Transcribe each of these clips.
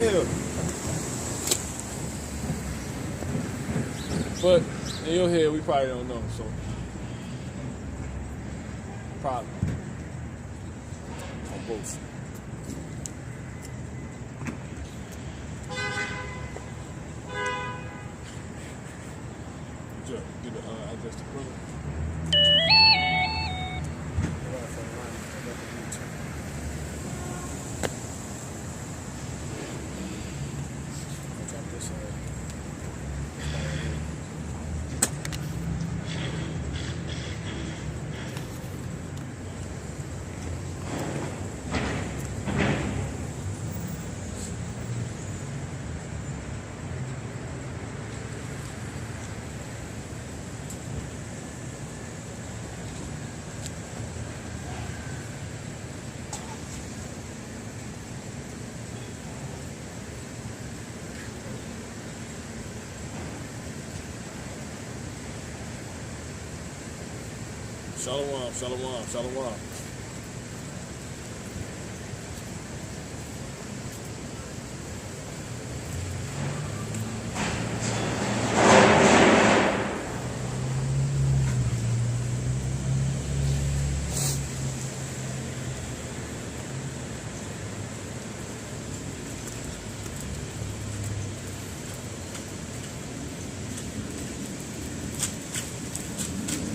Yeah. But in your head, we probably don't know, so probably on both. Get the address to brother. Shalom, shalom, shalom.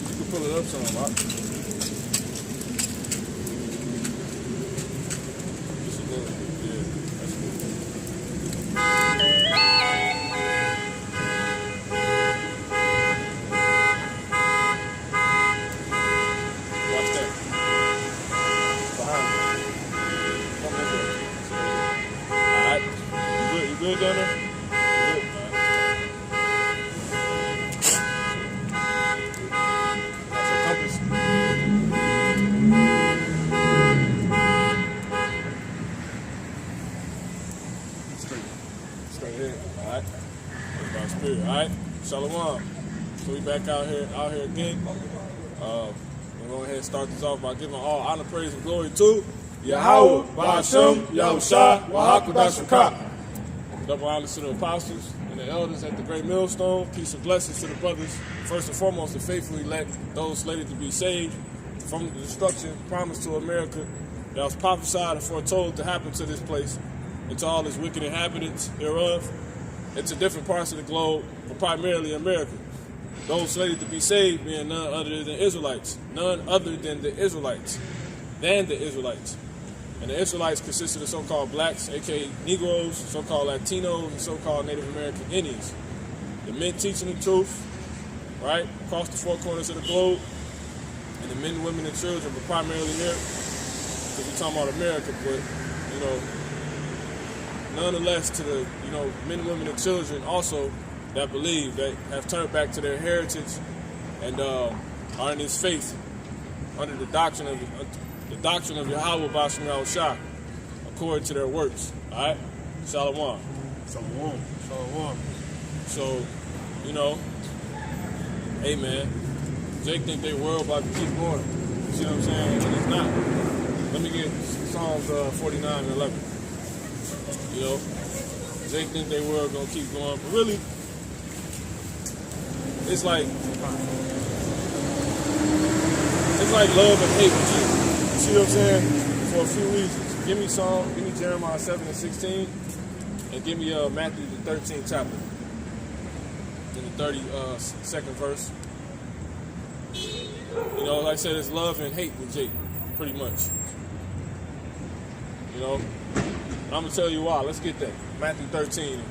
You can pull it up some, right? Good down there? Good. That's your compass. Straight ahead. Alright. That's my spirit. Alright. Shalom. So we back out here again. We'll go ahead and start this off by giving all honor, praise, and glory to Yahweh, Ba'ashem, Yahushua, Wahakadashakah. Double honors to the apostles and the elders at the great millstone. Peace and blessings to the brothers. First and foremost, to faithfully elect those slated to be saved from the destruction promised to America that was prophesied and foretold to happen to this place and to all its wicked inhabitants hereof, and to different parts of the globe, but primarily America. Those slated to be saved being none other than Israelites. None other than the Israelites. And the Israelites consisted of so-called blacks, aka Negroes, so-called Latinos, and so-called Native American Indians. The men teaching the truth, right, across the four corners of the globe, and the men, women, and children, but primarily here, because we're talking about America, but, nonetheless to the, men, women, and children also that believe, that have turned back to their heritage and are in this faith under the doctrine of Yahweh Ba'ashem Yahushua, according to their works. Alright? Shalom. Shalom. Shalom. So, hey man, Jake think they world about to keep going. You see what I'm saying? And it's not. Let me get Psalms 49 and 11. Jake think they world gonna keep going, but really, it's like love and hate with you. See what I'm saying? For a few reasons. Give me Jeremiah 7 and 16, and give me Matthew the 13th chapter, in the 32nd verse. Like I said, it's love and hate with Jake, pretty much. I'm gonna tell you why. Let's get that. Matthew 13.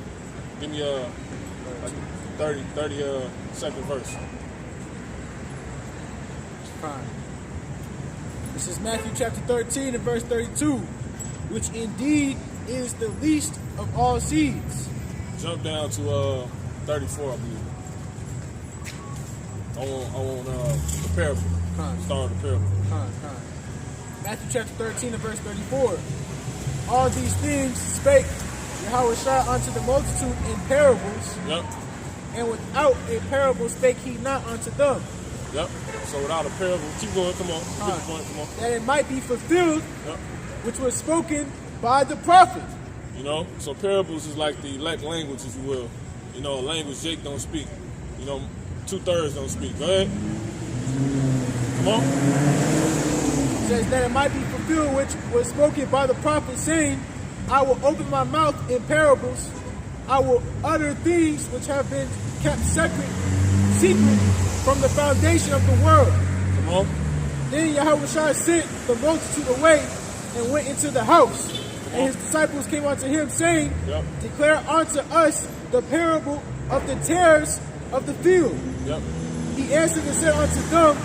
Give me 32nd verse. Fine. This is Matthew chapter 13 and verse 32, which indeed is the least of all seeds. Jump down to 34, I believe. I want the parable. Start the parable. Matthew chapter 13 and verse 34. All these things spake Yahushua unto the multitude in parables. Yep. And without a parable spake he not unto them. Yep. So without a parable, keep going, come on. Get the point, come on. That it might be fulfilled, yep, which was spoken by the prophet. You know, so parables is like the elect language, if you will. You know, a language Jake don't speak. You know, 2/3 don't speak. Go ahead. Come on. It says that it might be fulfilled which was spoken by the prophet, saying, I will open my mouth in parables. I will utter things which have been kept secret from the foundation of the world. Come on. Then Yahushua sent the multitude away and went into the house. And his disciples came unto him, saying, Yep. Declare unto us the parable of the tares of the field. Yep. He answered and said unto them,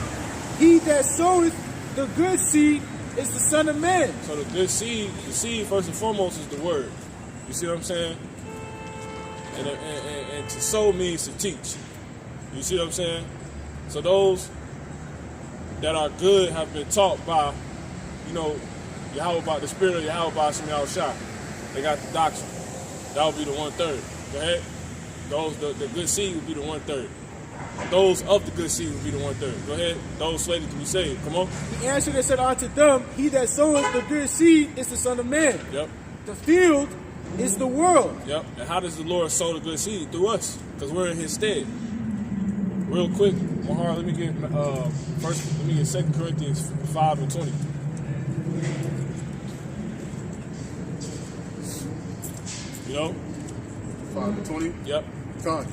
He that soweth the good seed is the Son of Man. So the good seed, the seed first and foremost is the word. You see what I'm saying? And to sow means to teach. You see what I'm saying? So those that are good have been taught by, you know, Yahweh, the spirit of Yahweh Shah. They got the doctrine. That would be the 1/3. Go ahead. Those the good seed would be the 1/3. Those of the good seed would be the 1/3. Go ahead. Those slated to be saved. Come on. He answered and said unto them, He that soweth the good seed is the Son of Man. Yep. The field is the world. Yep. And how does the Lord sow the good seed? Through us, because we're in His stead. Real quick, Mahar, let me get 2 Corinthians 5:20. You know? 5:20. Yep. Con.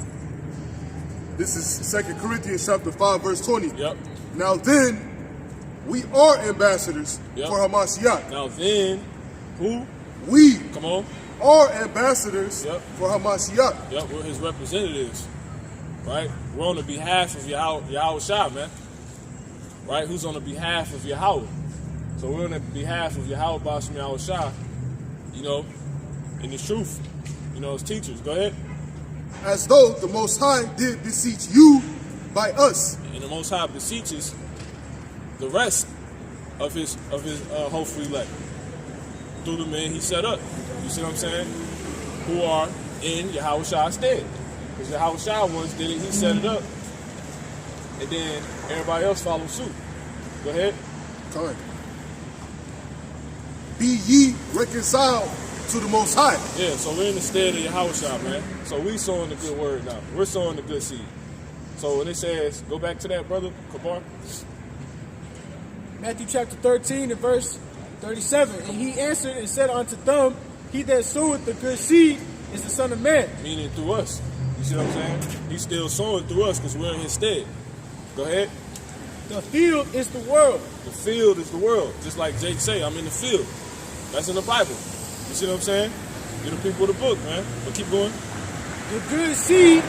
This is 2 Corinthians chapter 5, verse 20. Yep. Now then, we are ambassadors Yep. for Hamashiach. Now then, who? We Come on. are ambassadors Yep. for Hamashiach. Yep, we're His representatives. Right? We're on the behalf of Yahweh Shah, man. Right? Who's on the behalf of Yahweh? So we're on the behalf of Yahweh Basham Yahweh Shah, you know, in the truth. You know, as teachers. Go ahead. As though the Most High did beseech you by us. And the Most High beseeches the rest of his hopefully elect through the men He set up. You see what I'm saying? Who are in Yahweh Shah's stead. Because Yahweh Shah once did it, He set it up, and then everybody else followed suit. Go ahead. Con. Be ye reconciled to the Most High. Yeah, so we're in the stead of Yahweh Shah, man. So we sowing the good word now. We're sowing the good seed. So when it says, go back to that, brother, Kabar. Matthew chapter 13 and verse 37. And he answered and said unto them, He that soweth the good seed is the Son of Man. Meaning through us. You see what I'm saying? He's still sowing through us because we're in His stead. Go ahead. The field is the world. The field is the world. Just like Jake say, I'm in the field. That's in the Bible. You see what I'm saying? You're the people of the book, man. But keep going. The good seed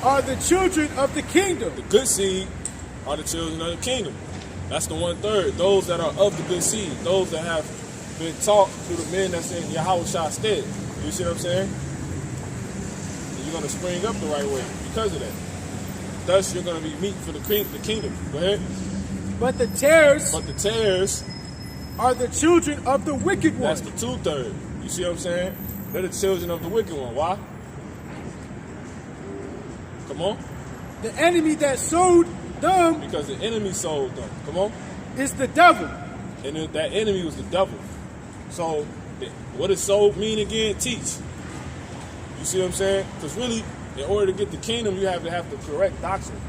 are the children of the kingdom. The good seed are the children of the kingdom. That's the 1/3. Those that are of the good seed. Those that have been taught through the men that's in Yahweh Shah's stead. You see what I'm saying? And you're going to spring up the right way because of that. Thus, you're going to be meat for the kingdom. Go ahead. But the tares are the children of the wicked one. That's the 2/3. You see what I'm saying? They're the children of the wicked one. Why? Come on. The enemy that sowed them Because the enemy sold them. Come on. is the devil. And that enemy was the devil. So, what does sold mean again? Teach. You see what I'm saying? Because really, in order to get the kingdom, you have to have the correct doctrine.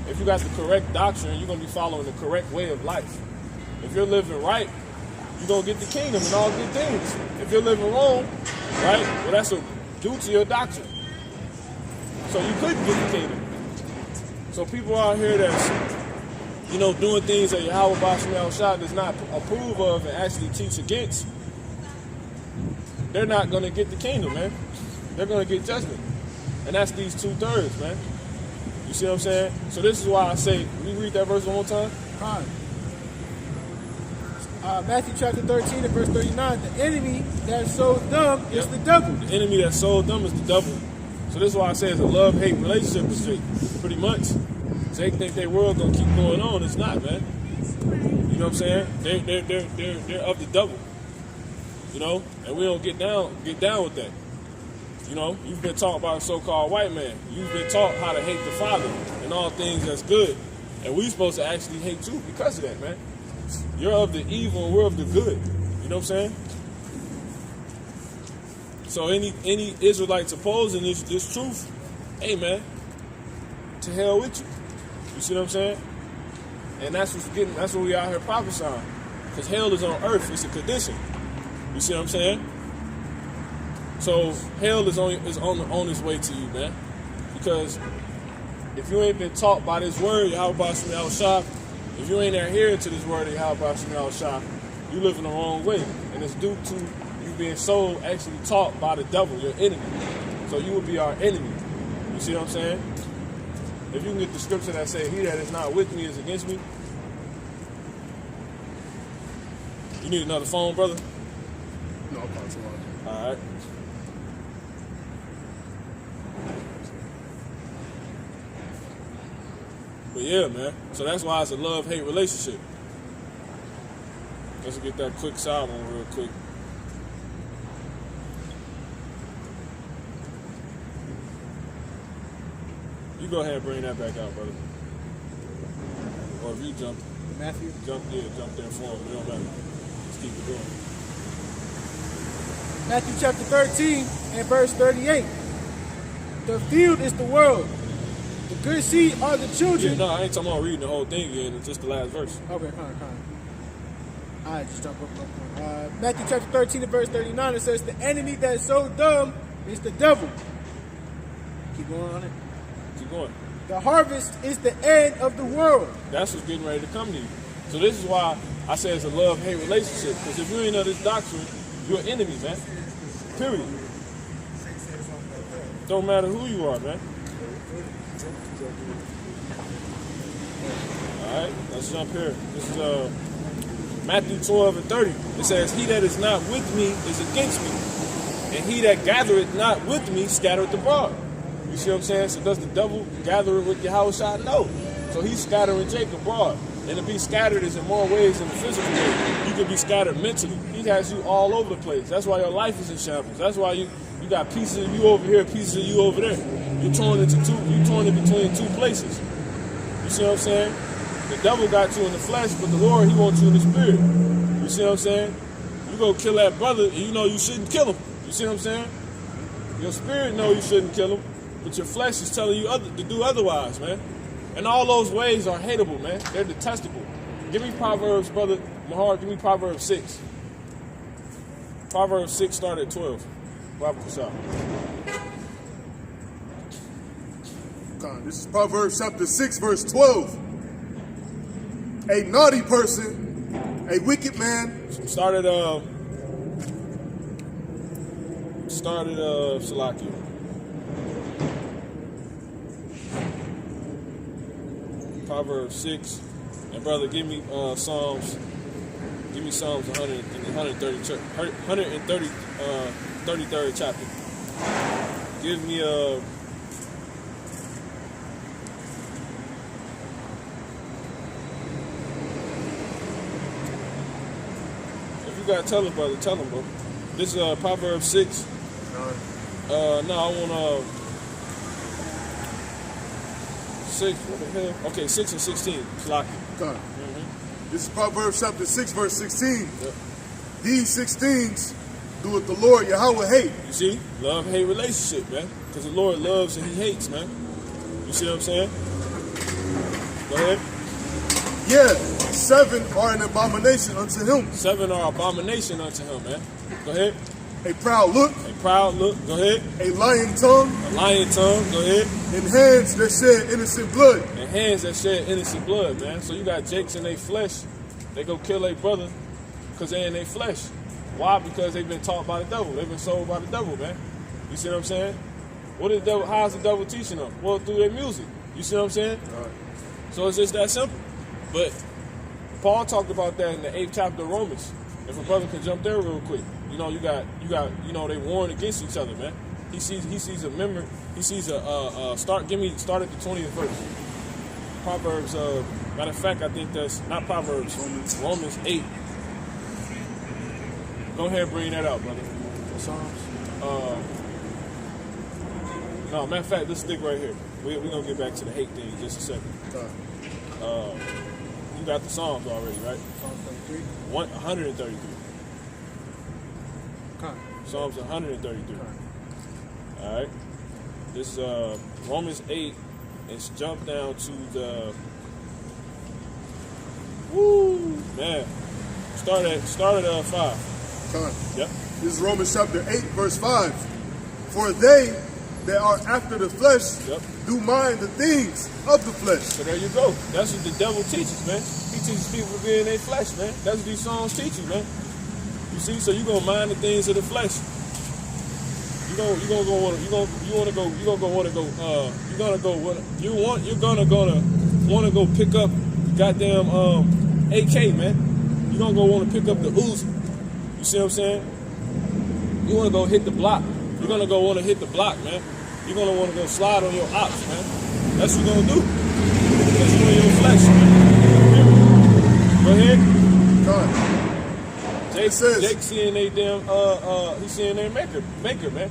If you got the correct doctrine, you're going to be following the correct way of life. If you're living right, you're going to get the kingdom and all good things. If you're living wrong, right, well, that's due to your doctrine. So you couldn't get the kingdom. So people out here that's, you know, doing things that Yahweh Basham Shah does not approve of and actually teach against, they're not going to get the kingdom, man. They're going to get judgment. And that's these 2/3, man. You see what I'm saying? So this is why I say, can we read that verse one more time? Fine. Matthew chapter 13 and verse 39. The enemy that sowed them is the devil. The enemy that sold them is the devil. So this is why I say it's a love-hate relationship with Jake. Pretty much. Jake think their world gonna keep going on. It's not, man. You know what I'm saying? They're of the devil. You know? And we don't get down with that. You know, you've been taught by a so-called white man. You've been taught how to hate the Father and all things that's good. And we're supposed to actually hate you because of that, man. You're of the evil and we're of the good. You know what I'm saying? So any Israelites opposing this truth, hey man, to hell with you. You see what I'm saying? And that's what we out here prophesying. Because hell is on earth, it's a condition. You see what I'm saying? So hell is on its way to you, man. Because if you ain't been taught by this word, Yahweh Shah, if you ain't adhering to this word of Yahweh Shah, you living the wrong way. And it's due to you being so actually taught by the devil, your enemy. So you will be our enemy. You see what I'm saying? If you can get the scripture that say, he that is not with me is against me. You need another phone, brother? No, I'm not too long. All right. But yeah, man. So that's why it's a love-hate relationship. Let's get that quick side on real quick. You go ahead and bring that back out, brother. Or if you jump there for him. It don't matter. Let's keep it going. Matthew chapter 13 and verse 38. The field is the world. The good seed are the children. Yeah, no, I ain't talking about reading the whole thing again. It's just the last verse. Okay, fine. All right, just jump up. Matthew chapter 13 and verse 39, it says, the enemy that is so dumb is the devil. Keep going on it. Keep going. The harvest is the end of the world. That's what's getting ready to come to you. So this is why I say it's a love-hate relationship. Because if you ain't know this doctrine, you're an enemy, man. Period. Don't matter who you are, man. Alright, let's jump here. This is Matthew 12 and 30. It says, he that is not with me is against me. And he that gathereth not with me scattereth abroad. You see what I'm saying? So does the devil gather it with Yahweh Shah? No. So he's scattering Jacob abroad. And to be scattered is in more ways than the physical way. You can be scattered mentally. He has you all over the place. That's why your life is in shambles. That's why you got pieces of you over here, pieces of you over there. You're torn in between two places. You see what I'm saying? The devil got you in the flesh, but the Lord, he wants you in the spirit. You see what I'm saying? You go kill that brother, and you know you shouldn't kill him. You see what I'm saying? Your spirit know you shouldn't kill him, but your flesh is telling you to do otherwise, man. And all those ways are hateable, man. They're detestable. Give me Proverbs, brother Mahar, give me Proverbs 6. Proverbs 6 start at 12. This is Proverbs chapter 6, verse 12. A naughty person, a wicked man. Started Salakia. Proverbs 6. And brother, give me Psalms 33rd chapter. Give me if you gotta tell him, brother, tell him, bro. This is Proverbs 6. No, I want 6. What the hell? Okay, 6 and 16. Slocky. This is Proverbs chapter 6, verse 16. Yep. These 6 things doeth the Lord Yahweh hate. You see? Love-hate relationship, man. Because the Lord loves and he hates, man. You see what I'm saying? Go ahead. Yeah, 7 are an abomination unto him. 7 are abomination unto him, man. Go ahead. A proud look. A proud look. Go ahead. A lying tongue. A lying tongue. Go ahead. And hands that shed innocent blood. And hands that shed innocent blood, man. So you got Jakes in their flesh. They go kill their brother because they in their flesh. Why? Because they've been taught by the devil. They've been sold by the devil, man. You see what I'm saying? What is the devil? How's the devil teaching them? Well, through their music. You see what I'm saying? Right. So it's just that simple. But Paul talked about that in the 8th chapter of Romans. If a brother can jump there real quick, you know, you got, they warn against each other, man. He sees a member. He sees start at the 20th verse. Proverbs. Matter of fact, I think that's not Proverbs. Romans 8. Go ahead and bring that out, brother. Psalms. No, matter of fact, let's stick right here. We're gonna get back to the hate thing in just a second. You got the Psalms already, right? Psalm 33. 133. Okay. Psalms 133. All right. This is Romans 8. Let's jump down to the. Woo, man. Start at 5. Time. Yep. This is Romans chapter 8, verse 5. For they that are after the flesh do mind the things of the flesh. So there you go. That's what the devil teaches, man. He teaches people to be in their flesh, man. That's what these songs teach you, man. You see, so you gonna mind the things of the flesh. You're gonna wanna go pick up goddamn AK, man. You're gonna go wanna pick up the Uzi. You see what I'm saying? You wanna go hit the block. You're gonna go wanna hit the block, man. You're gonna wanna go slide on your ops, man. That's what you're gonna do. Because you're in your flesh, man. Go ahead. Time. Jake seeing they damn he's seeing their maker, man.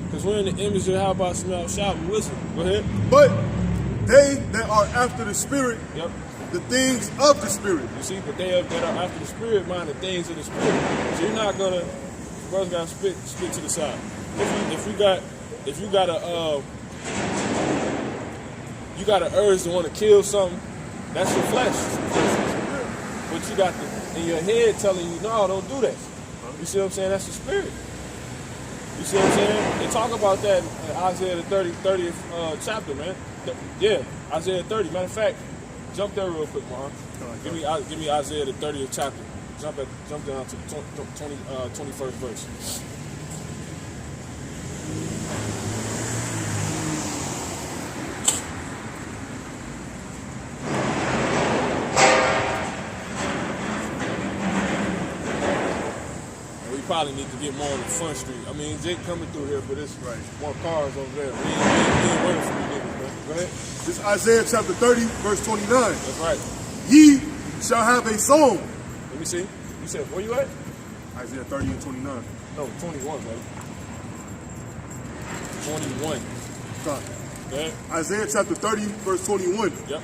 Because we're in the image of how about smell shout and whistle. Go ahead. But they that are after the spirit, Yep. the things of the spirit. You see, but they that are after the spirit mind the things of the spirit. So you're not gonna, brother's gotta spit to the side. If you got an urge to want to kill something, that's your flesh. But you got in your head telling you, no, don't do that. You see what I'm saying? That's the spirit. You see what I'm saying? They talk about that in Isaiah the 30th chapter, man. Yeah, Isaiah 30. Matter of fact, jump there real quick, man. Give me Isaiah the 30th chapter. Jump down to the 21st verse. Probably need to get more on the front street. I mean, Jake coming through here, but it's more cars over there. We ain't waiting for you niggas, man. Go ahead. This is Isaiah chapter 30, verse 29. That's right. Ye shall have a song. Let me see. You said, where you at? Isaiah 30 and 29. No, 21, baby. 21. Stop. Go ahead. Isaiah chapter 30, verse 21. Yep.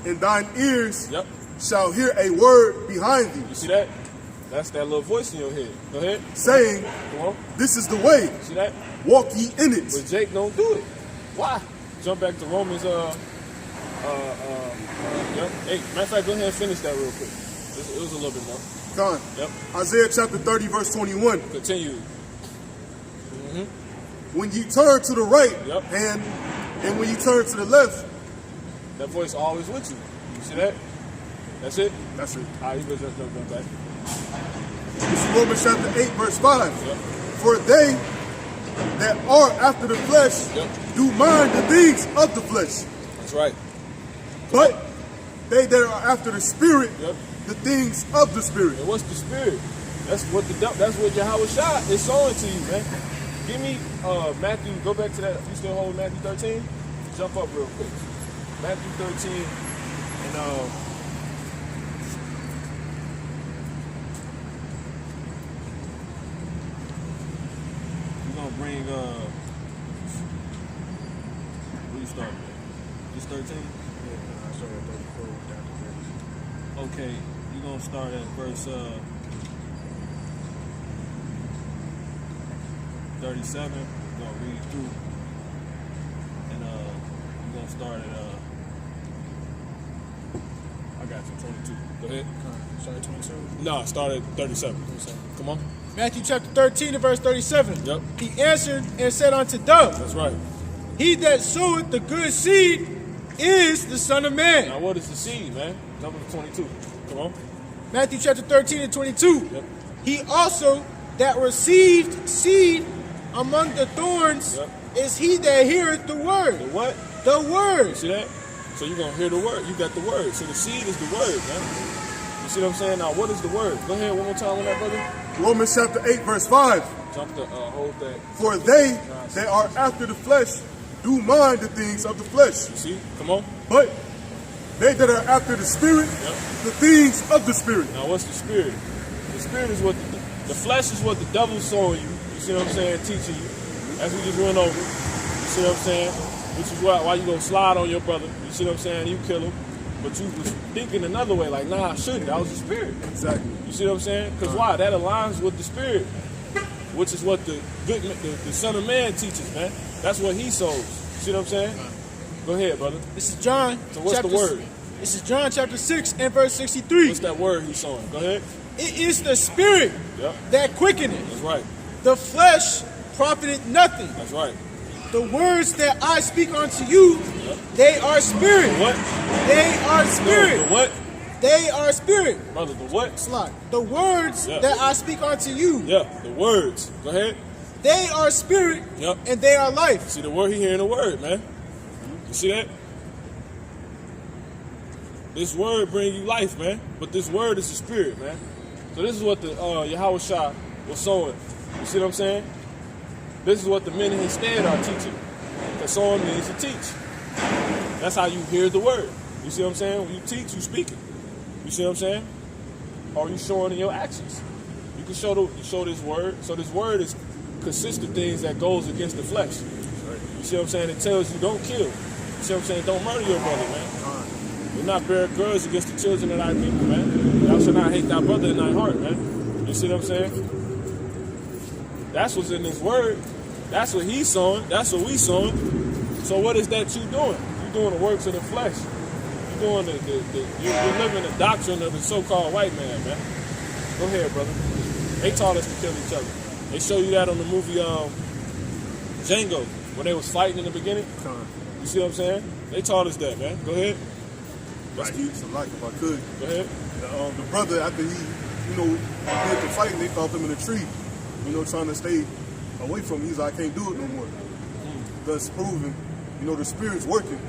And thine ears Yep. shall hear a word behind thee. You see that? That's that little voice in your head. Go ahead. Saying, Come on. this is the way. See that? Walk ye in it. But Jake don't do it. Why? Jump back to Romans. Yep. Hey, matter of fact, go ahead and finish that real quick. It was a little bit more. Con. Yep. Isaiah chapter 30, verse 21. Continue. When ye turn to the right Yep. hand, and when ye turn to the left, That voice always with you. You see that? That's it? that's it. All right, you go jump back. This is Romans chapter 8, verse 5. Yep. For they that are after the flesh Yep. do mind the things of the flesh. That's right. But they that are after the spirit, Yep. the things of the spirit. And what's the spirit? That's what Yahweh Shah is showing to you, man. Give me Matthew. Go back to that. You still hold Matthew 13? Jump up real quick. Matthew 13 and we're gonna bring where you start at? Just 13? I started at 34 down to 30. Okay, you're gonna start at verse 37. We're gonna read through, and we're gonna start at I got you, 22. Go ahead. Start at 27. No, start at 37. Come on. Matthew chapter 13 and verse 37. Yep. He answered and said unto them, That's right. he that soweth the good seed is the Son of Man. Now, what is the seed, man? Number 22. Come on. Matthew chapter 13 and 22. Yep. He also that received seed among the thorns Yep. is he that heareth the word. The what? The You word. see that? So you're gonna hear the word. You got the word. So the seed is the word, man. You see what I'm saying? Now, what is the word? Go ahead one more time on that, brother. Romans chapter 8, verse 5. Jump the hold that. For they that are after the flesh do mind the things of the flesh. You see? Come on. But they that are after the spirit, Yep. the things of the spirit. Now, what's the spirit? The spirit is what the flesh is what the devil's showing you. You see what I'm saying? Teaching you. As we just went over. You see what I'm saying? Which is why you gonna slide on your brother. You see what I'm saying? You kill him. But you was thinking another way, like, nah, I shouldn't. That was the spirit. Exactly. You see what I'm saying? Because why? That aligns with the spirit. which is what the Son of Man teaches, man. That's what he sows. See what I'm saying? Go ahead, brother. This is John. So what's the word? This is John chapter 6 and verse 63. What's that word he's sowing? Go ahead. It is the spirit that quickeneth. That's right. The flesh profited nothing. That's right. The words that I speak unto you, they are spirit. The what? They are spirit. No, the what? They are spirit. Brother, the what? Slide. The words that I speak unto you. Yeah, the words. Go ahead. They are spirit. And they are life. See the word, he hearing the word, man. You see that? This word bring you life, man. But this word is the spirit, man. So this is what the Yahweh Shah was sowing. You see what I'm saying? This is what the men in his stead are teaching. Because sowing means to teach. That's how you hear the word. You see what I'm saying? When you teach, you speak it. You see what I'm saying? Or you showing in your actions. You can show this word. So this word consists of things that goes against the flesh. You see what I'm saying? It tells you don't kill. You see what I'm saying? Don't murder your brother, man. Do not bear grudge against the children of thy people, man. Thou shalt not hate thy brother in thy heart, man. You see what I'm saying? That's what's in this word. That's what he's sowing. That's what we sowing. So what is that you doing? You're doing the works of the flesh. You're doing you're living the doctrine of the so-called white man, man. Go ahead, brother. They taught us to kill each other. They show you that on the movie Django, when they was fighting in the beginning. You see what I'm saying? They taught us that, man. Go ahead. Right, so like if I could. Go ahead. The brother, after he, did the fighting, they found him in a tree, trying to stay away from him. He's like, I can't do it no more. Thus proving, the spirit's working,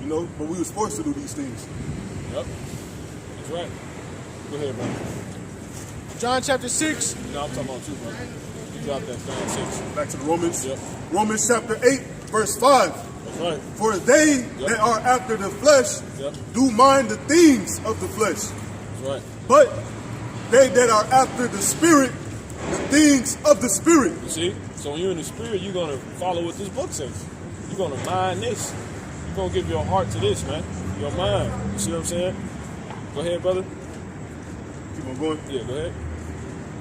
but we was forced to do these things. Yep. That's right. Go ahead, brother. John chapter 6. I'm talking about you, brother. You dropped that John 6. Back to the Romans. Yep. Romans chapter 8, verse 5. That's right. For they that are after the flesh do mind the things of the flesh. That's right. But they that are after the spirit, the things of the spirit. You see? So when you're in the spirit, you're going to follow what this book says. You're going to mind this. You're going to give your heart to this, man. Your mind. You see what I'm saying? Go ahead, brother. Keep on going. Yeah, go ahead.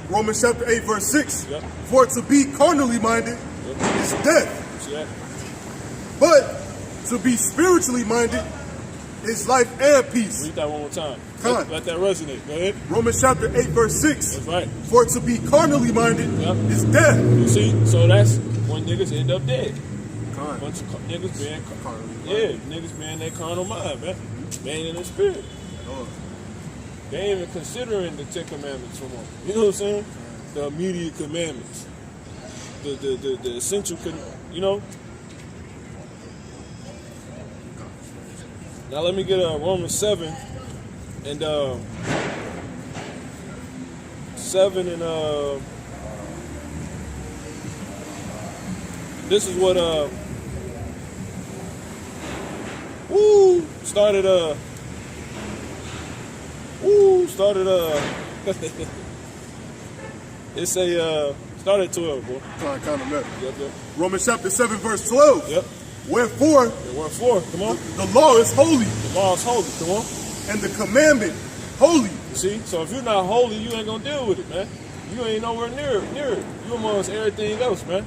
Romans chapter 8, verse 6. Yep. For to be carnally minded is death. You see that? But to be spiritually minded is life and peace. Read that one more time. Let that resonate. Go ahead. Romans chapter 8, verse 6. That's right. For to be carnally minded is death. You see? So that's when niggas end up dead. Bunch of niggas being niggas being their carnal mind, man. They ain't in the spirit. They ain't even considering the 10 Commandments no more. You know what I'm saying? The immediate commandments. The essential, Now let me get Romans 7 and 7 and this is what it's started 12, boy. Kind of better. Yep. Romans chapter 7, verse 12. Yep. Wherefore, come on. The law is holy. The law is holy, come on. And the commandment holy. You see? So if you're not holy, you ain't gonna deal with it, man. You ain't nowhere near it. You amongst everything else, man.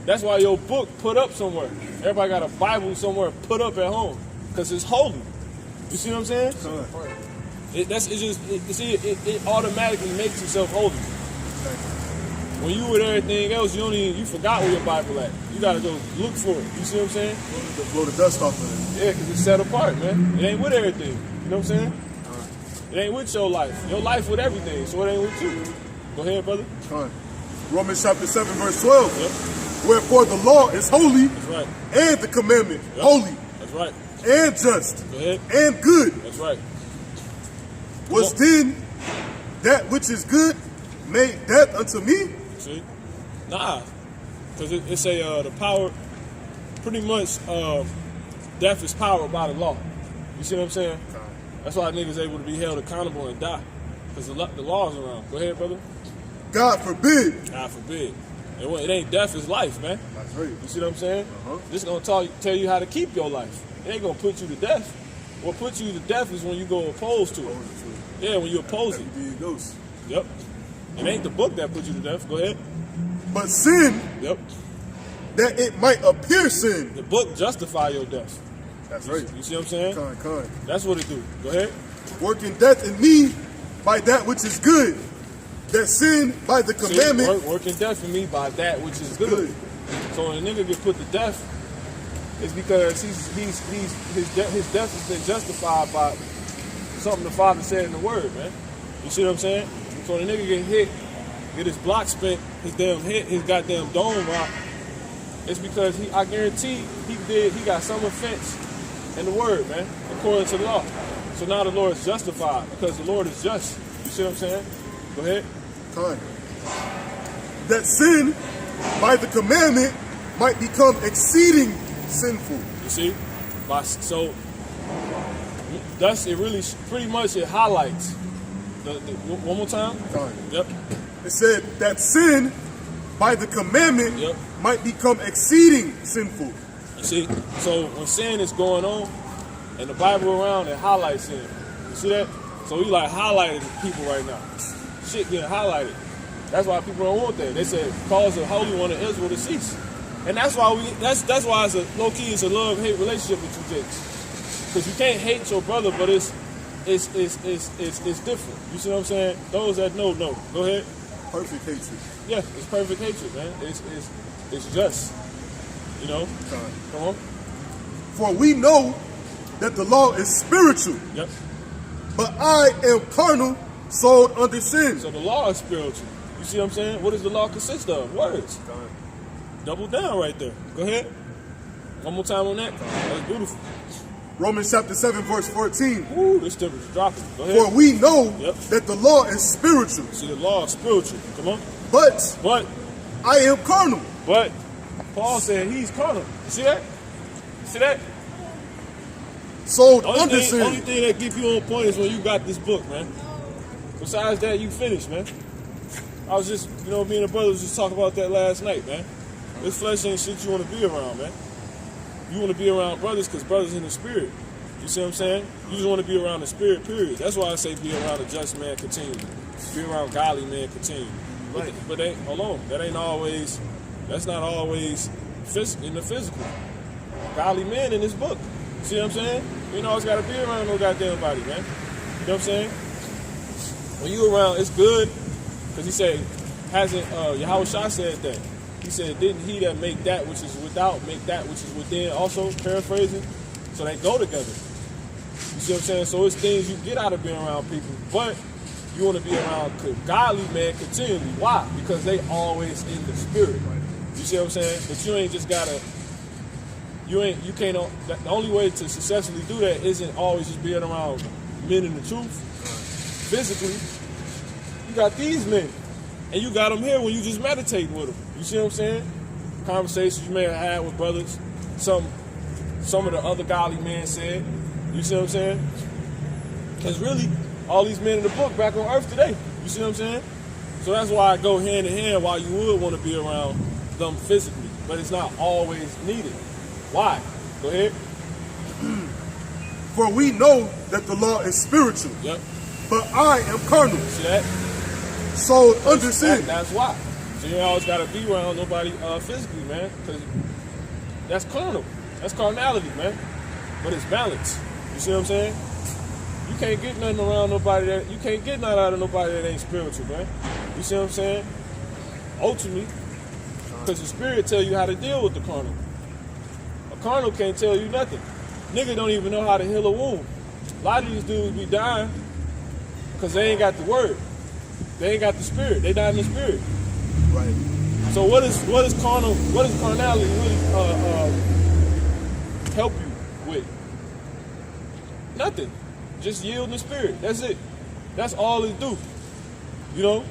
That's why your book put up somewhere. Everybody got a Bible somewhere put up at home. Because it's holy. You see what I'm saying? It automatically makes itself holy. When you with everything else, you forgot where your Bible at. You gotta go look for it. You see what I'm saying? Blow the dust off of it. Yeah, because it's set apart, man. It ain't with everything. You know what I'm saying? It ain't with your life. Your life with everything, so it ain't with you. Go ahead, brother. Romans chapter 7, verse 12. Yep. Wherefore the law is holy. That's right. And the commandment holy. That's right. And just. Go ahead. And good. That's right. Was then that which is good made death unto me? See? Nah. Because it say the power, pretty much, death is powered by the law. You see what I'm saying? That's why niggas able to be held accountable and die. Because the law's around. Go ahead, brother. God forbid. God forbid. It ain't death, it's life, man. That's right. You see what I'm saying? This is going to tell you how to keep your life. It ain't going to put you to death. What puts you to death is when you go opposed to it. Yeah, when you oppose it. Ghost. Yep. It ain't the book that puts you to death. Go ahead. but sin, Yep. that it might appear sin. The book justify your death. That's right. You see what I'm saying? Con. That's what it do. Go ahead. Working death in me by that which is good, that sin by the commandment. Working death in me by that which is good. So when a nigga get put to death, it's because his death has been justified by something the Father said in the Word, man. You see what I'm saying? So when a nigga get hit, get his block spent, his goddamn dome rock, it's because I guarantee he got some offense in the Word, man, according to the law. So now the Lord is justified because the Lord is just. You see what I'm saying? Go ahead. Con. That sin by the commandment might become exceeding sinful. You see? So thus it really pretty much it highlights one more time. Con. Yep. It said that sin by the commandment Yep. might become exceeding sinful. You see? So when sin is going on and the Bible around, it highlights sin. You see that? So we like highlighting people right now. Shit getting highlighted. That's why people don't want that. They said cause the Holy One of Israel to cease. And that's why that's why it's a low key, it's a love-hate relationship with you jakes. Because you can't hate your brother, but it's different. You see what I'm saying? Those that know. Go ahead. Perfect hatred. Yeah, it's perfect hatred, man. It's just. You know? Con. Come on. For we know that the law is spiritual, Yep. but I am carnal, sold under sin. So the law is spiritual. You see what I'm saying? What does the law consist of? Words. Con. Double down right there. Go ahead. One more time on that. That's beautiful. Romans chapter 7, verse 14. Ooh, this stuff is dropping. Go ahead. For we know Yep. that the law is spiritual, See, the law is spiritual. Come on. but But I am carnal. Paul said he's carnal. You see that? You see that? Sold under Only sin. thing that keep you on point is when you got this book, man. Besides that, you finished, man. I was just, me and the brothers just talking about that last night, man. This flesh ain't shit you want to be around, man. You want to be around brothers because brothers in the spirit. You see what I'm saying? You just want to be around the spirit, period. That's why I say be around a just man continually. Be around godly man continually. Right. But hold on. That's not always in the physical. Godly men in this book. See what I'm saying? You always got to be around no goddamn body, man. You know what I'm saying? When you around, it's good. Because he said, Yahweh Shah said that. He said, didn't he that make that which is without make that which is within? Also, paraphrasing. So they go together. You see what I'm saying? So it's things you get out of being around people. But you want to be around godly men continually. Why? Because they always in the spirit. You see what I'm saying? But you ain't just gotta. The only way to successfully do that isn't always just being around men in the truth. Physically, you got these men, and you got them here when you just meditate with them. You see what I'm saying? Conversations you may have had with brothers. Some of the other godly men said. You see what I'm saying? Because really, all these men in the book back on earth today. You see what I'm saying? So that's why I go hand in hand. Why you would want to be around them physically, but it's not always needed. Why? Go ahead. For we know that the law is spiritual, Yep. but I am carnal, See that? sold under sin. That's why. So you always got to be around nobody physically, man, because that's carnal. That's carnality, man. But it's balance. You see what I'm saying? You can't get nothing around nobody you can't get nothing out of nobody that ain't spiritual, man. You see what I'm saying? Ultimately, because the spirit tell you how to deal with the carnal. A carnal can't tell you nothing. Nigga don't even know how to heal a wound. A lot of these dudes be dying because they ain't got the word. They ain't got the spirit. They not in the spirit. Right. So what is carnality really help you with? Nothing. Just yield the spirit. That's it. That's all it do. The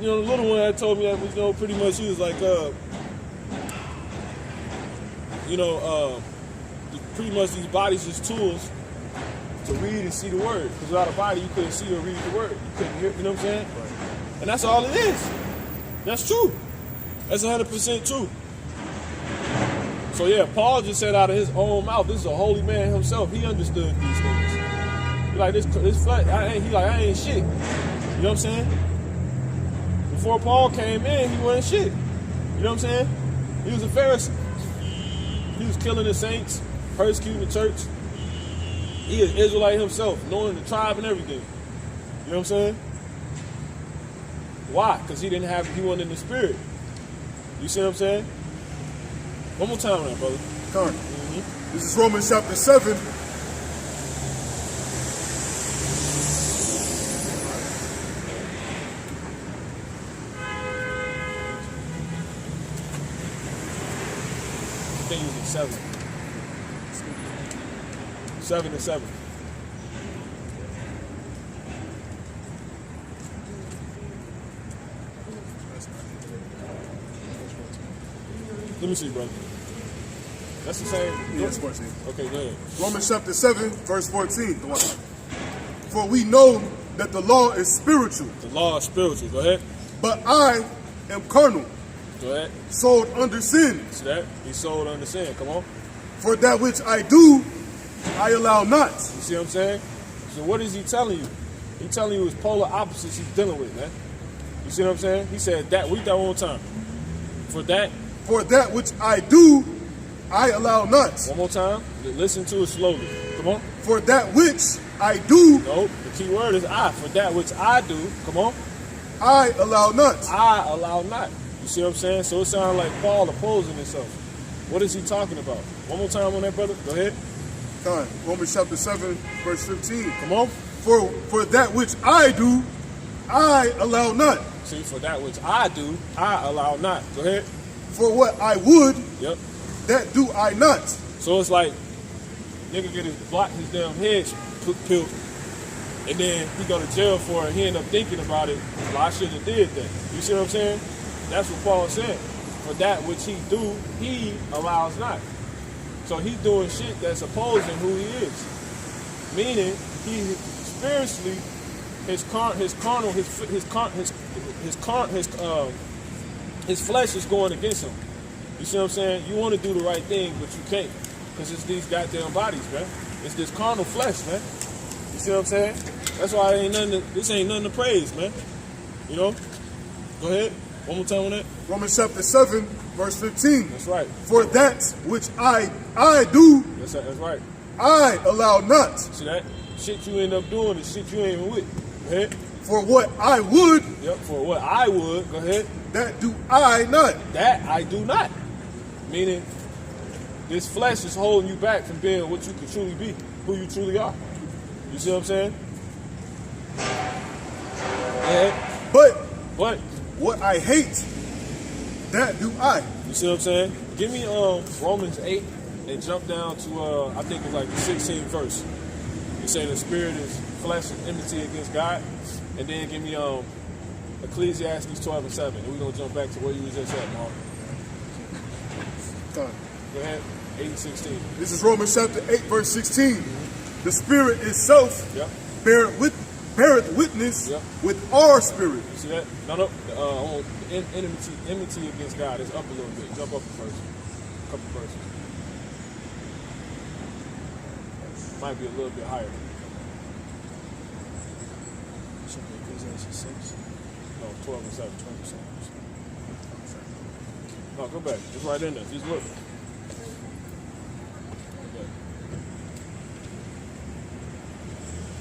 little one that told me that was, pretty much he was like, pretty much these bodies just tools to read and see the word. Because without a body, you couldn't see or read the word. You couldn't hear. You know what I'm saying? Right. And that's all it is. That's true. That's 100% true. So yeah, Paul just said out of his own mouth, this is a holy man himself. He understood these things. He like this flesh. I ain't shit. You know what I'm saying? before Paul came in, he wasn't shit. You know what I'm saying? He was a Pharisee. He was killing the saints, persecuting the church. He is Israelite himself, knowing the tribe and everything. You know what I'm saying? Why? Because he wasn't in the spirit. You see what I'm saying? One more time on that, brother. Come on. This is Romans chapter 7. I think he was in 7. 7 and 7. Let me see, brother. That's the same. Yes, 14. Okay, go ahead. Romans chapter 7, verse 14. For we know that the law is spiritual. The law is spiritual. Go ahead. But I am carnal. Go ahead. Sold under sin. See that? He's sold under sin. Come on. For that which I do, I allow not. You see what I'm saying? So what is he telling you? He's telling you his polar opposites he's dealing with, man. You see what I'm saying? He said that. Read that one more time. For that which I do, I allow not. One more time. Listen to it slowly. Come on. For that which I do. No, the key word is I. For that which I do. Come on. I allow not. I allow not. You see what I'm saying? So it sounds like Paul opposing himself. What is he talking about? One more time on that, brother. Go ahead. Come. Romans chapter 7, verse 15. Come on. For that which I do, I allow not. See, for that which I do, I allow not. Go ahead. For what I would, Yep. that do I not. So it's like, nigga get his damn head peeled, and then he go to jail for it. He end up thinking about it. Well, I shouldn't have did that. You see what I'm saying? That's what Paul said. For that which he do, he allows not. So he's doing shit that's opposing who he is. Meaning, he spiritually, his flesh is going against him. You see what I'm saying? You want to do the right thing, but you can't. Because it's these goddamn bodies, man. It's this carnal flesh, man. You see what I'm saying? That's why this ain't nothing to praise, man. You know? Go ahead. One more time on that. Romans chapter 7, verse 15. That's right. For that which I do, That's right. I allow not. See that? Shit you end up doing is shit you ain't even with. Go ahead. For what I would, Yep, for what I would, go ahead. that do I not. That I do not. Meaning, this flesh is holding you back from being what you could truly be, who you truly are. You see what I'm saying? Yeah. But what I hate, that do I. You see what I'm saying? Give me Romans 8 and jump down to I think it's like the 16th verse. You say the spirit is flesh and enmity against God, and then give me Ecclesiastes 12 and 7, and we're gonna jump back to where you was just at, Mark. Go ahead. 8 and 16. This is Romans chapter 8, verse 16. The spirit itself Yep. beareth witness Yep. with our spirit. You see that? No. Enmity against God is up a little bit. Jump up a verse. A couple verses. Might be a little bit higher. No, 12 and 7. 20%. No, go back. It's right in there. Just look. Okay.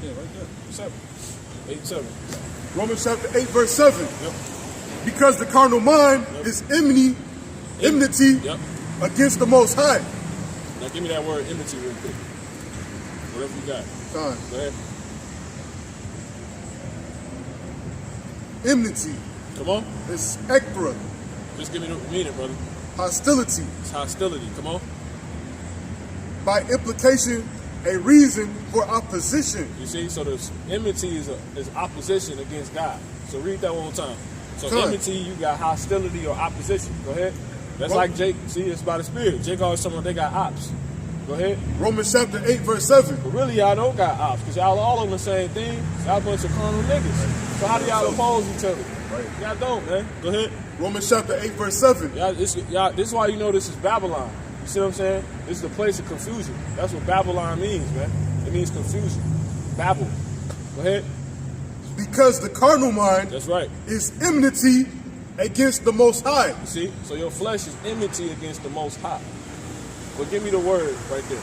Yeah, right there. 7. 8, 7. Romans chapter 8, verse 7. Yep. Because the carnal mind is enmity Yep. against the Most High. Now give me that word enmity real quick. Whatever you got. Time. Go ahead. Enmity. Come on. It's ekbra. Just give me the meaning, brother. Hostility. It's hostility. Come on. By implication, a reason for opposition. You see, so the enmity is opposition against God. So read that one more time. So Come on. enmity, you got hostility or opposition. Go ahead. That's Well, like Jake. See, it's by the Spirit. Jake always talking about they got ops. Go ahead. Romans chapter 8, verse 7. But really, y'all don't got ops because y'all all on the same thing. Y'all a bunch of carnal niggas. So how do y'all oppose each other? Right. Y'all don't, man. Go ahead. Romans chapter 8, verse 7. This is why you know this is Babylon. You see what I'm saying? This is the place of confusion. That's what Babylon means, man. It means confusion. Babel. Go ahead. Because the carnal mind That's right. is enmity against the Most High. You see? So your flesh is enmity against the Most High. Well, give me the word right there.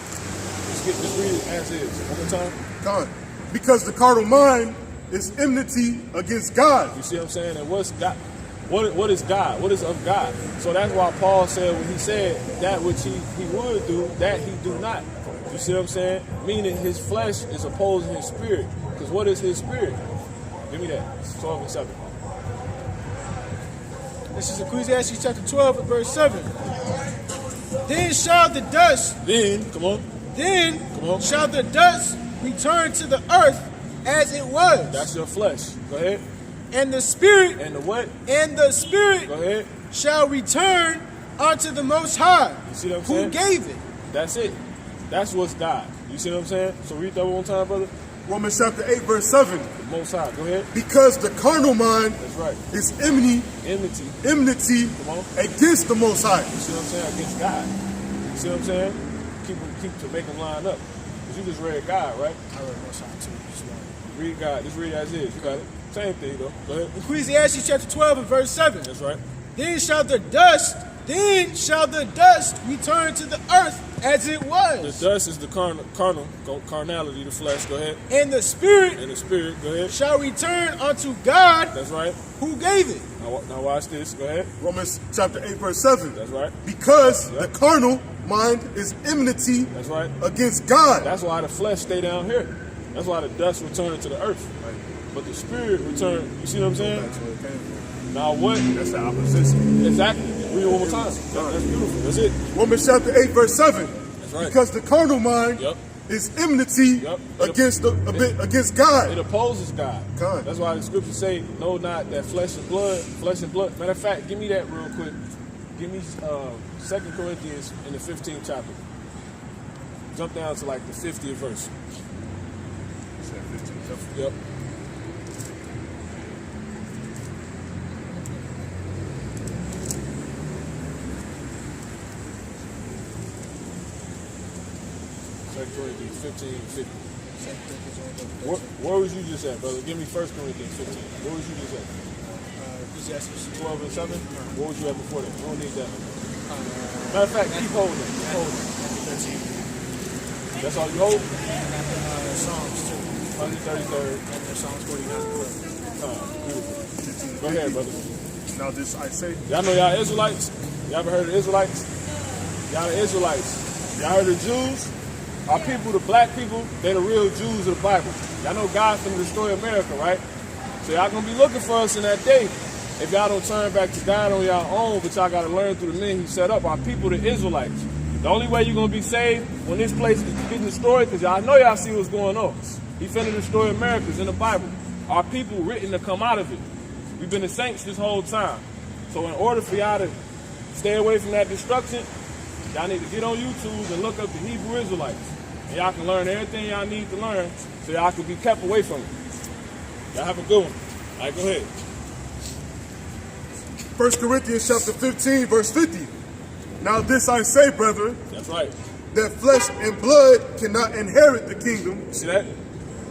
Just read it as is. One more time. God. Because the carnal mind is enmity against God. You see what I'm saying? And what's God? What is God? What is of God? So that's why Paul said when he said that which he would do, that he do not. You see what I'm saying? Meaning his flesh is opposing his spirit. Because what is his spirit? Give me that. It's 12 and 7. This is Ecclesiastes chapter 12 and verse 7. Then shall the dust, Come on. shall the dust return to the earth as it was. That's your flesh. Go ahead. And the spirit, And the what? and the spirit Go ahead. shall return unto the Most High, You see what I'm who saying? gave it. That's it. That's what's God. You see what I'm saying? So read that one more time, brother. Romans chapter 8, verse 7. The Most High. Go ahead. Because the carnal mind That's right. is enmity Enmity. Come on. against the Most High. You see what I'm saying? Against God. You see what I'm saying? Keep to make them line up. Because you just read God, right? I read Most High too. Just one. Read God. Just read as is. You got it. Same thing, though. Go ahead. Ecclesiastes chapter 12 and verse 7. That's right. Then shall the dust return to the earth as it The was. dust is the carnality, the flesh. Go ahead. And the spirit And the spirit. Go ahead. shall return unto God, That's right. who gave it. Now watch this. Go ahead. Romans chapter 8, verse 7. That's right. Because the carnal mind is enmity That's right. against God. That's why the flesh stay down here. That's why the dust return to the earth. But the spirit return. You see what I'm saying? That's where it came from. Now what? That's the opposition. Exactly. Read it one more time. That's beautiful. That's it. Romans chapter 8, verse 7. That's right. Because the carnal mind Yep. is enmity Yep. against against It God. opposes God. God. That's why the scriptures say, "Know not that flesh and blood." Matter of fact, give me that real quick. Give me 2 Corinthians in the 15th chapter. Jump down to like the 50th verse. Yep. Corinthians 15:50. Where was you just at, brother? Give me 1 Corinthians 15. Where was you just at? Ecclesiastes 12 and 7? Where was you at before that? We don't need that. Matter of fact, keep holding. Keep holding. 13. That's all you hold? Psalms 2. 133rd. And Psalms 49. Beautiful. Go ahead, brother. Now this I say, Y'all know y'all Israelites? Y'all ever heard of Israelites? Y'all the Israelites. Y'all heard of Jews? Our people, the black people, they the real Jews of the Bible. Y'all know God's finna destroy America, right? So y'all gonna be looking for us in that day. If y'all don't turn back to God on y'all own, but y'all gotta learn through the men He set up. Our people, the Israelites. The only way you're gonna be saved when this place is getting destroyed, because y'all know y'all see what's going on. He finna destroy America. It's in the Bible. Our people written to come out of it. We've been the saints this whole time. So in order for y'all to stay away from that destruction, y'all need to get on YouTube and look up the Hebrew Israelites. And y'all can learn everything y'all need to learn so y'all can be kept away from it. Y'all have a good one. All right, go ahead. 1 Corinthians chapter 15, verse 50. Now this I say, brethren, That's right. that flesh and blood cannot inherit the kingdom See that?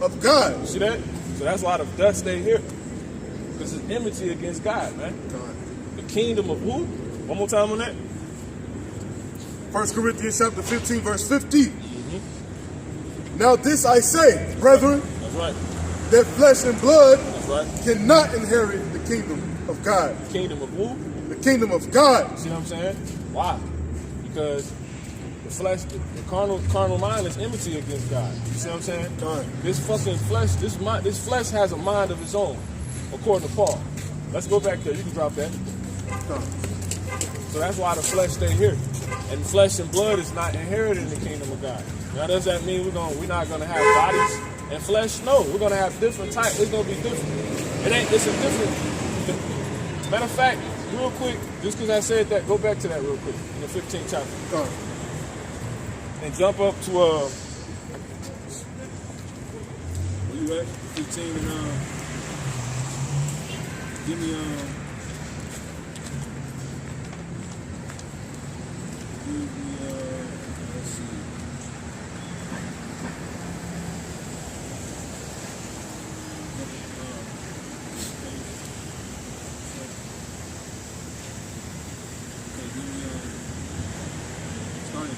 of God. You see that? So that's why the dust stay here. Because it's enmity against God, man. The kingdom of who? One more time on that. 1 Corinthians chapter 15, verse 50. Now this I say, brethren, That's right. that flesh and blood That's right. cannot inherit the kingdom of God. The kingdom of who? The kingdom of God. See what I'm saying? Why? Because the flesh, the carnal mind is enmity against God. You see what I'm saying? God. This fucking flesh, this flesh has a mind of its own, according to Paul. Let's go back there. You can drop that. So that's why the flesh stay here. And flesh and blood is not inherited in the kingdom of God. Now, does that mean we're not gonna have bodies and flesh? No, we're gonna have different types. It's gonna be different. It's a different. Matter of fact, real quick, just because I said that, go back to that real quick in the 15th chapter and jump up to where you at? 15 and give me let's see.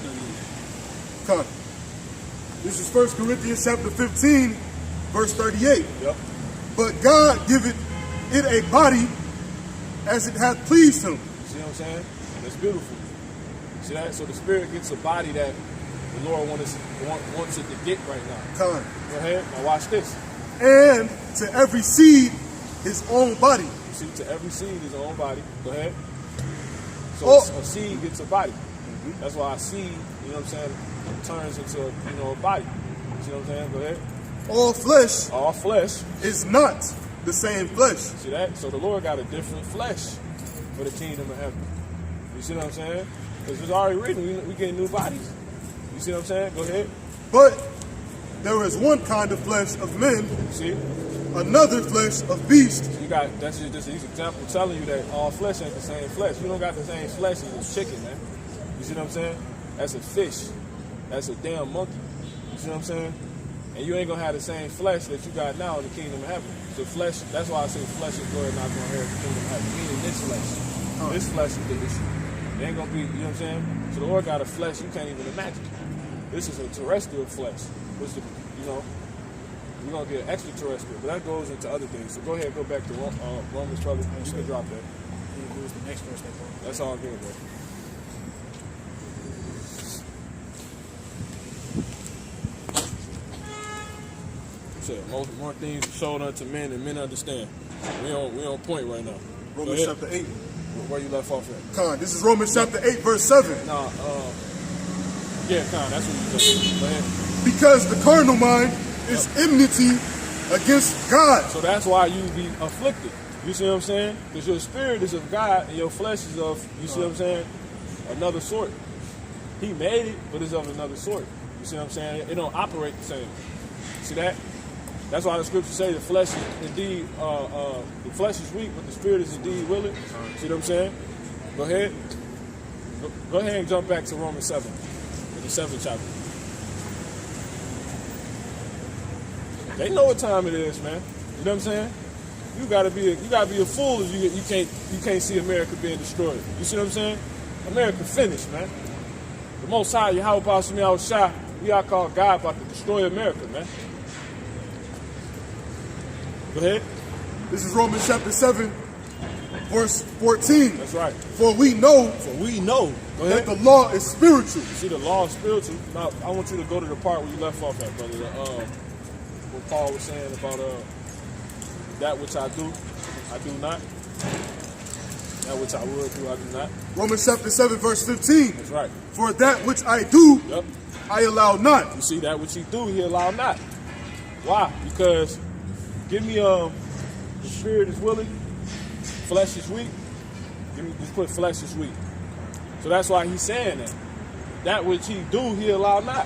38. Come. This is 1 Corinthians chapter 15, verse 38. Yep. But God giveth it a body as it hath pleased him. See what I'm saying? That's beautiful. See that? So the spirit gets a body that the Lord wants it to get right now. Come. Go ahead. Now watch this. And to every seed his own body. You see, to every seed his own body. Go ahead. So Oh. a seed gets a body. That's why a seed, you know what I'm saying, turns into, a body. You see what I'm saying? Go ahead. All flesh All flesh. is not the same flesh. See that? So the Lord got a different flesh for the kingdom of heaven. You see what I'm saying? Because it's already written, we get new bodies. You see what I'm saying? Go ahead. But there is one kind of flesh of men, See? another flesh of beasts, You got, that's just these example telling you that all flesh ain't the same flesh. You don't got the same flesh as a chicken, man. You see what I'm saying? That's a fish. That's a damn monkey. You see what I'm saying? And you ain't gonna have the same flesh that you got now in the kingdom of heaven. The flesh, that's why I say flesh and blood not gonna inherit the kingdom of heaven. Meaning this flesh. This flesh is the issue. It ain't gonna be, you know what I'm saying? So the Lord got a flesh you can't even imagine. This is a terrestrial flesh. Which, we're gonna get extraterrestrial, but that goes into other things. So go ahead and go back to Romans 12. You can drop that. The next verse. That's all good, bro. Said more things showed unto men and men understand. We on point right now. Romans chapter 8. Where you left off at? Con, this is Romans chapter 8, verse 7. Nah, yeah, Con, that's what you said. Go ahead. Because the carnal mind is enmity against God. So that's why you be afflicted. You see what I'm saying? Because your spirit is of God and your flesh is of, you see what I'm saying, another sort. He made it, but it's of another sort. You see what I'm saying? It don't operate the same. See that? That's why the scriptures say the flesh is indeed, the flesh is weak, but the spirit is indeed willing. See what I'm saying? Go ahead. Go ahead and jump back to Romans 7, in the 7th chapter. They know what time it is, man. You know what I'm saying? You gotta be a fool if you can't see America being destroyed. You see what I'm saying? America finished, man. The Most High, Yahweh Bashmi Al-Shah, we are called God about to destroy America, man. Go ahead. This is Romans chapter 7, verse 14. That's right. For we know Go that ahead. the law is spiritual. You see, the law is spiritual. Now, I want you to go to the part where you left off at, brother. What Paul was saying about that which I do not. That which I would do, I do not. Romans chapter 7, verse 15. That's right. For that which I do, Yep. I allow not. You see, that which he do, he allow not. Why? Because give me the spirit is willing, flesh is weak. Just put flesh is weak. So that's why he's saying that. That which he do, he allow not.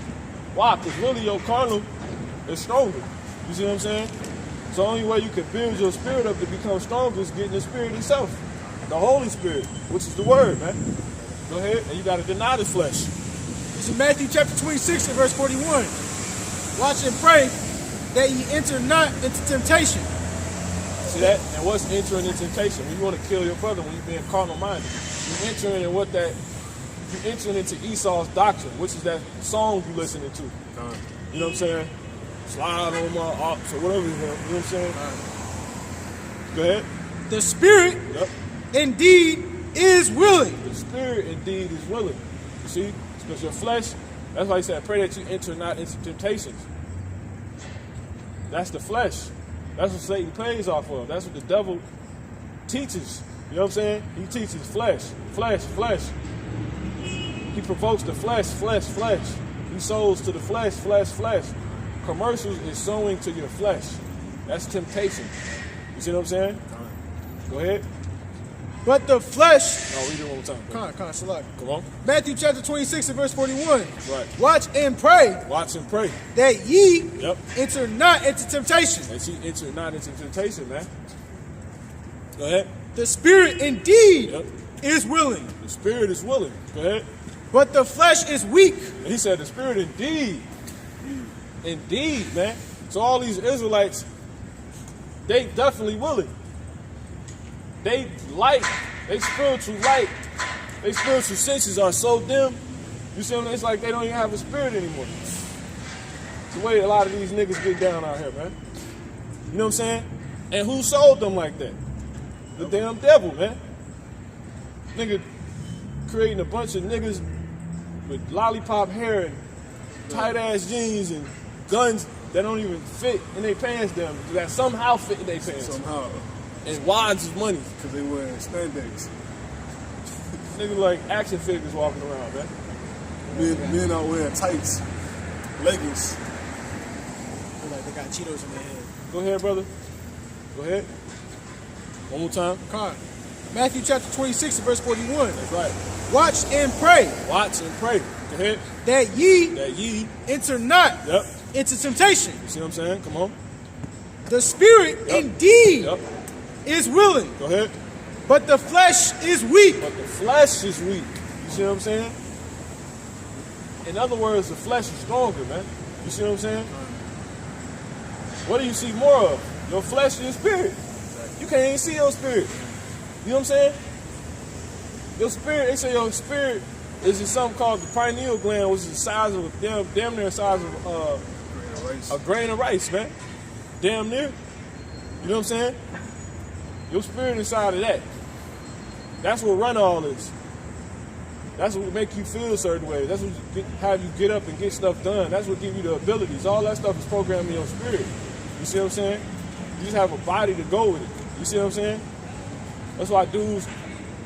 Why? Because really your carnal is stronger. You see what I'm saying? So the only way you can build your spirit up to become stronger is getting the spirit itself. The Holy Spirit, which is the word, man. Go ahead, and you got to deny the flesh. This is Matthew chapter 26 and verse 41. Watch and pray that ye enter not into temptation. See that? And what's entering into temptation? When you want to kill your brother, when you're being carnal minded, you're entering in you're entering into Esau's doctrine, which is that song you listening to. You know what I'm saying? Slide on my ox or whatever, you know what I'm saying? Go ahead. The spirit indeed is willing. The spirit indeed is willing. You see? Because your flesh, that's why he said, pray that you enter not into temptations. That's the flesh. That's what Satan plays off of. That's what the devil teaches. You know what I'm saying? He teaches flesh, flesh, flesh. He provokes the flesh, flesh, flesh. He sows to the flesh, flesh, flesh. Commercials is sowing to your flesh. That's temptation. You see what I'm saying? Go ahead. But the flesh. No, read it one more time. Come on. Matthew chapter 26 and verse 41. Right. Watch and pray Watch and pray. that ye Yep. enter not into temptation. And she entered not into temptation, man. Go ahead. The spirit indeed Yep. is willing, The spirit is willing. Go ahead. but the flesh is weak. And he said the spirit indeed. Indeed, man. So all these Israelites, they definitely willing. They spiritual light, they spiritual senses are so dim. You see what I mean? It's like they don't even have a spirit anymore. It's the way a lot of these niggas get down out here, man. You know what I'm saying? And who sold them like that? The damn devil, man. Nigga creating a bunch of niggas with lollipop hair and tight ass jeans and guns that don't even fit in their pants, them that somehow fit in their pants. Somehow. And wads of money. Because they wearing spandex. Niggas like action figures walking around, man. Men out wearing tights, leggings. Look like they got Cheetos in their head. Go ahead, brother. Go ahead. One more time. Con. Matthew chapter 26 and verse 41. That's right. Watch and pray. Watch and pray. Go ahead. That ye enter not Yep. into temptation. You see what I'm saying? Come on. The spirit indeed Yep. is willing, Go ahead. but the flesh is weak. But the flesh is weak. You see what I'm saying? In other words, the flesh is stronger, man. You see what I'm saying? What do you see more of? Your flesh and your spirit. You can't even see your spirit. You know what I'm saying? Your spirit, they say your spirit is in something called the pineal gland, which is the size of damn near the size of a grain of rice, man. Damn near. You know what I'm saying? Your spirit inside of that. That's what run all this. That's what make you feel certain ways. That's what have you get up and get stuff done. That's what give you the abilities. All that stuff is programmed in your spirit. You see what I'm saying? You just have a body to go with it. You see what I'm saying? That's why dudes,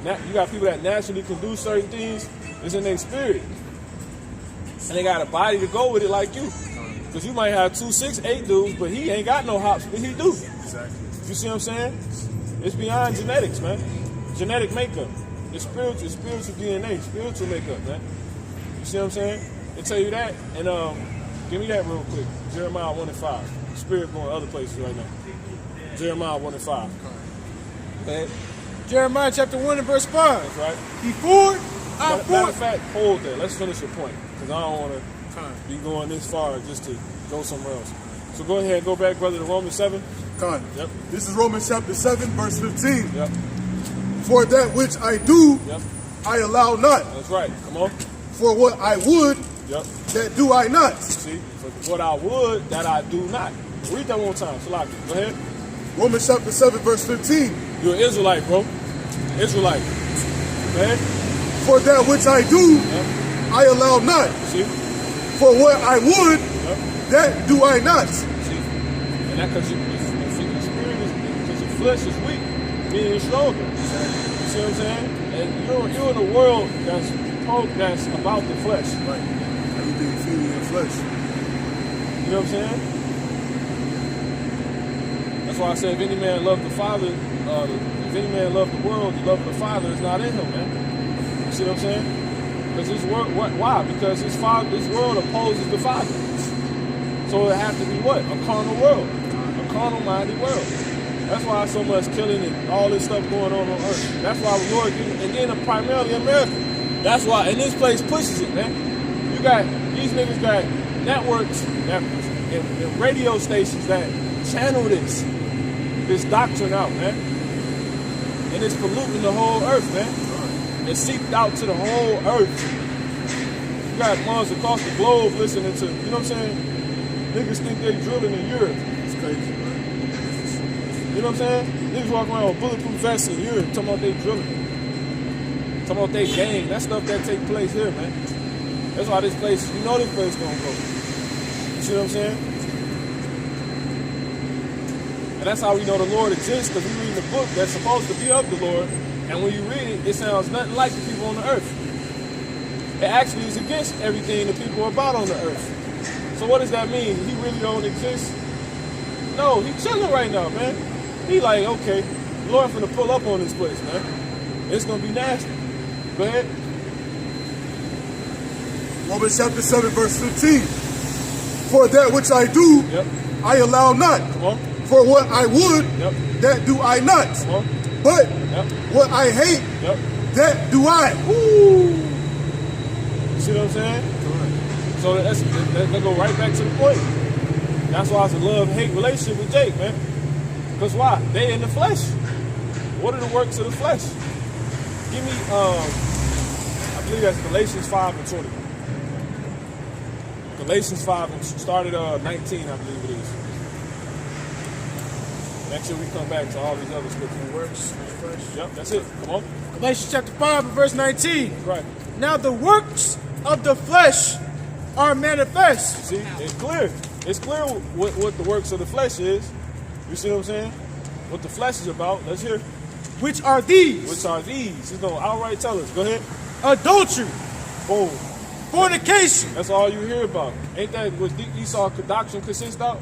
you got people that naturally can do certain things. It's in their spirit. And they got a body to go with it like you. Because you might have 2, 6, 8 dudes, but he ain't got no hops, but he do. Exactly. You see what I'm saying? It's beyond genetics, man. Genetic makeup. It's spiritual DNA, spiritual makeup, man. You see what I'm saying? They tell you that, and give me that real quick. Jeremiah 1 and 5. Spirit going other places right now. Jeremiah 1 and 5. Okay. Jeremiah chapter 1 and verse 5. That's right. Before I Matter of fact, hold there. Let's finish your point, because I don't want to be going this far just to go somewhere else. So go ahead, go back, brother, to Romans 7. Con. Yep. This is Romans chapter 7, verse 15. Yep. For that which I do, I allow not. That's right. Come on. For what I would, that do I not. See, for what I would, that I do not. Read that one more time. Salaki. Go ahead. Romans chapter 7, verse 15. You're an Israelite, bro. Israelite. Go ahead. For that which I do, I allow not. See? For what I would, that do I not. See? And that because the spirit is, because the flesh is weak, meaning it's stronger. You see what I'm saying? And you're in a world that's about the flesh. Right. Everything feeding your flesh. You know what I'm saying? That's why I said if any man love the Father, if any man love the world, the love of the Father is not in him, man. You see what I'm saying? Because his world, why? Because his world opposes the Father. So it has to be what? A carnal world. A carnal-minded world. That's why so much killing and all this stuff going on earth. That's why the Lord, and then primarily America. That's why, and this place pushes it, man. You got, these niggas got networks and radio stations that channel this doctrine out, man. And it's polluting the whole earth, man. It's seeped out to the whole earth. You got ones across the globe listening to, you know what I'm saying? Niggas think they drilling in Europe. It's crazy, man. You know what I'm saying? Niggas walk around with bulletproof vests in Europe talking about they drilling. Talking about they gang. That stuff that take place here, man. That's why this place, you know this place gonna go. You see what I'm saying? And that's how we know the Lord exists, because we read the book that's supposed to be of the Lord, and when you read it, it sounds nothing like the people on the earth. It actually is against everything the people are about on the earth. So what does that mean? He really don't exist? No, he chilling right now, man. He like, okay, the Lord finna pull up on this place, man. It's gonna be nasty. Go ahead. Romans chapter 7, verse 15. For that which I do, I allow not. Come on. For what I would, that do I not. But what I hate, that do I. Woo. You see what I'm saying? So that go right back to the point. That's why it's a love-hate relationship with Jake, man. Because why? They in the flesh. What are the works of the flesh? Give me, I believe that's Galatians 5 and 20. Galatians 5 and started 19, I believe it is. Next year we come back to all these other scriptures. Works. Yep, that's it. Come on. Galatians chapter 5 and verse 19. That's right. Now the works of the flesh are manifest. See, it's clear. It's clear what the works of the flesh is. You see what I'm saying? What the flesh is about. Let's hear. Which are these? Which are these? He's going to outright tell us. Go ahead. Adultery, Boom. fornication, That's all you hear about. Ain't that what Esau doctrine consist of?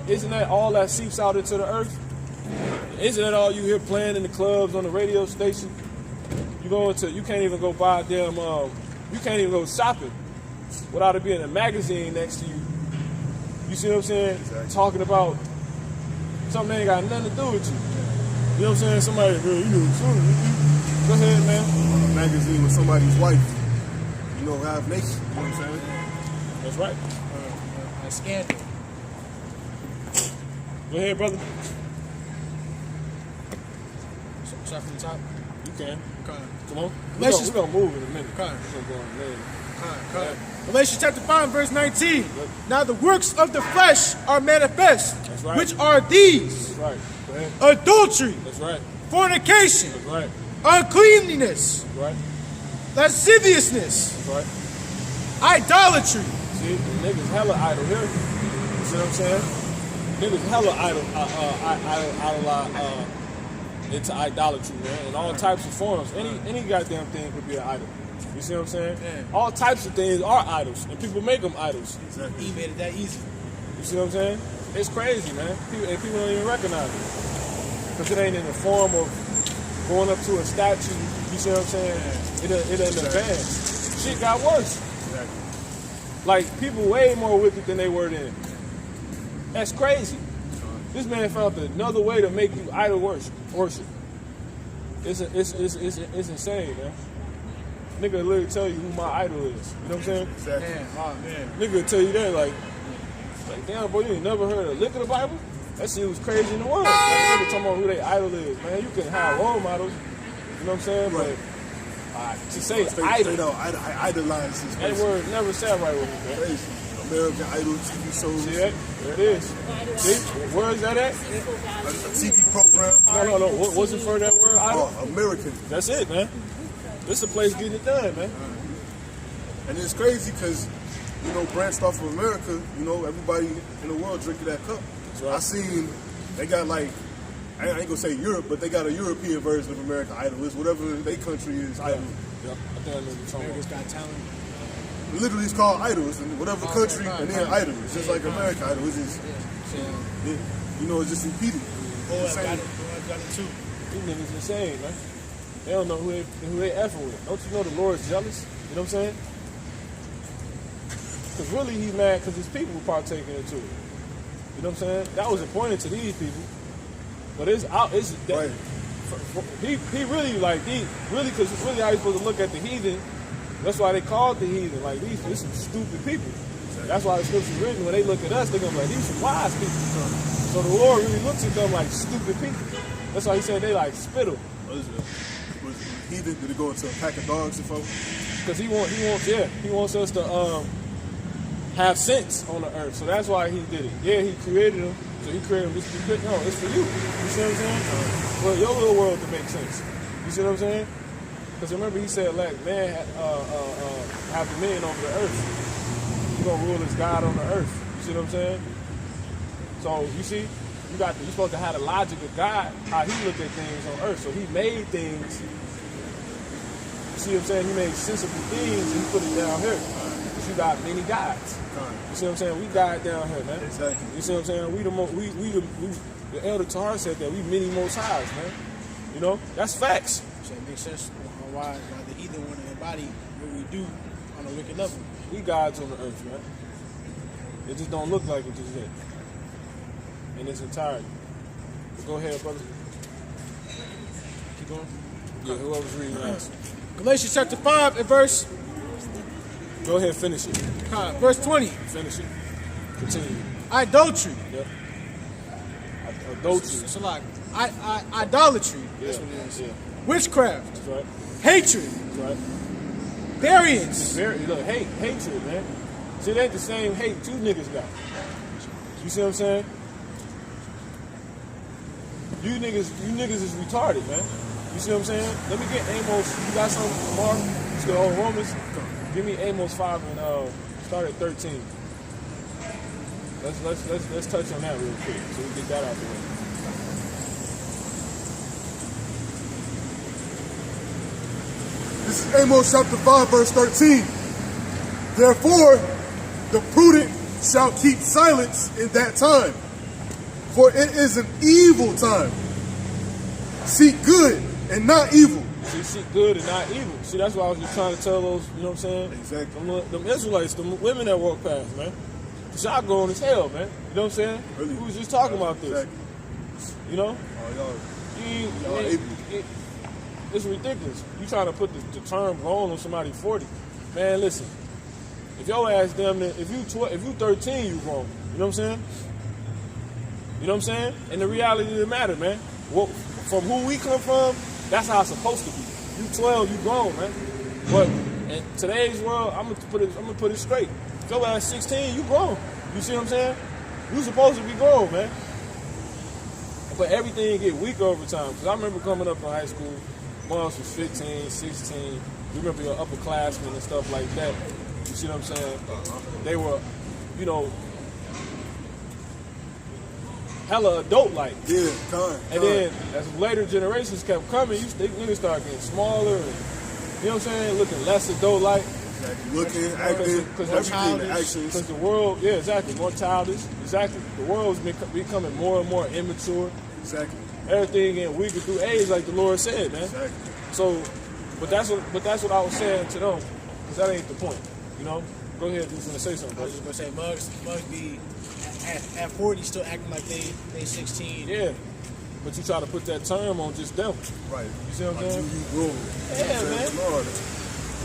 Isn't that all that seeps out into the earth? Isn't that all you hear playing in the clubs, on the radio station? You can't even go buy a damn, you can't even go shopping without it being a magazine next to you. You see what I'm saying? Exactly. Talking about something that ain't got nothing to do with you. You know what I'm saying? Somebody, bro, you know, go ahead, man. A magazine with somebody's wife, you know, half naked. You know what I'm saying? That's right. a scandal. Go ahead, brother. So, start from the top. You can. Okay. Come on. Galatians- We're going to move in a minute. Okay. We're going to go in a minute. Galatians chapter 5, verse 19. Now the works of the flesh are manifest, That's right. which are these: That's right. Go ahead. adultery, That's right. fornication, That's right. uncleanliness, That's right. lasciviousness, That's right. idolatry, See, the niggas hella idle here. You see what I'm saying? Niggas hella idle into idolatry, man, in all types of forms. Any goddamn thing could be an idol. You see what I'm saying? Yeah. All types of things are idols, and people make them idols. Exactly. He made it that easy. You see what I'm saying? It's crazy, man. People don't even recognize it. Because it ain't in the form of going up to a statue. You see what I'm saying? It ain't advanced. Shit got worse. Exactly. Like, people way more wicked than they were then. That's crazy. This man found another way to make you idol worship. It's insane, man. Nigga literally tell you who my idol is. You know what I'm saying? Exactly. Man, oh man. Nigga will tell you that, like damn, boy, you ain't never heard of lick of the Bible? That shit was crazy in the world. Like, nigga talking about who their idol is, man. You can have role models. You know what I'm saying? Right. But to say Straight idol, out, I idolize this that person. word never sat right with me, man. Crazy. American Idol TV shows. See that? There it is. See? Where is that at? A TV program. No. What's it for that word? Idol? Oh, American. That's it, man. This is a place getting it done, man. And it's crazy because, you know, branched off of America, you know, everybody in the world drinking that cup. right. I seen they got like, I ain't gonna say Europe, but they got a European version of American Idol. It's whatever their country is Idol. Yeah, I think I know what you're talking America's about. Got Talent. Literally, it's called Idols in whatever country, and then Idol. It's just like American Idol. It's just, you know, it's just repeated. Oh, It's I got insane. it. I got it too. These niggas insane, man. They don't know who they effing with. Don't you know the Lord's jealous? You know what I'm saying? Because really he's mad because his people partaking into it. You know what I'm saying? That was appointed to these people. But it's out. It's Right. He really like really because it's really how you supposed to look at the heathen. That's why they called the heathen. Like these some stupid people. That's why the scripture's written. When they look at us, they're gonna be like, these some wise people. So the Lord really looks at them like stupid people. That's why he said they like spittle. Was heathen? Did it go into a pack of dogs or something? Because he wants us to have sense on the earth. So that's why he did it. Yeah, he created them. So he created them. No, it's for you. You see what I'm saying? For your little world to make sense. You see what I'm saying? Because remember he said, let man have dominion over the earth. You're going to rule as God on the earth. You see what I'm saying? So you see, you're supposed to have the logic of God, how he looked at things on earth. So he made things. You see what I'm saying? He made sensible things and he put it down here. Because you got many gods. You see what I'm saying? We God down here, man. Exactly. You see what I'm saying? The Elder Tahar said that we many most highs, man. You know? That's facts. So it makes sense why the heathen want to embody what we do on a wicked level. We gods on the earth, man. It just don't look like it just yet. In its entirety. But go ahead, brother. Keep going. Yeah, whoever's reading last. Galatians chapter 5 and verse Go ahead, finish it. verse 20. Finish it. Continue. Idolatry. Yep. Adultery. It's a lot. Idolatry. That's what it is. Yeah. Witchcraft. That's right. Hatred. That's right. Variance. Look, hatred, man. See, it ain't the same hate two niggas got. You see what I'm saying? You niggas is retarded, man. You see what I'm saying? Let me get Amos. You got something, Mark? You still on Romans? Give me Amos 5 and start at 13. Let's touch on that real quick so we get that out the way. This is Amos chapter 5, verse 13. Therefore, the prudent shall keep silence in that time, for it is an evil time. Seek good and not evil. See, seek good and not evil. See, that's what I was just trying to tell those, you know what I'm saying? Exactly. Them Israelites, them women that walk past, man. Y'all going as hell, man. You know what I'm saying? Really? We was just talking about this. Exactly. You know? Oh, y'all able. It's ridiculous. You trying to put the term grown on somebody 40. Man, listen. If your ass damn near, if you 13, you grown. You know what I'm saying? You know what I'm saying? And the reality of the matter, man. Well, from who we come from, that's how it's supposed to be. You 12, you grown, man. But in today's world, I'm gonna put it straight. If your ass 16, you grown. You see what I'm saying? You supposed to be grown, man. But everything get weaker over time. Because I remember coming up in high school, moms was 15, 16. You remember your upperclassmen and stuff like that. You see what I'm saying? They were, you know, hella adult-like. Yeah, kind. And then as later generations kept coming, niggas started getting smaller and, you know what I'm saying, looking less adult-like. Exactly. Looking, acting, everything, actions. Because the world, yeah, exactly, more childish. Exactly. The world's becoming more and more immature. Exactly. Everything getting weaker through age, like the Lord said, man. Exactly. So, but that's what I was saying to them, because that ain't the point, you know. Go ahead, you was gonna say something. I was just gonna say, mugs be at 40 still acting like they 16. Yeah, but you try to put that term on just them. Right. You see what I'm saying? You grown. Yeah, man. Lord, it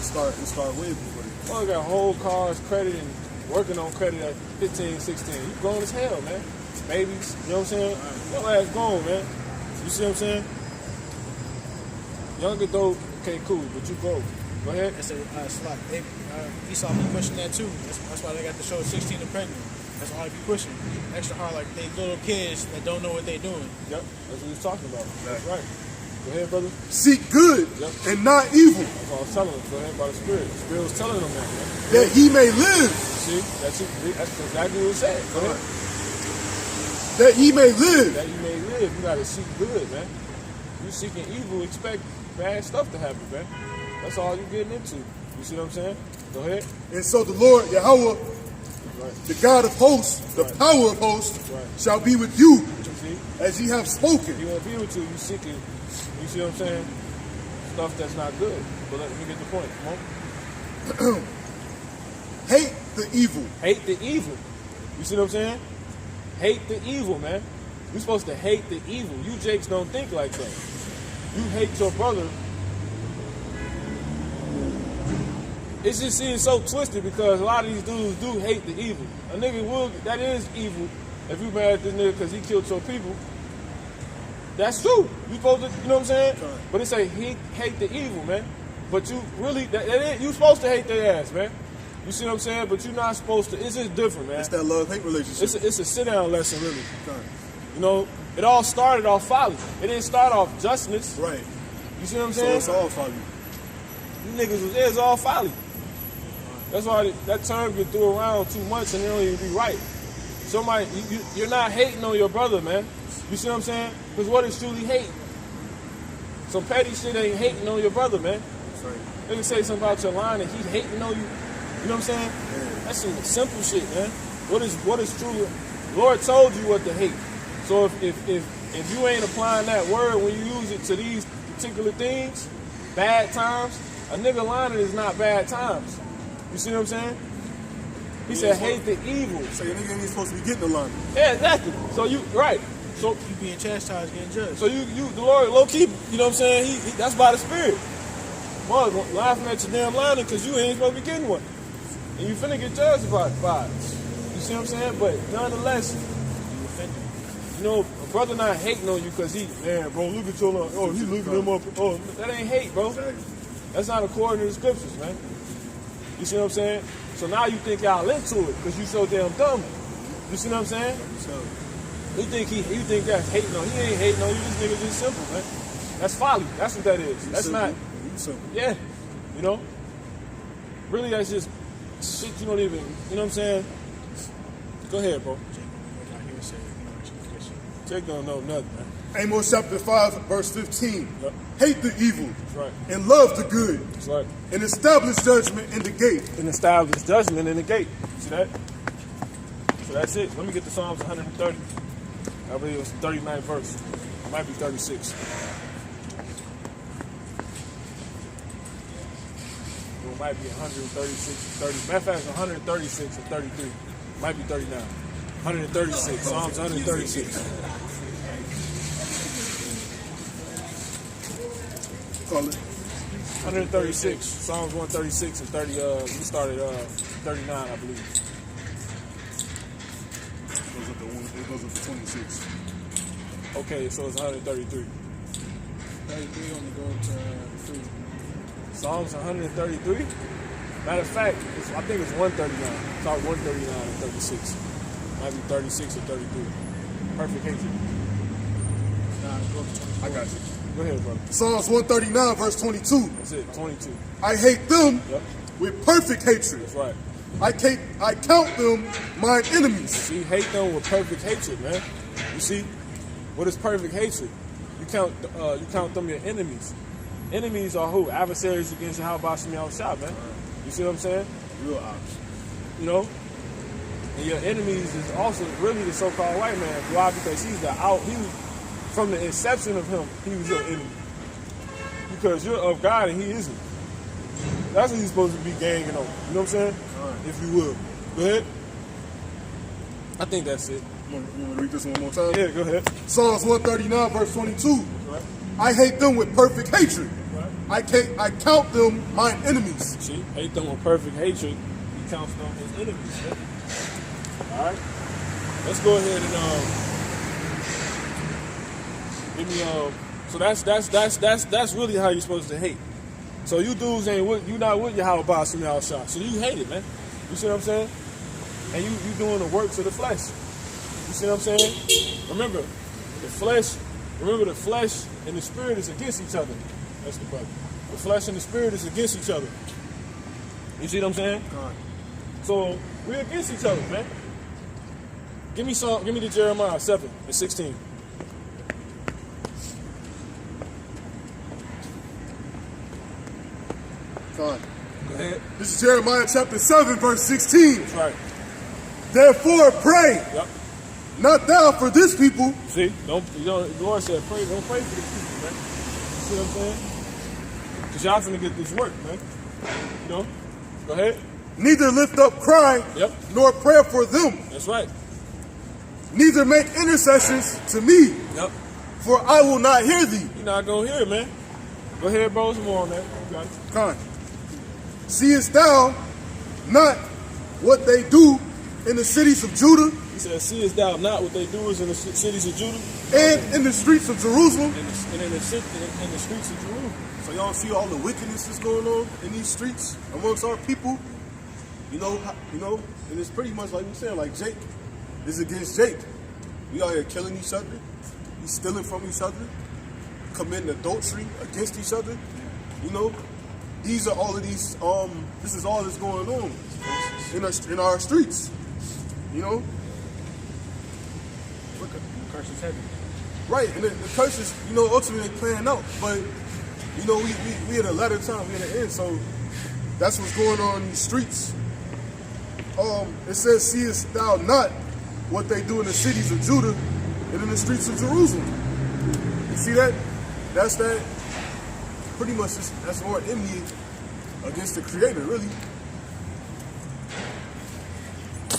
start way before you. Well, I got whole cars credit and working on credit at 15, 16. You grown as hell, man. Babies, you know what I'm saying? Your ass grown, man. You see what I'm saying? Young adult, okay, cool, but you grown. Go ahead. That's like Esau be pushing that too. That's why they got the show 16 and pregnant. That's why they be pushing extra hard, like they little kids that don't know what they doing. Yep, that's what he's talking about. That's right. Go ahead, brother. Seek good Yep. and not evil, That's what I was telling him. Go ahead by the Spirit. The Spirit was telling him that, man. that he may live. See, that's exactly what it said. Go ahead. That he may live. That you may live. You gotta seek good, man. You seeking evil, expect bad stuff to happen, man. That's all you getting into. You see what I'm saying? Go ahead. And so the Lord, Yahweh, Right. the God of hosts, the Right. power of hosts, Right. shall be with you See? as ye have spoken. He won't be with you. You seeking, you see what I'm saying? Stuff that's not good. But let me get the point. Come on. Hate the evil. Hate the evil. You see what I'm saying? Hate the evil, man. You're supposed to hate the evil. You Jakes don't think like that. You hate your brother. It's just seems so twisted because a lot of these dudes do hate the evil. A nigga will, that is evil. If you mad at this nigga because he killed your people, that's true. You supposed to, you know what I'm saying? But it say he hate the evil, man. But you really, you supposed to hate their ass, man. You see what I'm saying? But you're not supposed to. It's just different, man. It's that love-hate relationship. It's a sit-down lesson, really. You know, it all started off folly. It didn't start off justness. Right. You see what I'm So saying? it's all folly. You niggas it's all folly. That's why that term get thrown around too much and it don't even be right. Somebody, you're not hating on your brother, man. You see what I'm saying? Because what is truly hate? Some petty shit ain't hating on your brother, man. That's right. They can say something about your line and he's hating on you. You know what I'm saying? That's some simple shit, man. What is truly? Lord told you what to hate. So if you ain't applying that word when you use it to these particular things, bad times, a nigga lining is not bad times. You see what I'm saying? He said hate the evil. So your nigga ain't supposed to be getting the line. Yeah, exactly. So you right. So You being chastised, getting judged. So the Lord low key, you know what I'm saying? He that's by the Spirit. Mother laughing at your damn lining because you ain't supposed to be getting one. And you finna get judged by it. You see what I'm saying? But nonetheless, You offended. you know, a brother not hating on you because man, bro, look at your line. Oh, he looking him up. Oh, that ain't hate, bro. Exactly. That's not according to the scriptures, man. You see what I'm saying? So now you think y'all into it because you so damn dumb. You see what I'm saying? You think that's hating on. He ain't hating on you. This nigga just simple, man. That's folly. That's what that is. That's not. Yeah. You know? Really, that's just shit you don't even, you know what I'm saying? Go ahead, bro. Jake don't know nothing, man. Amos chapter 5, verse 15. Yep. Hate the evil. That's right. And love the good. That's right. And establish judgment in the gate. And establish judgment in the gate. See that? So that's it. Let me get to Psalms 130. I believe it was the 39th verse. It might be 36. It might be 136 or 30. Matter of fact, it's 136 or 33. Might be 39. 136. Psalms 136. Call it. 136. Psalms 136 and 30. We started 39, I believe. It goes up to 26. Okay, so it's 133. 33 only go to 3. Psalms 133. Matter of fact, I think it's 139. It's about 139 and 36. Might be 36 or 33. Perfect hatred. Nah, go to 24. I got you. Go ahead, brother. Psalms 139, verse 22. That's it, 22. I hate them Yep, with perfect hatred. that's right. I count them mine enemies. See, hate them with perfect hatred, man. You see, what is perfect hatred? You count them your enemies. Enemies are who? Adversaries against you. How about some y'all shot, man? You see what I'm saying? Real ops. You know? And your enemies is also really the so-called white man. Why? Because he was from the inception of him, he was your enemy. Because you're of God and he isn't. That's what he's supposed to be ganging on. You know what I'm saying? Right. If you will. Go ahead. I think that's it. You want me to read this one more time? Yeah, go ahead. Psalms 139, verse 22. Right. I hate them with perfect hatred. Right. I count them mine enemies. See, hate them with perfect hatred. He counts them as enemies. Man. All right. Let's go ahead and give me So that's really how you're supposed to hate. So you dudes you not with your how about some y'all shot. So you hate it, man. You see what I'm saying? And you doing the works of the flesh. You see what I'm saying? Remember, the flesh and the spirit is against each other. That's the brother. The flesh and the spirit is against each other. You see what I'm saying? God. So we're against each other, man. Give me the Jeremiah 7 and 16. God. Go ahead. This is Jeremiah chapter 7, verse 16. That's right. Therefore pray, Yep. not thou for this people, See, the Lord said, don't pray for these people, man. You see what I'm saying? Because y'all finna get this work, man. You know? Go ahead. neither lift up cry, Yep. nor prayer for them, That's right. neither make intercessions to me, Yep. for I will not hear thee. You're not gonna hear it, man. Go ahead, bro. Some more on that. You got it. Con. Seest thou not what they do in the cities of Judah He said, seest thou not what they do is in the cities of Judah and in the streets of Jerusalem? and in the streets of Jerusalem? So y'all see all the wickedness that's going on in these streets amongst our people? You know, and it's pretty much like we saying, like Jake is against Jake. We out here killing each other, we stealing from each other, committing adultery against each other. You know, these are all of these. This is all that's going on in our streets. You know, The curse is heavy. right? And the curses, you know, ultimately playing out. But you know, we at a latter time, we at the end. So that's what's going on in these streets. It says, "Seest thou not what they do in the cities of Judah and in the streets of Jerusalem?" You see that? That's that. Pretty much, that's more enemy against the Creator, really.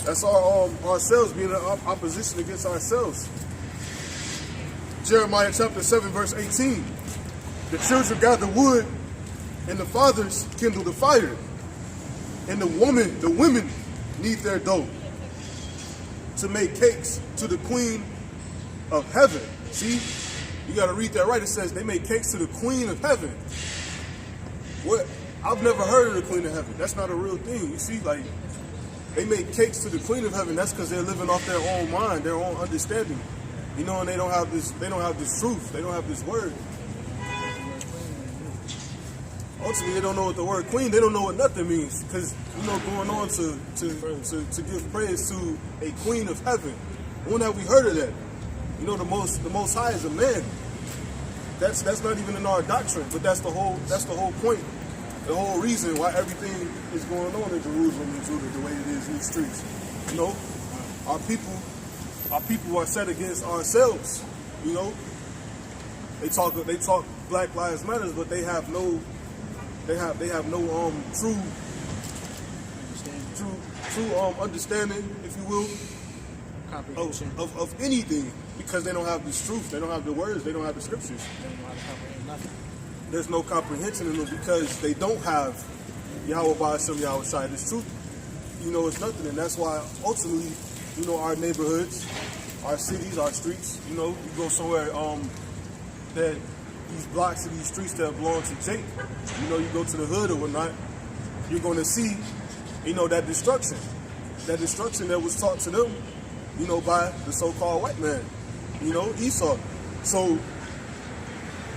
That's our ourselves being in opposition against ourselves. Jeremiah chapter 7, verse 18. The children gather wood, and the fathers kindle the fire, and the women knead their dough to make cakes to the Queen of Heaven. See, you got to read that right. It says they make cakes to the Queen of Heaven. What I've never heard of the Queen of Heaven. That's not a real thing. You see, like, they make cakes to the Queen of Heaven. That's because they're living off their own mind, their own understanding. You know, and they don't have this truth. They don't have this word. Ultimately, they don't know what the word queen, they don't know what nothing means. Because, you know, going on to give praise to a queen of heaven. When have we heard of that? You know, the most high is a man. That's not even in our doctrine, but that's the whole point. The whole reason why everything is going on in Jerusalem and Judah the way it is in the streets. You know, our people are set against ourselves. You know, they talk Black Lives Matter, but they have no true understanding, if you will, Comprehension. of anything, because they don't have this truth, they don't have the words, they don't have the scriptures. They don't know how to comprehend nothing. There's no comprehension in them because they don't have Yahweh Ba'ashem Yahweh Shai. This truth, you know, it's nothing, and that's why ultimately, you know, our neighborhoods, our cities, our streets, you know, you go somewhere that these blocks of these streets that belong to Jake, you know, you go to the hood or whatnot, you're going to see, you know, that destruction that was taught to them, you know, by the so-called white man, you know, Esau. So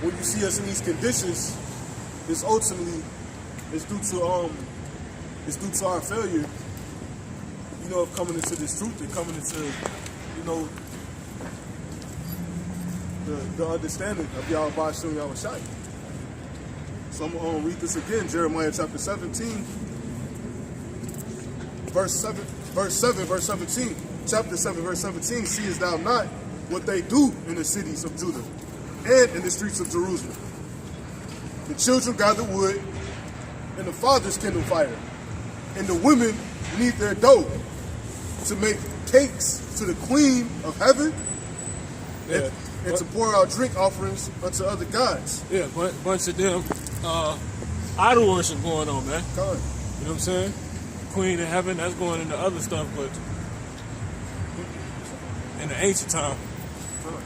when you see us in these conditions, it's ultimately due to our failure, you know, of coming into this truth and coming into, you know, the understanding of Yahweh Ba'ashem Yahweh Shai. So I'm going to read this again, Jeremiah chapter 17, verse 17. Chapter 7, verse 17, seest thou not what they do in the cities of Judah and in the streets of Jerusalem? The children gather wood, and the fathers kindle fire, and the women knead their dough to make cakes to the Queen of Heaven, Yeah. and to pour out drink offerings unto other gods. Yeah, bunch of them idol worship going on, man. God. You know what I'm saying? Queen of Heaven, that's going into other stuff, but in the ancient time,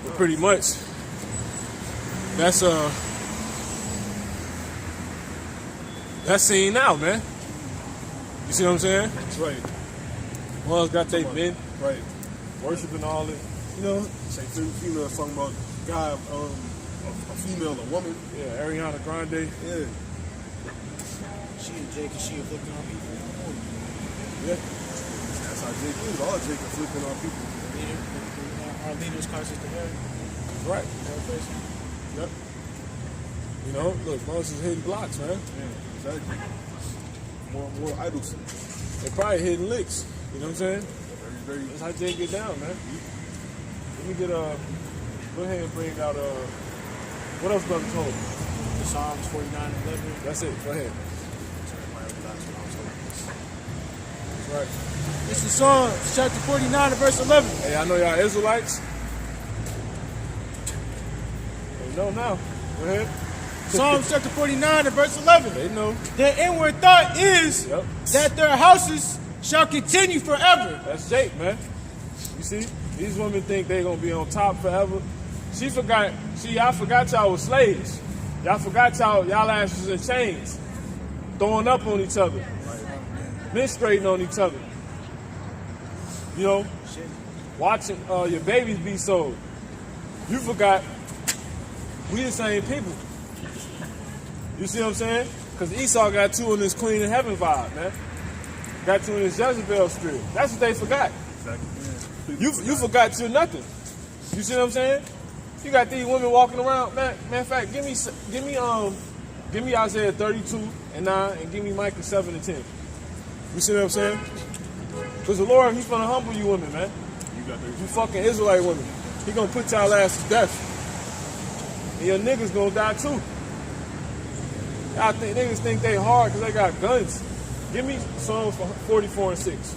but pretty much that's seen now, man. You see what I'm saying? That's right. One's got they men Right. worshiping all it, you know. Say female talking about God, a female, a woman. Yeah, Ariana Grande. Yeah. She and Jake and she afflicting on people. Yeah. That's how Jake is. All Jake afflicting on people. Our leaders causes the hair. Right. Yep. You know, look, most is hitting blocks, man. Yeah, exactly. More idols. They probably hitting licks. You know what I'm saying? Very, very. That's how Jay get down, man. Let me get go ahead and bring out what else brother told me? The Psalms 49:11. That's it. Go ahead. That's right. This is Psalms chapter 49 and verse 11. Hey, I know y'all Israelites. They know now. Go ahead. Psalms chapter 49 and verse 11. They know. Their inward thought is Yep. that their houses shall continue forever. That's Jake, man. You see? These women think they're gonna be on top forever. Y'all forgot y'all was slaves. Y'all forgot y'all asses in chains. Throwing up on each other. Menstruating on each other. You know, watching your babies be sold. You forgot we the same people. You see what I'm saying? Because Esau got you in this Queen of Heaven vibe, man. Got you in this Jezebel spirit. That's what they forgot. Exactly. You forgot you're nothing. You see what I'm saying? You got these women walking around. Man, matter of fact, give me Isaiah 32:9 and give me Micah 7:10. You see what I'm saying? Because the Lord, He's gonna humble you women, man. You fucking Israelite women. He gonna put y'all ass to death. And your niggas gonna die too. Y'all think niggas think they hard because they got guns. Give me Psalms 44:6.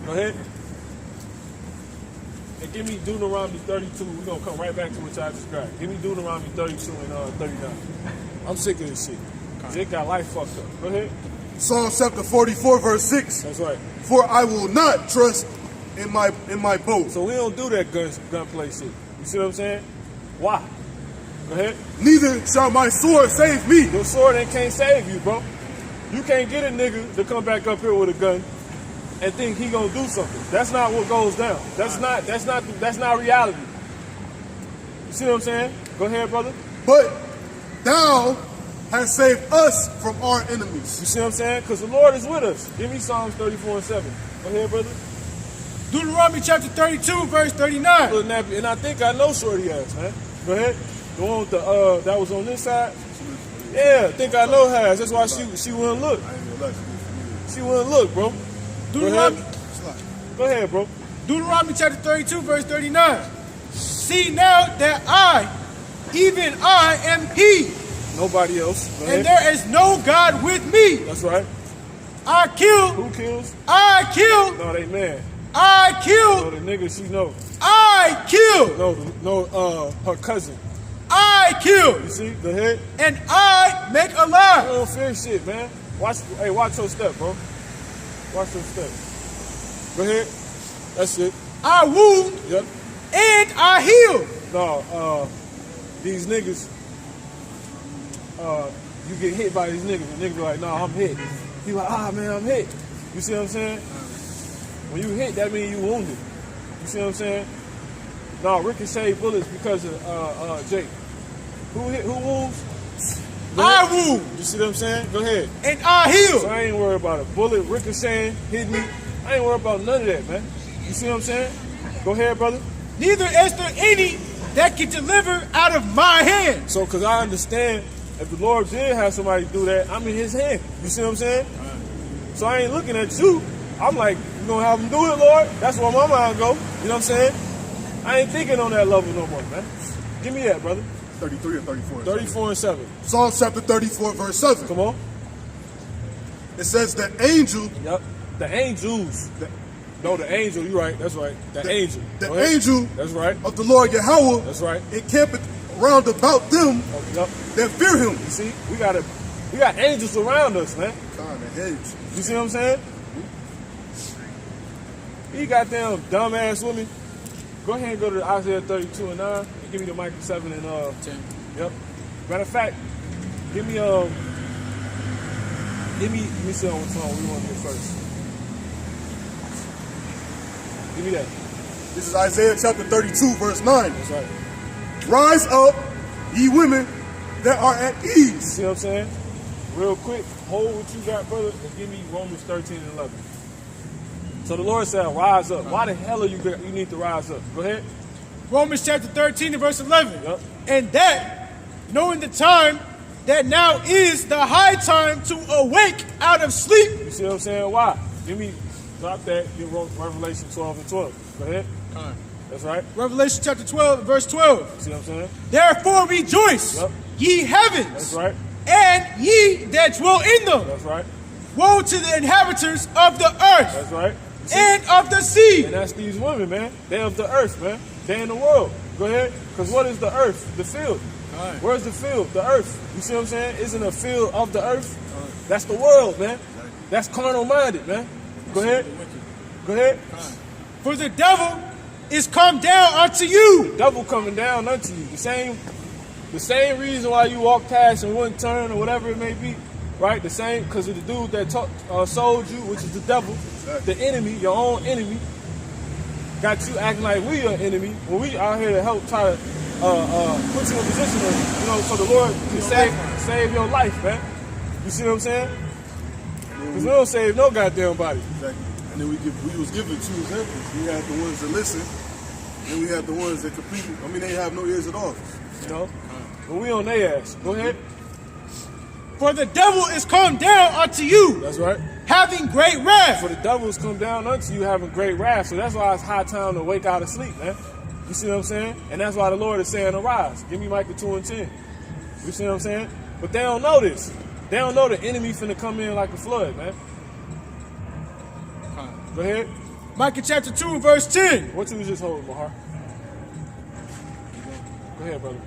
Go ahead. And give me Deuteronomy 32. We're gonna come right back to what y'all described. Give me Deuteronomy 32 and 39. I'm sick of this shit. Jake got life fucked up. Go ahead. Psalm chapter 44, verse 6. That's right. For I will not trust in my bow. So we don't do that gunplay shit. You see what I'm saying? Why? Go ahead. Neither shall my sword save me. Your sword can't save you, bro. You can't get a nigga to come back up here with a gun and think he gonna do something. That's not what goes down. That's not reality. You see what I'm saying? Go ahead, brother. But thou hast saved us from our enemies. You see what I'm saying? Because the Lord is with us. Give me Psalms 34:7. Go ahead, brother. Deuteronomy chapter 32, verse 39. Little nappy. And I think I know Shorty ass, man. Go ahead. The one with the that was on this side. Yeah, I think I know her ass. That's why she wouldn't look. I ain't gonna lie to you. She wouldn't look, bro. Deuteronomy, Go ahead, bro. Deuteronomy chapter 32, verse 39. See now that I, even I, am He, Nobody else. Go ahead. and there is no God with me. That's right. I kill. Who kills? I kill. No, they man. I No, kill. the nigga she know. I kill. No, her cousin. I kill. You see? Go ahead. And I make I alive. don't fear shit, man. Watch your step, bro. Watch your step. Go ahead. That's it. I wound Yep. and I heal. No, these niggas, you get hit by these niggas. The nigga be like, nah, I'm hit. He like, man, I'm hit. You see what I'm saying? When you hit, that means you wounded. You see what I'm saying? No, ricochet bullets because of Jake. Who wounds? Go I ahead. wound You see what I'm saying? Go ahead. and I So heal. I ain't worried about a bullet ricocheting, hitting me. I ain't worried about none of that, man. You see what I'm saying? Go ahead, brother. Neither is there any that can deliver out of my hand. So, because I understand if the Lord did have somebody do that, I'm in his hand. You see what I'm saying? So I ain't looking at you. I'm like, you gonna have him do it, Lord? That's where my mind go. You know what I'm saying? I ain't thinking on that level no more, man. Give me that, brother. 33 or 34. 34 and 7. Psalms chapter 34, verse 7. Come on. It says the angel, Yep. The angels. No, the angel. You right. That's right. The angel. the Go ahead. angel That's right. of the Lord Yahweh, That's right. encampeth round about them Oh, yep. that fear him. You see, we got angels around us, man. Kind of hedge. You see what I'm saying? You goddamn dumbass women. Go ahead and go to Isaiah 32 and 9 and give me the Micah 7 and 10. Yep. Matter of fact, give me let me see on what song we want to get first. Give me that. This is Isaiah chapter 32, verse 9. That's right. Rise up, ye women that are at ease. See what I'm saying? Real quick, hold what you got, brother, and give me Romans 13 and 11. So the Lord said, rise up. Why the hell you need to rise up? Go ahead. Romans chapter 13 and verse 11. Yep. And that, knowing the time, that now is the high time to awake out of sleep. You see what I'm saying? Why? Give me, drop that, give Revelation 12 and 12. Go ahead. That's right. Revelation chapter 12, verse 12. See what I'm saying? Therefore rejoice, Yep. ye heavens, That's right. and ye that dwell in them. That's right. Woe to the inhabitants of the earth That's right. You see? and of the sea. And that's these women, man. They of the earth, man. They in the world. Go ahead. Because what is the earth? The field. Right. Where's the field? The earth. You see what I'm saying? Isn't a field of the earth? That's the world, man. That's carnal minded, man. Go ahead. Go ahead. For the devil is come down unto you. Devil coming down unto you. The same reason why you walk past and wouldn't turn or whatever it may be. Right? The same, because of the dude that sold you, which is the devil, the enemy, your own enemy, got you acting like we are enemy when we out here to help try to put you in a position of, so the Lord can save your life, man. You see what I'm saying? Because we don't save no goddamn body. Exactly. And then we was given two examples. We had the ones that listen, and we had the ones that completely, they have no ears at all. You know? But we on their ass. Go ahead. For the devil is come down unto you, That's right. having great wrath. For the devils come down unto you having great wrath. So that's why it's high time to wake out of sleep, man. You see what I'm saying? And that's why the Lord is saying arise. Give me Micah 2 and 10. You see what I'm saying? But they don't know this. They don't know the enemy finna come in like a flood, man. Go ahead. Micah chapter 2 verse 10. What you was just holding, Mahar? Go ahead, brother.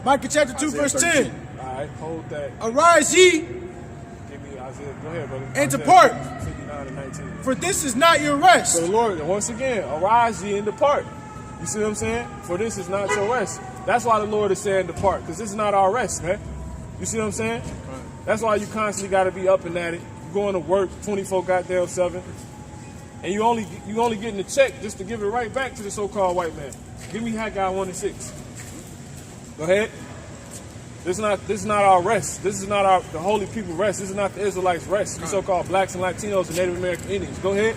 Micah chapter 2 Isaiah verse 13. 10. All right, hold that. Arise ye, Give me Isaiah. Go ahead, brother. And Isaiah depart. 59 and 19. for this is not your rest. So the Lord, once again, arise ye and depart. You see what I'm saying? For this is not your rest. That's why the Lord is saying depart, because this is not our rest, man. You see what I'm saying? That's why you constantly got to be up and at it. You're going to work 24 goddamn 7. And you only getting the check just to give it right back to the so-called white man. Give me Haggai 1:6. Go ahead. This is not our rest. This is not the holy people rest. This is not the Israelites rest. You so-called blacks and Latinos and Native American Indians. Go ahead.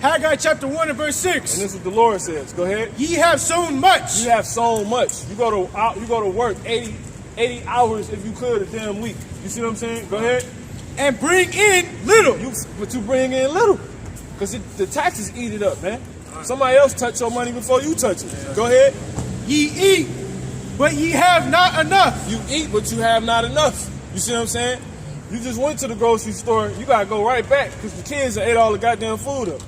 Haggai chapter 1 and verse 6. And this is what the Lord says. Go ahead. Ye have sown much. You have sown much. You go to work 80 hours if you could a damn week. You see what I'm saying? Go ahead. And bring in little. But you bring in little. Because the taxes eat it up, man. Somebody else touch your money before you touch it. Go ahead. Ye eat, but ye have not enough. You eat, but you have not enough. You see what I'm saying? You just went to the grocery store. You got to go right back because the kids ate all the goddamn food up.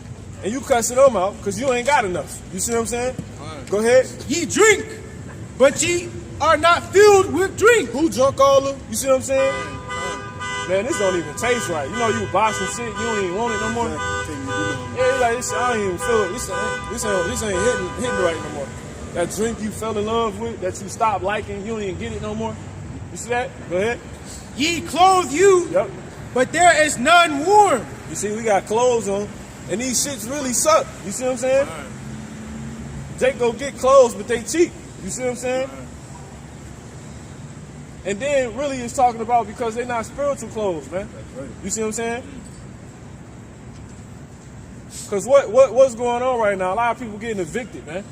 And you cussing them out because you ain't got enough. You see what I'm saying? Go ahead. Ye drink, but ye are not filled with drink. Who drunk all them? You see what I'm saying? Man, this don't even taste right. You know you buy some shit, you don't even want it no more. Yeah, you like this shit, I don't even feel it. This ain't hitting right no more. That drink you fell in love with, that you stopped liking, you don't even get it no more. You see that? Go ahead. Ye clothe you, yep. But there is none warm. You see, we got clothes on, and these shits really suck. You see what I'm saying? Jake go get clothes, but they cheap. You see what I'm saying? And then really it's talking about because they're not spiritual clothes, man. Right. You see what I'm saying? Because what's going on right now? A lot of people getting evicted, man.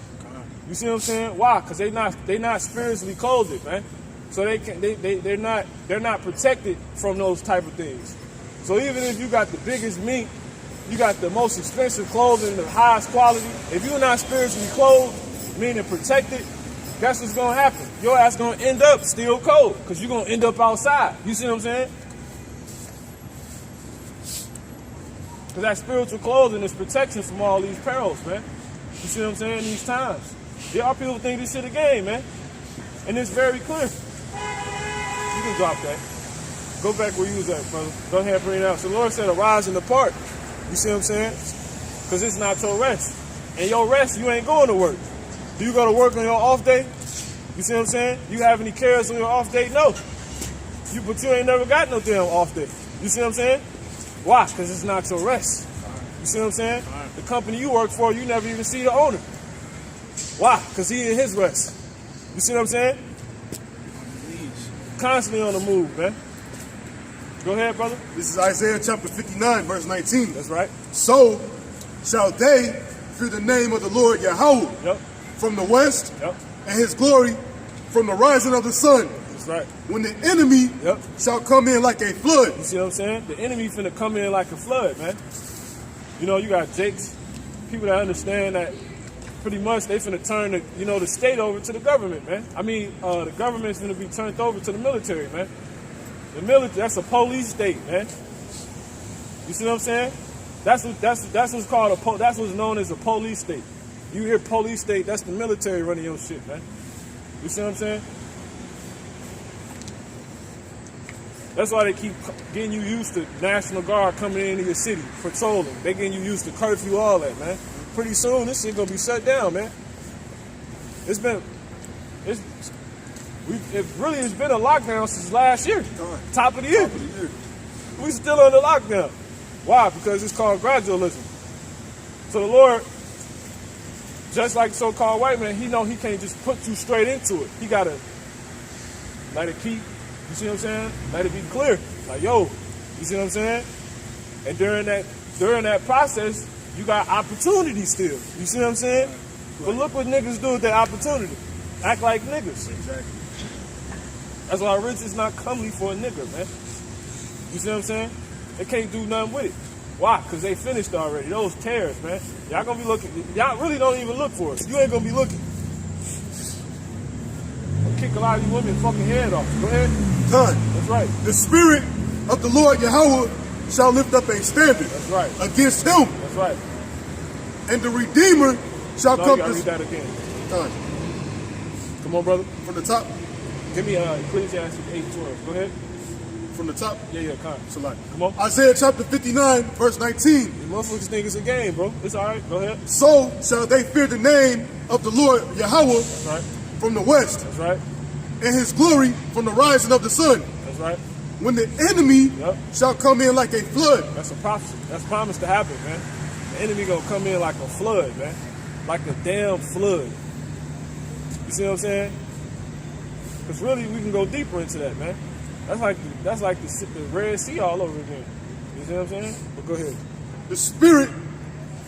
You see what I'm saying? Why? Because they not spiritually clothed, man. So they're not protected from those type of things. So even if you got the biggest meat, you got the most expensive clothing, the highest quality, if you're not spiritually clothed, meaning protected, guess what's going to happen? Your ass going to end up still cold because you're going to end up outside. You see what I'm saying? Because that spiritual clothing is protection from all these perils, man. You see what I'm saying? These times. There are people who think this shit a game, man. And it's very clear. You can drop that. Go back where you was at, brother. Go ahead and bring it out. So the Lord said, arise and depart. You see what I'm saying? Because it's not your rest. And your rest, you ain't going to work. Do you go to work on your off day? You see what I'm saying? You have any cares on your off day? No. But you ain't never got no damn off day. You see what I'm saying? Why? Because it's not your rest. You see what I'm saying? The company you work for, you never even see the owner. Why? Because he in his rest. You see what I'm saying? Constantly on the move, man. Go ahead, brother. This is Isaiah chapter 59, verse 19. That's right. So shall they fear the name of the Lord Yahweh. Yep. From the west, yep. And his glory from the rising of the sun. That's right. When the enemy yep. shall come in like a flood. You see what I'm saying? The enemy finna come in like a flood, man. You know, you got Jakes, people that understand that pretty much they finna turn the state over to the government, man. I mean, the government's finna be turned over to the military, man. The military, that's a police state, man. You see what I'm saying? That's what's called that's what's known as a police state. You hear police state, that's the military running your shit, man. You see what I'm saying? That's why they keep getting you used to National Guard coming into your city, patrolling. They getting you used to curfew, all that, man. Pretty soon, this shit gonna be shut down, man. It's been a lockdown since last year. Top of the year. We still under lockdown. Why? Because it's called gradualism. So the Lord, just like the so-called white man, he know he can't just put you straight into it. He gotta let it keep, you see what I'm saying? Let it be clear. Like, yo, you see what I'm saying? And during that process, you got opportunity still. You see what I'm saying? Right. But look what niggas do with that opportunity. Act like niggas. Exactly. That's why rich is not comely for a nigga, man. You see what I'm saying? They can't do nothing with it. Why? Because they finished already. Those tears, man. Y'all gonna be looking. Y'all really don't even look for it. You ain't gonna be looking. I'll kick a lot of you women fucking head off. Go ahead. Done. That's right. The spirit of the Lord Yahweh shall lift up a standard. That's right. Against him. That's right. And the Redeemer shall come. You gotta read that again. Done. Come on, brother. From the top. Give me Ecclesiastes 8:12. Go ahead. From the top? Yeah, come. Select. Come on. Isaiah chapter 59, verse 19. The motherfuckers think it's a game, bro. It's all right. Go ahead. So shall they fear the name of the Lord Yahweh right. from the west, That's right. and his glory from the rising of the sun. That's right. When the enemy Yep. shall come in like a flood. That's a prophecy. That's promised to happen, man. The enemy gonna come in like a flood, man. Like a damn flood. You see what I'm saying? Because really, we can go deeper into that, man. That's like the Red Sea all over again. You see what I'm saying? But go ahead. The spirit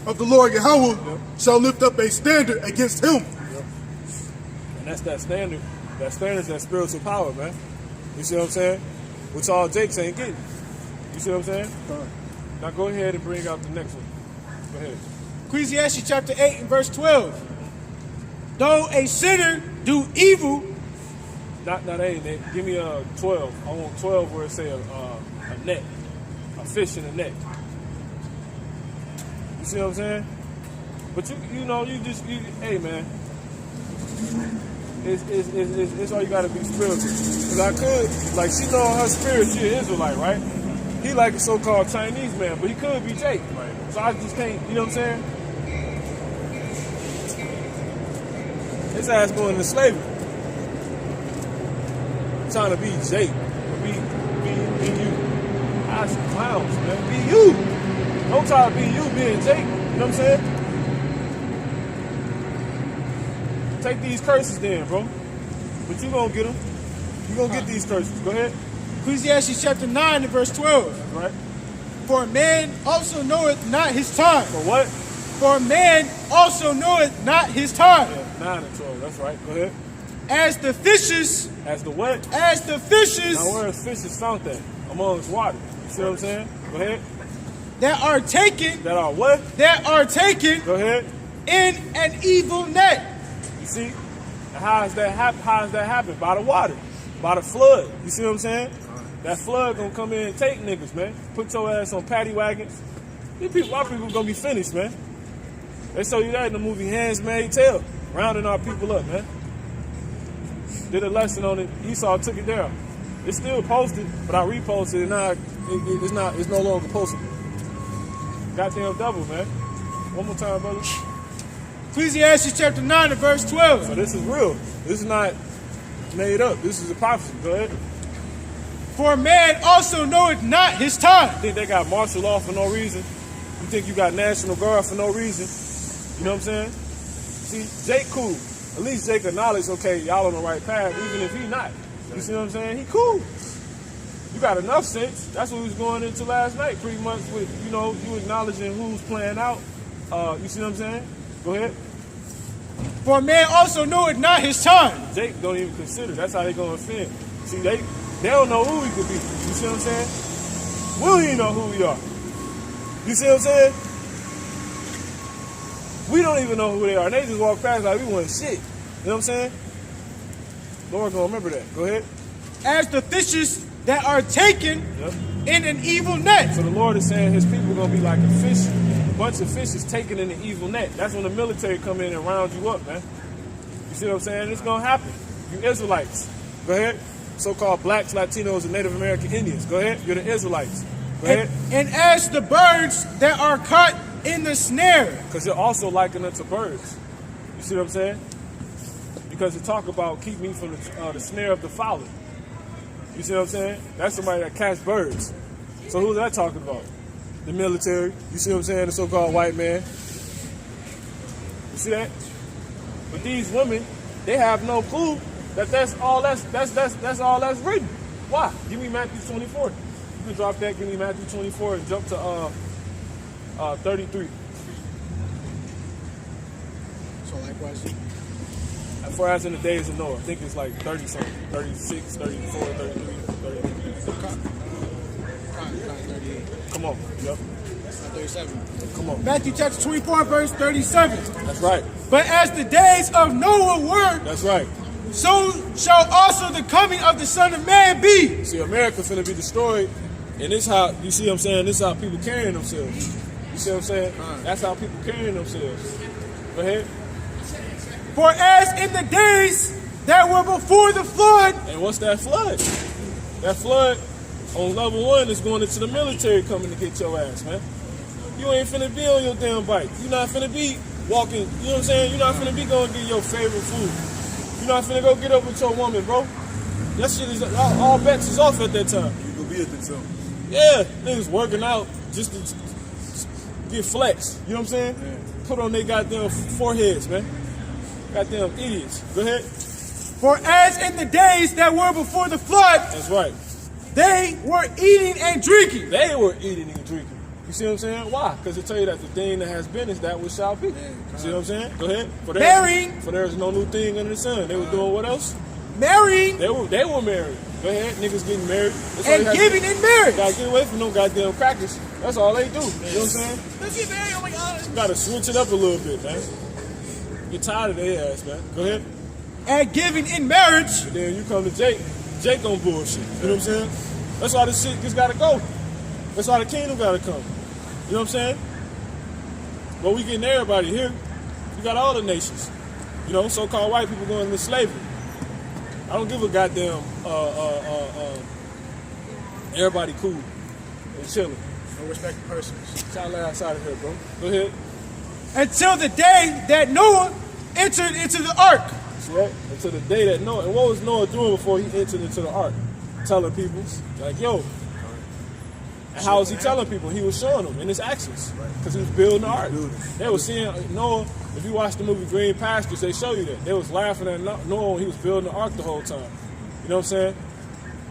of the Lord Yahweh Yep. shall lift up a standard against him. Yep. And that's that standard. That standard is that spiritual power, man. You see what I'm saying? Which all Jakes ain't getting. You see what I'm saying? Now go ahead and bring out the next one. Go ahead. Ecclesiastes chapter 8 and verse 12. Though a sinner do evil, Not 8, Nate. Give me 12. I want 12 where it say a net. A fish in a net. You see what I'm saying? But hey man. It's all you gotta be spiritual. Cause I could, like she know her spirit, she an Israelite, right? He like a so-called Chinese man, but he could be Jake. Right? So I just can't, you know what I'm saying? His ass going into slavery. Trying to be Jake. Be you. I some clowns, man. Be you. Don't try to be you being Jake. You know what I'm saying? Take these curses then, bro. But you gonna get them. You gonna get these curses. Go ahead. Ecclesiastes chapter 9 and verse 12. Right? For a man also knoweth not his time. For what? For a man also knoweth not his time. Yeah, 9 and 12. That's right. Go ahead. As the fishes, As the what? as the fishes Now where is fishes found that? Amongst water. You see what I'm saying? Go ahead. that are taken, That are what? that are taken Go ahead. in an evil net. You see? And how does that happen? How does that happen? By the water. By the flood. You see what I'm saying? That flood gonna come in and take niggas, man. Put your ass on paddy wagons. These people, our people gonna be finished, man. They show you that in the movie Handmaid's Tale. Rounding our people up, man. Did a lesson on it. Esau took it down. It's still posted, but I reposted it. Now it's no longer posted. Goddamn double, man. One more time, brother. Ecclesiastes chapter 9 and verse 12. So this is real. This is not made up. This is a prophecy. Go ahead. For a man also knoweth not his time. You think they got martial law for no reason? You think you got National Guard for no reason? You know what I'm saying? See, Jake cool. At least Jake acknowledge, okay, y'all on the right path, even if he not. You see what I'm saying? He cool. You got enough sense. That's what we was going into last night, pretty much with, you acknowledging who's playing out. You see what I'm saying? Go ahead. For a man also knoweth not his time. Jake don't even consider. That's how they gonna offend. See, they don't know who he could be. You see what I'm saying? Will he know who we are? You see what I'm saying? We don't even know who they are. And they just walk past like we want shit. You know what I'm saying? Lord gonna remember that. Go ahead. As the fishes that are taken Yep. in an evil net. So the Lord is saying his people gonna be like a fish, a bunch of fishes taken in an evil net. That's when the military come in and round you up, man. You see what I'm saying? It's gonna happen. You Israelites. Go ahead. So-called blacks, Latinos, and Native American Indians. Go ahead. You're the Israelites. Go ahead. And as the birds that are caught in the snare. Because you're also likened unto birds. You see what I'm saying? Because it talk about keep me from the snare of the fowler. You see what I'm saying? That's somebody that catch birds. So who's that talking about? The military. You see what I'm saying? The so-called white man. You see that? But these women, they have no clue that that's all that's written. Why? Give me Matthew 24. You can drop that. Give me Matthew 24 and jump to 33. So likewise. As far as in the days of Noah, I think it's like 30 something, 36, 34, 33, 38. Come on. Yep. 37. Come on. Matthew chapter 24 verse 37. That's right. But as the days of Noah were, That's right. so shall also the coming of the Son of Man be. See, America's finna be destroyed, and this how, you see what I'm saying, this how people carrying themselves. You see what I'm saying? That's how people carrying themselves. Go ahead. For as in the days that were before the flood, And what's that flood? That flood on level 1 is going into the military coming to get your ass, man. You ain't finna be on your damn bike. You not finna be walking, you know what I'm saying? You not finna be going to get your favorite food. You You're not finna go get up with your woman, bro. That shit is all bets is off at that time. You go be at themselves. Yeah, niggas working out just to get flexed. You know what I'm saying? Yeah. Put on their goddamn foreheads, man. Goddamn idiots. Go ahead. For as in the days that were before the flood, That's right. they were eating and drinking. They were eating and drinking. You see what I'm saying? Why? Because it tell you that the thing that has been is that which shall be. You see what I'm saying? Go ahead. Marrying. For there is no new thing under the sun. They were doing what else? Marrying They were married. Go ahead. Niggas getting married. That's all and they have giving to do. in marriage. Gotta get away from no goddamn crackers. That's all they do. You know what I'm saying? Let's get married. Oh my God. You gotta switch it up a little bit, man. Get tired of their ass, man. Go ahead. And giving in marriage. And then you come to Jake. Jake on bullshit. You know what I'm saying? That's why this shit just gotta go. That's why the kingdom gotta come. You know what I'm saying? But we getting everybody here. You got all the nations. You know, so-called white people going into slavery. I don't give a goddamn. Everybody cool and chilling. No respect to persons. Y'all outside of here, bro. Go ahead. Until the day that Noah entered into the ark. That's right. Until the day that Noah. And what was Noah doing before he entered into the ark? Telling people, like, yo. And how was he telling people? He was showing them in his actions. Because he was building the ark. They were seeing Noah. If you watch the movie Green Pastures, they show you that. They was laughing at Noah when he was building the ark the whole time. You know what I'm saying?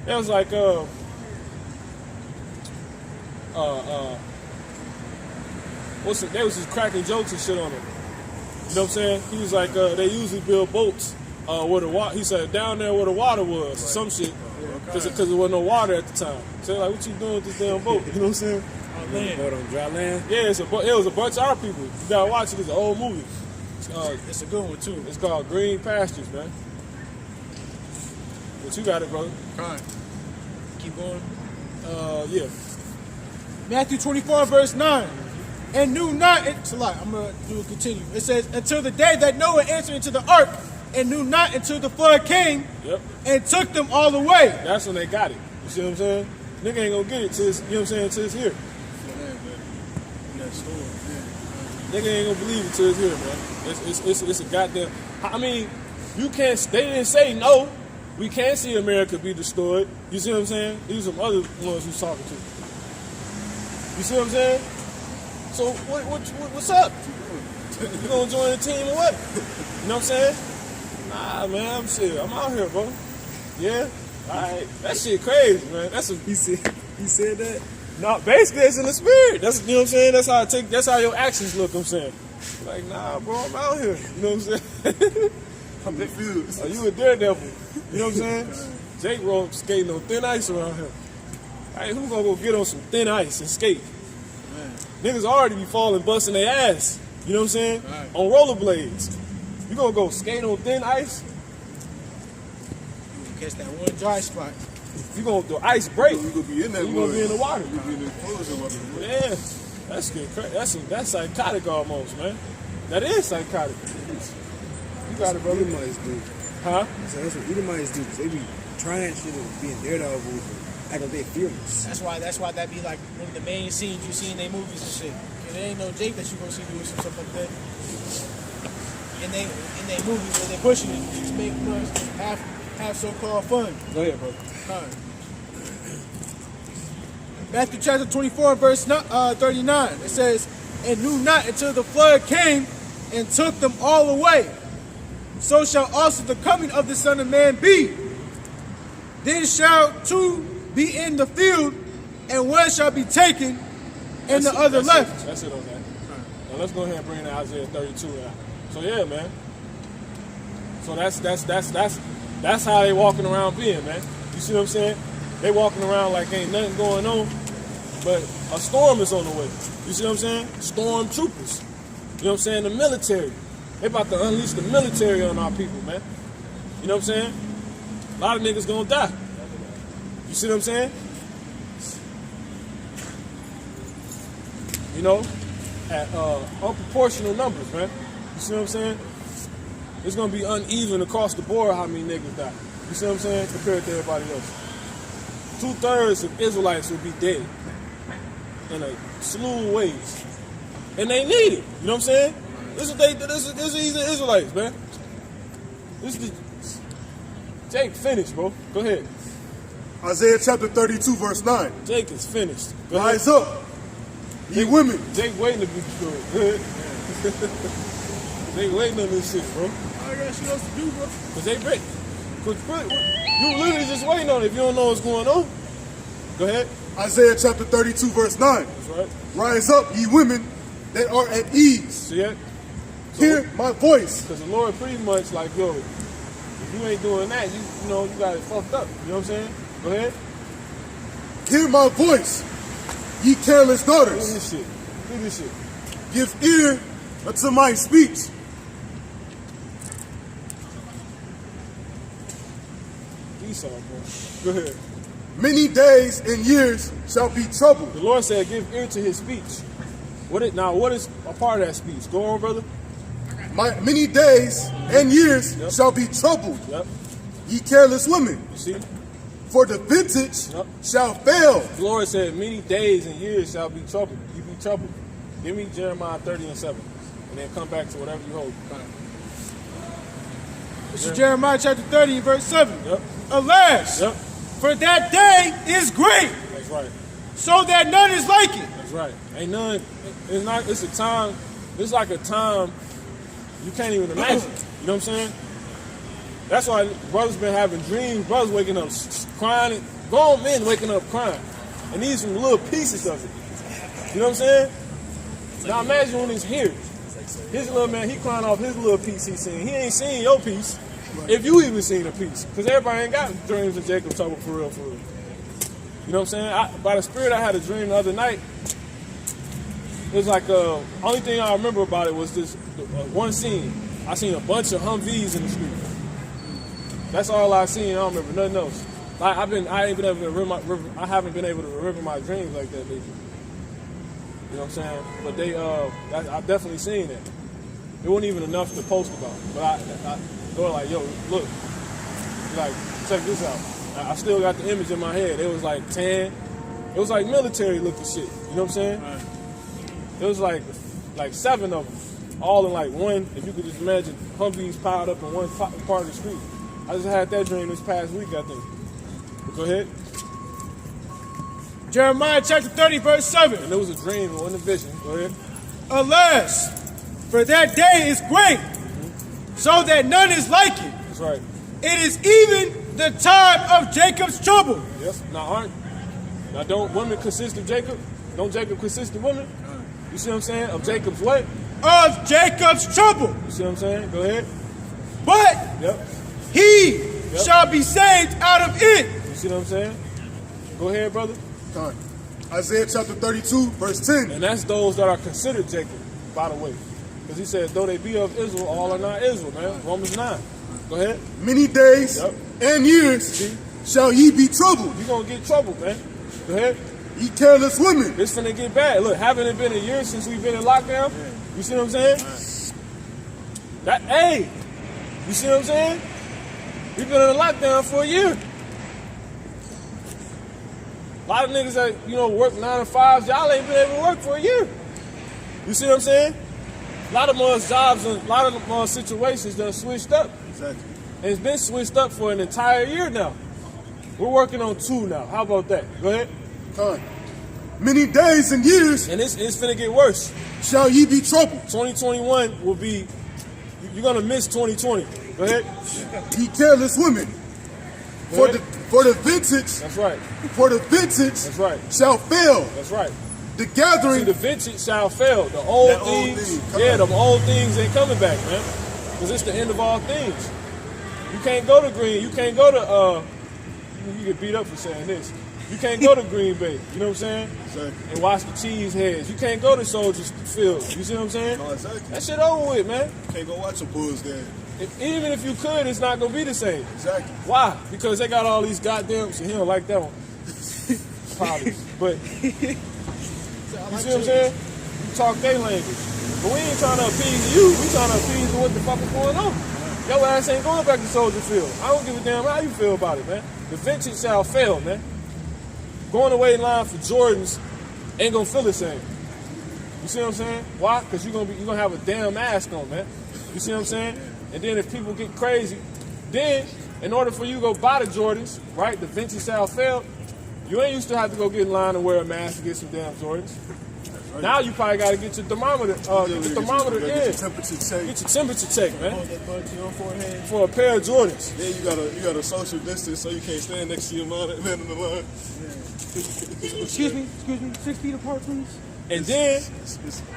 It was like, they was just cracking jokes and shit on him. You know what I'm saying? He was like, they usually build boats where the water. He said down there where the water was, some shit, because there wasn't no water at the time. So like, what you doing with this damn boat? You know what I'm saying? On land. Boat on dry land. Yeah, it was a bunch of our people. You gotta watch it. It's an old movie. It's a good one too. It's called Green Pastures, man. But you got it, brother. Fine. Keep going. Yeah. Matthew 24, verse 9. And knew not, it's a lot, I'm going to do a continue. It says, until the day that Noah entered into the ark, and knew not until the flood came, Yep. and took them all away. That's when they got it. You see what I'm saying? Nigga ain't gonna get it till it's, you know what I'm saying, till it's here. In that store. Nigga ain't gonna believe it till it's here, man. It's a goddamn. I mean, you can't. They didn't say no. We can't see America be destroyed. You see what I'm saying? These are some other ones who's talking to. You see what I'm saying? So what's up? You gonna join the team or what? You know what I'm saying? Nah, man. I'm out here, bro. Yeah. All right. That shit crazy, man. That's a. He said that? No, basically it's in the spirit. That's, you know what I'm saying? That's how your actions look, I'm saying. Like, nah, bro, I'm out here. You know what I'm saying? I'm confused. Are you a daredevil? You know what I'm saying? Jake roll skating on thin ice around here. Hey, who gonna go get on some thin ice and skate? Man. Niggas already be falling, busting their ass. You know what I'm saying? Right. On rollerblades. You gonna go skate on thin ice? Catch that one dry spot. You gonna the ice break? You gonna be in that You gonna mud. be in the water? You gonna be in the clothes and water. Yeah, that's good. That's psychotic almost, man. That is psychotic. You got it, brother. Edomites do. Huh? So that's what Edomites do, because they be trying shit and being daredevils and act like they fearless. That's why that be like one of the main scenes you see in their movies and shit. Cause there ain't no Jake that you gonna see doing some stuff like that. In they movies where they pushing it, just make have so-called fun. Go ahead, brother. Fine. Matthew chapter 24, verse 39. It says, and knew not until the flood came and took them all away. So shall also the coming of the Son of Man be. Then shall two be in the field, and one shall be taken, and the other left. That's it on that. Now let's go ahead and bring the Isaiah 32 out. So yeah, man. So that's how they walking around being, man. You see what I'm saying? They walking around like ain't nothing going on, but a storm is on the way. You see what I'm saying? Storm troopers. You know what I'm saying? The military. They about to unleash the military on our people, man. You know what I'm saying? A lot of niggas gonna die. You see what I'm saying? You know, at unproportional numbers, man. You see what I'm saying? It's gonna be uneven across the board how many niggas die. You see what I'm saying? Compared to everybody else. 2/3 of Israelites will be dead in a slew of ways. And they need it. You know what I'm saying? This is these are Israelites, man. Jake finished, bro. Go ahead. Isaiah chapter 32, verse 9. Jake is finished. Go ahead. Rise up, ye women. Jake waiting to be good. Go ahead. Jake waiting on this shit, bro. I got shit else to do, bro. Cause they break. You literally just waiting on it if you don't know what's going on. Go ahead. Isaiah chapter 32, verse 9. That's right. Rise up, ye women that are at ease. See that? Hear my voice. Because the Lord pretty much like, yo, if you ain't doing that, you know, you got it fucked up. You know what I'm saying? Go ahead. Hear my voice, ye careless Look at daughters. this shit. Look at this shit. Give ear unto my speech. Esau, bro. Go ahead. Many days and years shall be troubled. The Lord said, give ear to his speech. What is a part of that speech? Go on, brother. Many days and years shall be troubled. Yep. Ye careless women, You see? for the vintage Yep. shall fail. The Lord said, many days and years shall be troubled. You be troubled. Give me Jeremiah 30:7. And then come back to whatever you hold. This is Jeremiah chapter 30, verse 7. Yep. Alas, Yep. for that day is great, That's right. so that none is like it. That's right. Ain't none. It's a time. It's like a time you can't even imagine. You know what I'm saying? That's why brothers been having dreams. Brothers waking up crying. And grown men waking up crying. And these some little pieces of it. You know what I'm saying? Now imagine when it's here. His little man, he crying off his little piece he seen. He ain't seen your piece. If you even seen a piece. Because everybody ain't got dreams of Jacob trouble for real, for real. You know what I'm saying? By the Spirit, I had a dream the other night. It was like, only thing I remember about it was this one scene. I seen a bunch of Humvees in the street. That's all I seen. I don't remember nothing else. I haven't been able to remember my dreams like that lately. You know what I'm saying? But I've definitely seen it. It wasn't even enough to post about. But they were like, yo, look, like, check this out. I still got the image in my head. It was like 10. It was like military looking shit. You know what I'm saying? Right. It was like 7 of them, all in like one. If you could just imagine Humvees piled up in one part of the street. I just had that dream this past week, I think. But go ahead. Jeremiah chapter 30, verse 7. And it was a dream, it wasn't a vision. Go ahead. Alas, for that day is great, so that none is like it. That's right. It is even the time of Jacob's trouble. Yes. Now don't women consist of Jacob? Don't Jacob consist of women? You see what I'm saying? Of Jacob's what? Of Jacob's trouble. You see what I'm saying? Go ahead. But Yep. he shall be saved out of it. You see what I'm saying? Go ahead, brother. Time. Isaiah chapter 32, verse 10. And that's those that are considered Jacob, by the way. Because he said, though they be of Israel, all are not Israel, man. Romans 9. Go ahead. Many days and years See? shall ye be troubled. You're going to get trouble, man. Go ahead. Ye careless women. It's finna get bad. Look, haven't it been a year since we've been in lockdown? You see what I'm saying? Hey, you see what I'm saying? We've been in a lockdown for a year. A lot of niggas that, work 9 to 5s, y'all ain't been able to work for a year. You see what I'm saying? A lot of more jobs and a lot of more situations done switched up. Exactly. And it's been switched up for an entire year now. We're working on 2 now. How about that? Go ahead. Time. Many days and years And it's finna get worse. shall ye be troubled. 2021 will be, you're gonna miss 2020. Go ahead. Ye careless women. Go For ahead. the vintage, That's right. for the vintage That's right. shall fail. That's right. The See, gathering, the vintage shall fail. The old That old things, thing, come yeah, on. the old things ain't coming back, man. Because it's the end of all things. You can't go to Green. You can't go to, you get beat up for saying this. You can't go to Green Bay, you know what I'm saying? Exactly. And watch the cheese heads. You can't go to Soldiers Field. You see what I'm saying? No, exactly. That shit over with, man. Can't go watch a Bulls game. Even if you could, it's not gonna be the same. Exactly. Why? Because they got all these goddamn. So he don't like that one. Probably. But you see what I'm saying? You talk their language. But we ain't trying to appease you. We trying to appease what the fuck is going on. Your ass ain't going back to Soldier Field. I don't give a damn how you feel about it, man. The vintage shall fail, man. Going away in line for Jordans ain't gonna feel the same. You see what I'm saying? Why? Because you're gonna have a damn mask on, man. You see what I'm saying? And then if people get crazy, then in order for you to go buy the Jordans, right, the vintage style failed, you ain't used to have to go get in line and wear a mask to get some damn Jordans. Right. Now you probably got to get your thermometer, get your thermometer in. Get your temperature checked. Get your temperature checked, man. Hold that bud to your forehead. For a pair of Jordans. Then you got a social distance so you can't stand next to your man in the line. Yeah. Excuse me, 6 feet apart, please. And then,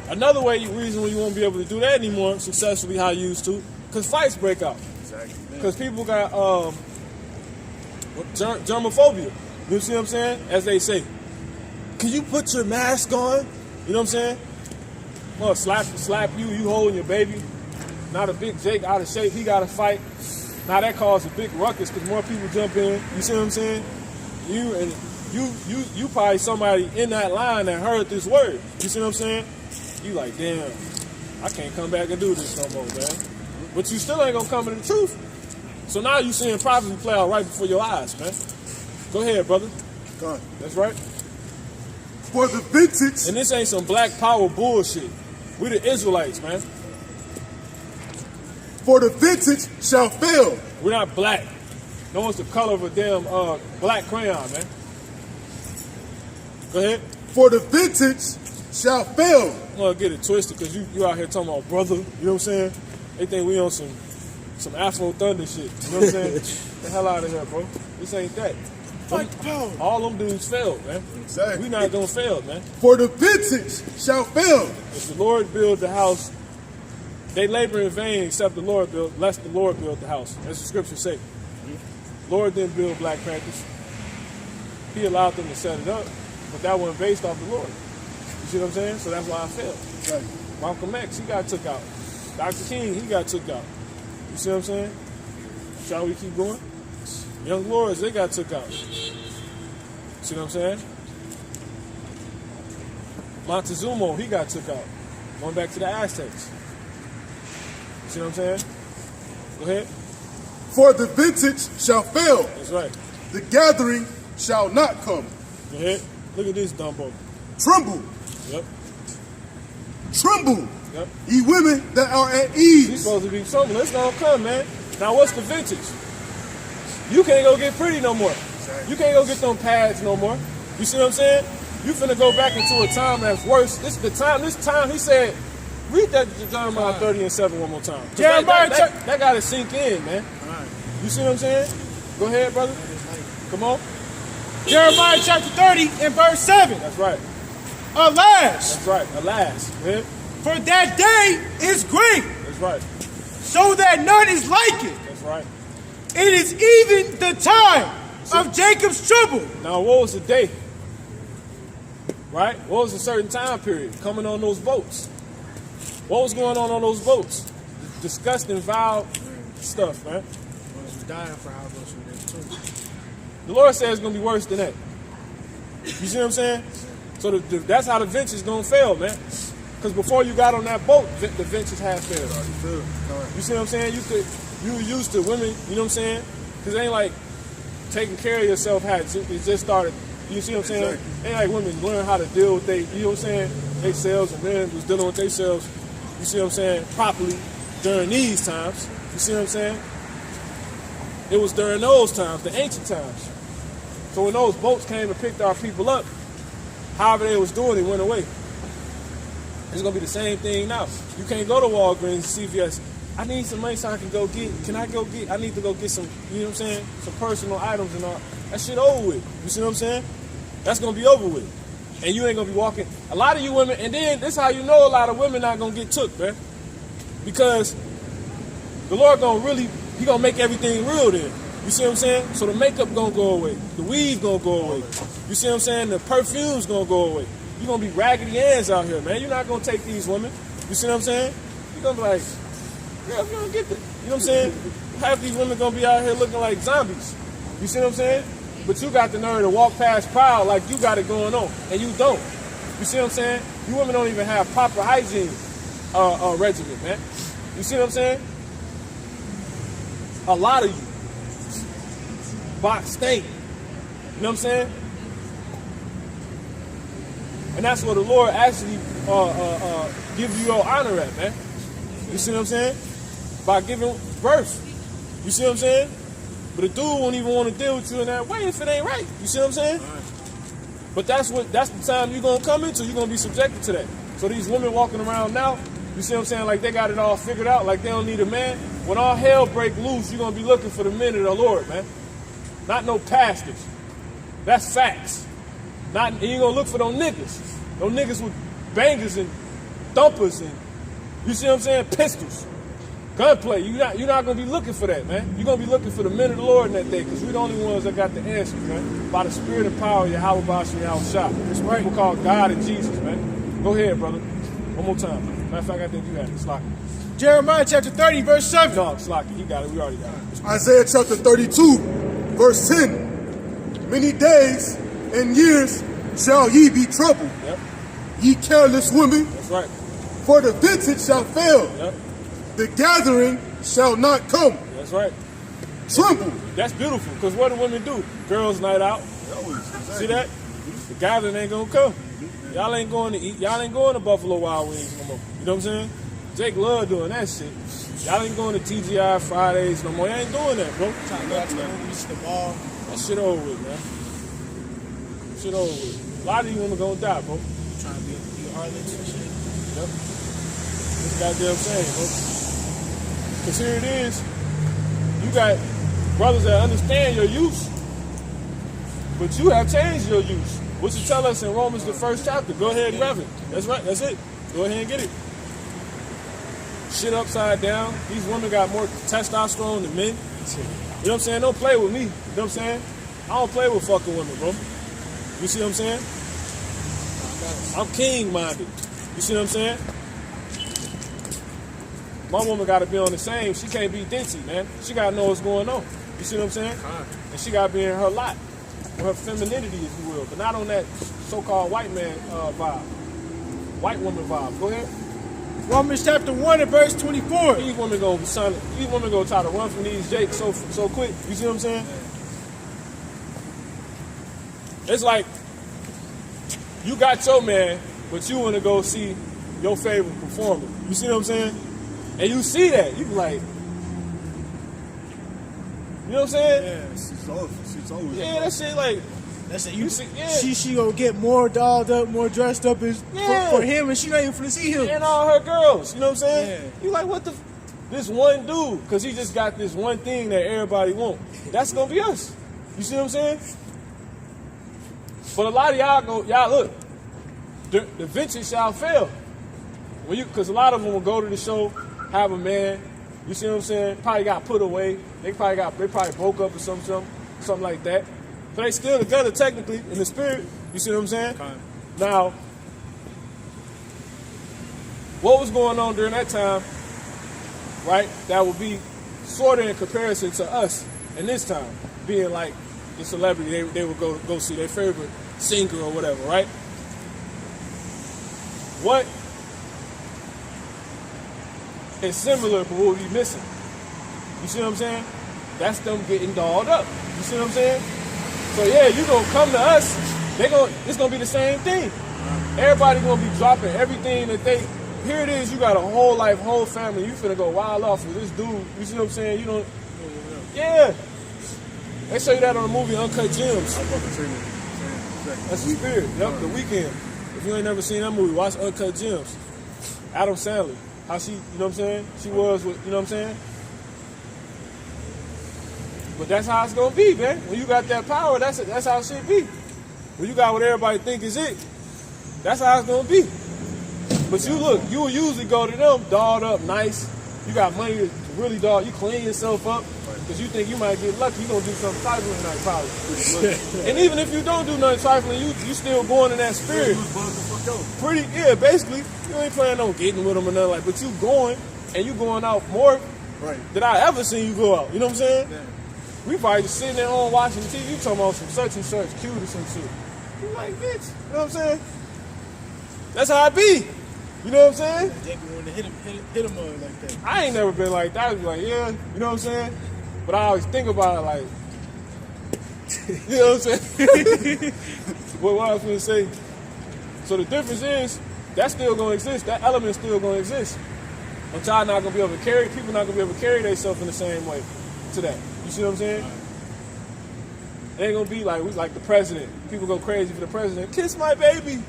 another reason you won't be able to do that anymore successfully how you used to, because fights break out. Exactly. Because people got germophobia. You see what I'm saying? As they say. Can you put your mask on? You know what I'm saying? Well, slap you holding your baby. Not a big Jake out of shape, he got to fight. Now that caused a big ruckus because more people jump in. You see what I'm saying? You probably somebody in that line that heard this word. You see what I'm saying? You like, damn, I can't come back and do this no more, man. But you still ain't gonna come to the truth. So now you seeing prophecy play out right before your eyes, man. Go ahead, brother. Go on. That's right. For the vintage. And this ain't some black power bullshit. We the Israelites, man. For the vintage shall fail. We're not black. No one's the color of a damn black crayon, man. Go ahead. For the vintage shall fail. I'm gonna get it twisted because you out here talking about brother. You know what I'm saying? They think we on some Afro Thunder shit. You know what I'm saying? Get the hell out of here, bro. This ain't that. Fight the power. All them dudes failed, man. Exactly. We not gonna fail, man. For the vintage shall fail. If the Lord build the house, they labor in vain except the Lord build, lest the Lord build the house. As the scriptures say. Lord didn't build Black Panthers. He allowed them to set it up, but that wasn't based off the Lord. You see what I'm saying? So that's why I failed. Right. Malcolm X, he got took out. Dr. King, he got took out. You see what I'm saying? Shall we keep going? Young Lords, they got took out. See what I'm saying? Montezuma, he got took out. Going back to the Aztecs. See what I'm saying? Go ahead. For the vintage shall fail. That's right. The gathering shall not come. Go ahead. Look at this Dumbo. Tremble. Yep. Tremble. Yep. Ye women that are at He's ease. supposed to be something. Let's gonna come, man. Now what's the vintage? You can't go get pretty no more. You can't go get them pads no more. You see what I'm saying? You finna go back into a time that's worse. This time he said, read that Jeremiah 30:7 one more time. Jeremiah that gotta sink in, man. Right. You see what I'm saying? Go ahead, brother. Come on. Jeremiah chapter 30 and verse 7. That's right. Alas, That's right. Alas, man. for that day is great, That's right. so that none is like it. That's right. It is even the time of Jacob's trouble. Now, what was the day? Right? What was a certain time period coming on those boats? What was going on those boats? Disgusting, vile stuff, man. Was dying for our boats from this too. The Lord says it's going to be worse than that. You see what I'm saying? So that's how the ventures going to fail, man. Because before you got on that boat, the ventures had failed. You see what I'm saying? You were used to women, you know what I'm saying? Because it ain't like taking care of yourself it just started. You see what I'm saying? Exactly. Ain't like women learn how to deal with you know what I'm saying? They selves, and men was dealing with themselves, you see what I'm saying, properly during these times. You see what I'm saying? It was during those times, the ancient times. So when those boats came and picked our people up, however they was doing, it went away. It's gonna be the same thing now. You can't go to Walgreens, CVS. I need some money so I can go get. I need to go get some, you know what I'm saying? Some personal items and all. That shit over with. You see what I'm saying? That's gonna be over with. And you ain't gonna be walking. A lot of you women, and then this is how you know a lot of women not gonna get took, man. Because the Lord He gonna make everything real then. You see what I'm saying? So the makeup gonna go away. The weave gonna go away. You see what I'm saying? The perfume's gonna go away. You're gonna be raggedy hands out here, man. You're not gonna take these women. You see what I'm saying? You're gonna be like, girl, you don't get this. You know what I'm saying? Half these women gonna be out here looking like zombies. You see what I'm saying? But you got the nerve to walk past proud like you got it going on, and you don't. You see what I'm saying? You women don't even have proper hygiene regimen, man. You see what I'm saying? A lot of you. Box stink. You know what I'm saying? And that's where the Lord actually gives you your honor at, man. You see what I'm saying? By giving birth. You see what I'm saying? But a dude won't even want to deal with you in that way if it ain't right. You see what I'm saying? But that's the time you're gonna come into. You're gonna be subjected to that. So these women walking around now, you see what I'm saying? Like they got it all figured out, like they don't need a man. When all hell break loose, you're gonna be looking for the men of the Lord, man. Not no pastors. That's facts. And you gonna look for those niggas. Those niggas with bangers and thumpers and, you see what I'm saying, pistols. Gunplay. You're not gonna be looking for that, man. You're gonna be looking for the men of the Lord in that day, because we're the only ones that got the answers, man. By the spirit and power of Yahweh Bashem Yahweh Shah. That's right. People call God and Jesus, man. Go ahead, brother. One more time. Matter of fact, I think you had it. Slocky. Jeremiah chapter 30, verse 7. No, Slocky. He got it. We already got it. Isaiah chapter 32, verse 10. Many days and years shall ye be troubled, Yep. ye careless women, That's right. for the vintage shall fail, Yep. the gathering shall not come. That's right. Tremble. That's beautiful, because what do women do? Girls' night out. See that? The gathering ain't gonna come. Y'all ain't going to eat. Y'all ain't going to Buffalo Wild Wings no more. You know what I'm saying? Jake love doing that shit. Y'all ain't going to TGI Fridays no more. Y'all ain't doing that, bro. Trying to go out to the movies, the mall. That shit over with, man. Shit over with. A lot of you women gonna die, bro. Trying to be harlots and shit. Yep. This goddamn saying, bro. Because here it is. You got brothers that understand your use, but you have changed your use. What you tell us in Romans, the 1st chapter. Go ahead and rev it. That's right. That's it. Go ahead and get it. Shit upside down. These women got more testosterone than men. You know what I'm saying? Don't play with me. You know what I'm saying? I don't play with fucking women, bro. You see what I'm saying? I'm king-minded. You see what I'm saying? My woman got to be on the same. She can't be ditzy, man. She got to know what's going on. You see what I'm saying? And she got to be in her lot. With her femininity, if you will. But not on that so-called white man vibe. White woman vibe. Go ahead. Romans chapter 1 and verse 24. These women gonna try to run from these jakes so quick. You see what I'm saying? It's like you got your man, but you want to go see your favorite performer. You see what I'm saying? And you see that, you be like, you know what I'm saying? Yeah, she's always. Yeah, that shit like. That's it. You see, yeah. She gonna get more dolled up, more dressed up as for him, and she not even finna see him. And all her girls, you know what I'm saying? Yeah. You like, what the? This one dude, because he just got this one thing that everybody want. That's gonna be us. You see what I'm saying? But a lot of y'all look, the vintage shall fail. Because a lot of them will go to the show, have a man, you see what I'm saying? Probably got put away. They probably broke up or something like that. But they still together technically in the spirit. You see what I'm saying? Okay. Now, what was going on during that time, right? That would be sort of in comparison to us in this time, being like the celebrity. They would go see their favorite singer or whatever, right? What is similar but what we be missing? You see what I'm saying? That's them getting dolled up. You see what I'm saying? So yeah, you gonna come to us, it's gonna be the same thing. Everybody gonna be dropping everything that they, here it is, you got a whole life, whole family, you finna go wild off with this dude, you see what I'm saying? You don't, yeah. They show you that on the movie Uncut Gems. That's the spirit, yep, The Weeknd. If you ain't never seen that movie, watch Uncut Gems. Adam Sandler, how she, you know what I'm saying? She was with, you know what I'm saying? But that's how it's gonna be, man. When you got that power, that's how it should be. When you got what everybody think is it, that's how it's gonna be. But you look, you will usually go to them, dolled up, nice. You got money to really doll. You clean yourself up because you think you might get lucky. You gonna do something trifling tonight, probably. And even if you don't do nothing trifling, you still going in that spirit. Pretty, yeah. Basically, you ain't planning on getting with them or nothing like. But you going, and you going out more than I ever seen you go out. You know what I'm saying? Yeah. We probably just sitting at home watching TV. You talking about some such and such cute or some shit. You like, bitch. You know what I'm saying? That's how I be. You know what I'm saying? Jake wanted to hit him like that. I ain't never been like that. I was like, yeah, you know what I'm saying? But I always think about it like, you know what I'm saying? But what I was going to say, so the difference is, that's still going to exist. That element's still going to exist. But y'all not going to be able to carry, people not going to be able to carry themselves in the same way to that. You see what I'm saying? It ain't gonna be like we like the president. People go crazy for the president. Kiss my baby.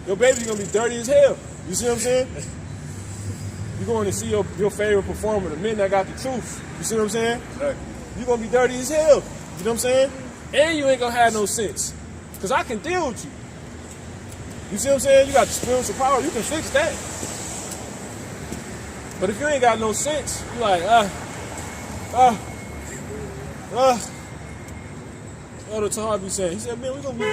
Your baby's gonna be dirty as hell. You see what I'm saying? You're going to see your favorite performer, the men that got the truth. You see what I'm saying? Exactly. You're gonna be dirty as hell. You know what I'm saying? And you ain't gonna have no sense. Cause I can deal with you. You see what I'm saying? You got the spiritual power, you can fix that. But if you ain't got no sense, you like, Elder Tahar be saying, he said, man, we're gonna be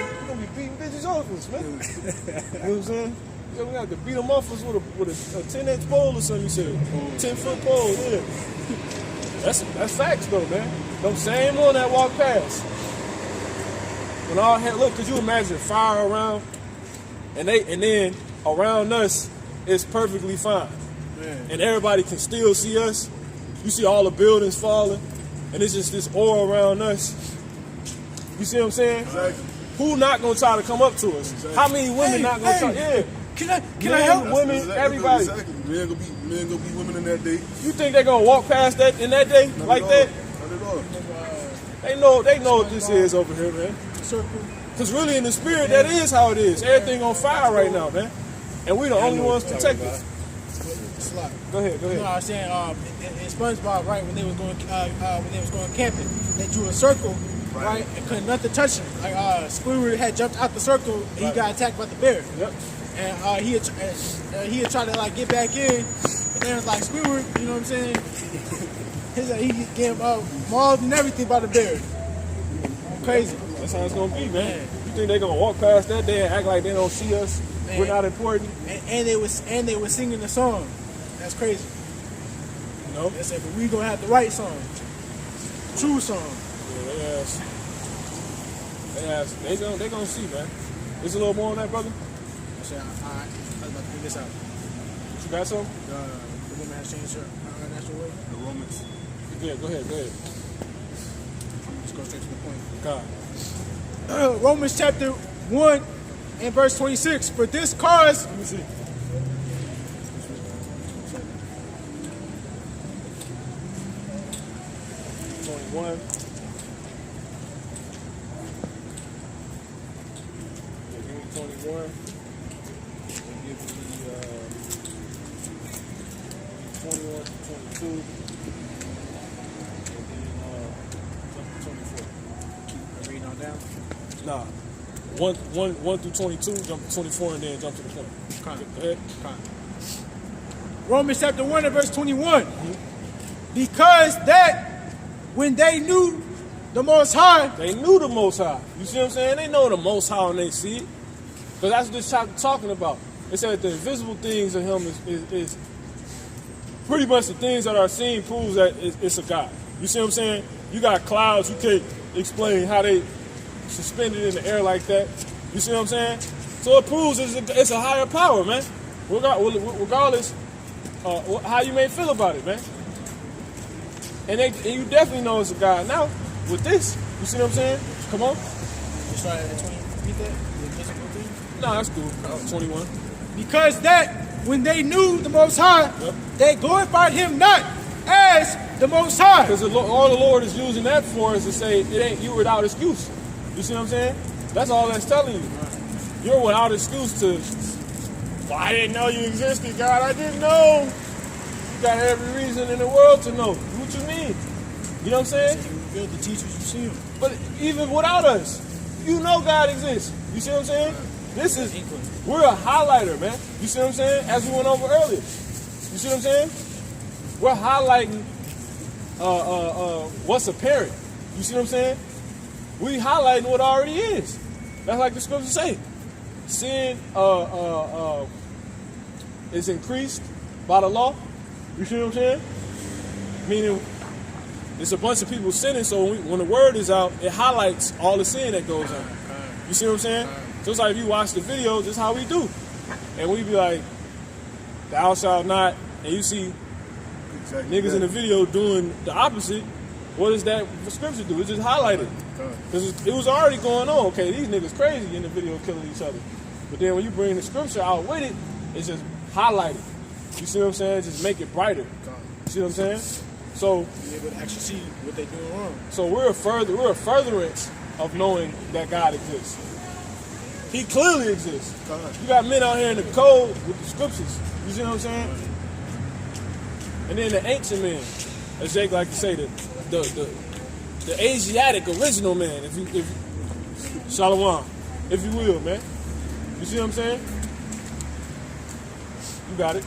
beating bitches off us, man. You know what I'm saying? He said, we got to beat them off us with a 10-inch pole or something, he said. 10-foot pole, yeah. That's facts though, man. Them same one that walk past. When all hell, look, could you imagine fire around? And then around us, it's perfectly fine. Man. And everybody can still see us. You see all the buildings falling, and it's just this aura around us. You see what I'm saying? Exactly. Who not gonna try to come up to us? Exactly. How many women not gonna try? Yeah. Can I help? Women, exactly, everybody. Exactly. Men gonna be women in that day. You think they're gonna walk past that in that day Not like at that? all. Not at all. They know what this is over here, man. Because really in the spirit, that is how it is. Everything on fire right now, man. And we the only ones protected. Go ahead. You know what I was saying? In SpongeBob, right, when they was going camping, they drew a circle, right, and couldn't nothing touch him. Like Squidward had jumped out the circle and he got attacked by the bear. Yep. And he had tried to like get back in, and then it was like Squidward, you know what I'm saying? He get mauled and everything by the bear. Crazy. That's how it's gonna be, man. You think they gonna walk past that day and act like they don't see us? Man. We're not important. And they was singing the song. That's crazy. You know? They said, but we gonna have the right song, true song. Yeah, they gonna see, man. There's a little more on that, brother. I said, all right, I was about to figure this out. You got some? The woman has changed her natural way. The Romans. Yeah, go ahead. Let's go straight to the point. God. Romans chapter 1 and verse 26. For this cause, Let me see. 21. Yeah, give me 21. And give me 21 to 22. And then jump to 24. reading on down. Nah. 1 through 22, jump to 24, and then jump to the point. Go ahead. Romans chapter 1 and verse 21. Because that when they knew the Most High. They knew the Most High. You see what I'm saying? They know the Most High when they see it. Because that's what this chapter talking about. It said that the invisible things of him is pretty much the things that are seen proves that it's a God. You see what I'm saying? You got clouds, you can't explain how they suspended in the air like that. You see what I'm saying? So it proves it's a higher power, man. Regardless how you may feel about it, man. And you definitely know it's a God. Now, with this, you see what I'm saying? Come on. You started at 20. Read that. The invisible thing. No, that's cool. 21. Because that when they knew the Most High, they glorified him not as the Most High. Because all the Lord is using that for is to say it ain't you without excuse. You see what I'm saying? That's all that's telling you. You're without excuse to, well, I didn't know you existed, God. I didn't know. You got every reason in the world to know. What you mean? You know what I'm saying? You revealed the teachers, you see them. But even without us, you know God exists. You see what I'm saying? We're a highlighter, man. You see what I'm saying? As we went over earlier. You see what I'm saying? We're highlighting what's apparent. You see what I'm saying? We highlighting what already is. That's like the scriptures say. Sin is increased by the law. You see what I'm saying? Meaning, there's a bunch of people sinning, so when the word is out, it highlights all the sin that goes on. You see what I'm saying? So it's like if you watch the video, this is how we do. And we be like, thou shalt not, and you see niggas in the video doing the opposite. What does that scripture do? It just highlighted. Because it was already going on. Okay, these niggas crazy in the video killing each other. But then when you bring the scripture out with it, it's just highlighted. You see what I'm saying? Just make it brighter. You see what I'm saying? So you're able to actually see what they're doing wrong. So we're a furtherance of knowing that God exists. He clearly exists. You got men out here in the cold with the scriptures. You see what I'm saying? And then the ancient men, as Jake like to say, the Asiatic original man, if Shalom, if you will, man. You see what I'm saying? You got it.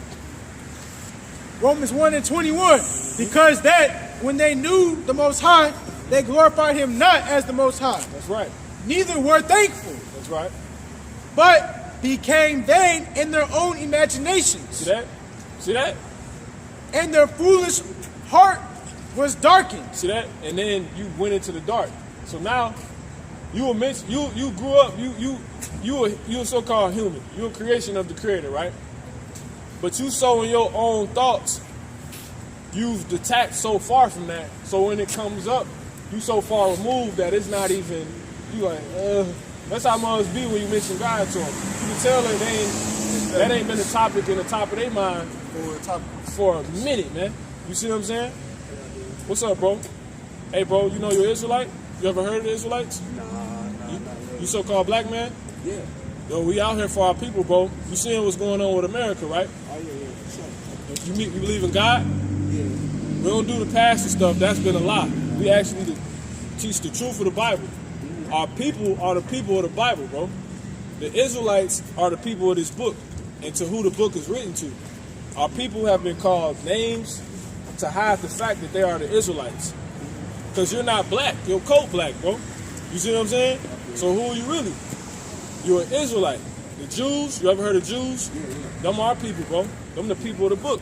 Romans 1:21. Because that when they knew the Most High, they glorified him not as the Most High. That's right. Neither were thankful, That's right. but became vain in their own imaginations. See that? See that? And their foolish heart was darkened. See that? And then you went into the dark. So now you grew up, you a so-called human. You're a creation of the Creator, right? But you so in your own thoughts, you've detached so far from that. So when it comes up, you so far removed that it's not even, you like, that's how it must be when you mention God to them. You can tell that ain't been the topic in the top of their mind for a minute, man. You see what I'm saying? What's up, bro? Hey, bro, you know you're Israelite? You ever heard of the Israelites? You so-called black man? Yeah. Yo, we out here for our people, bro. You seeing what's going on with America, right? Oh, yeah. You believe in God? Yeah. We don't do the pastor stuff. That's been a lie. We actually teach the truth of the Bible. Our people are the people of the Bible, bro. The Israelites are the people of this book and to who the book is written to. Our people have been called names to hide the fact that they are the Israelites. Because you're not black. You're coat black, bro. You see what I'm saying? So who are you really? You're an Israelite. The Jews, you ever heard of Jews? Them are our people, bro. Them the people of the book.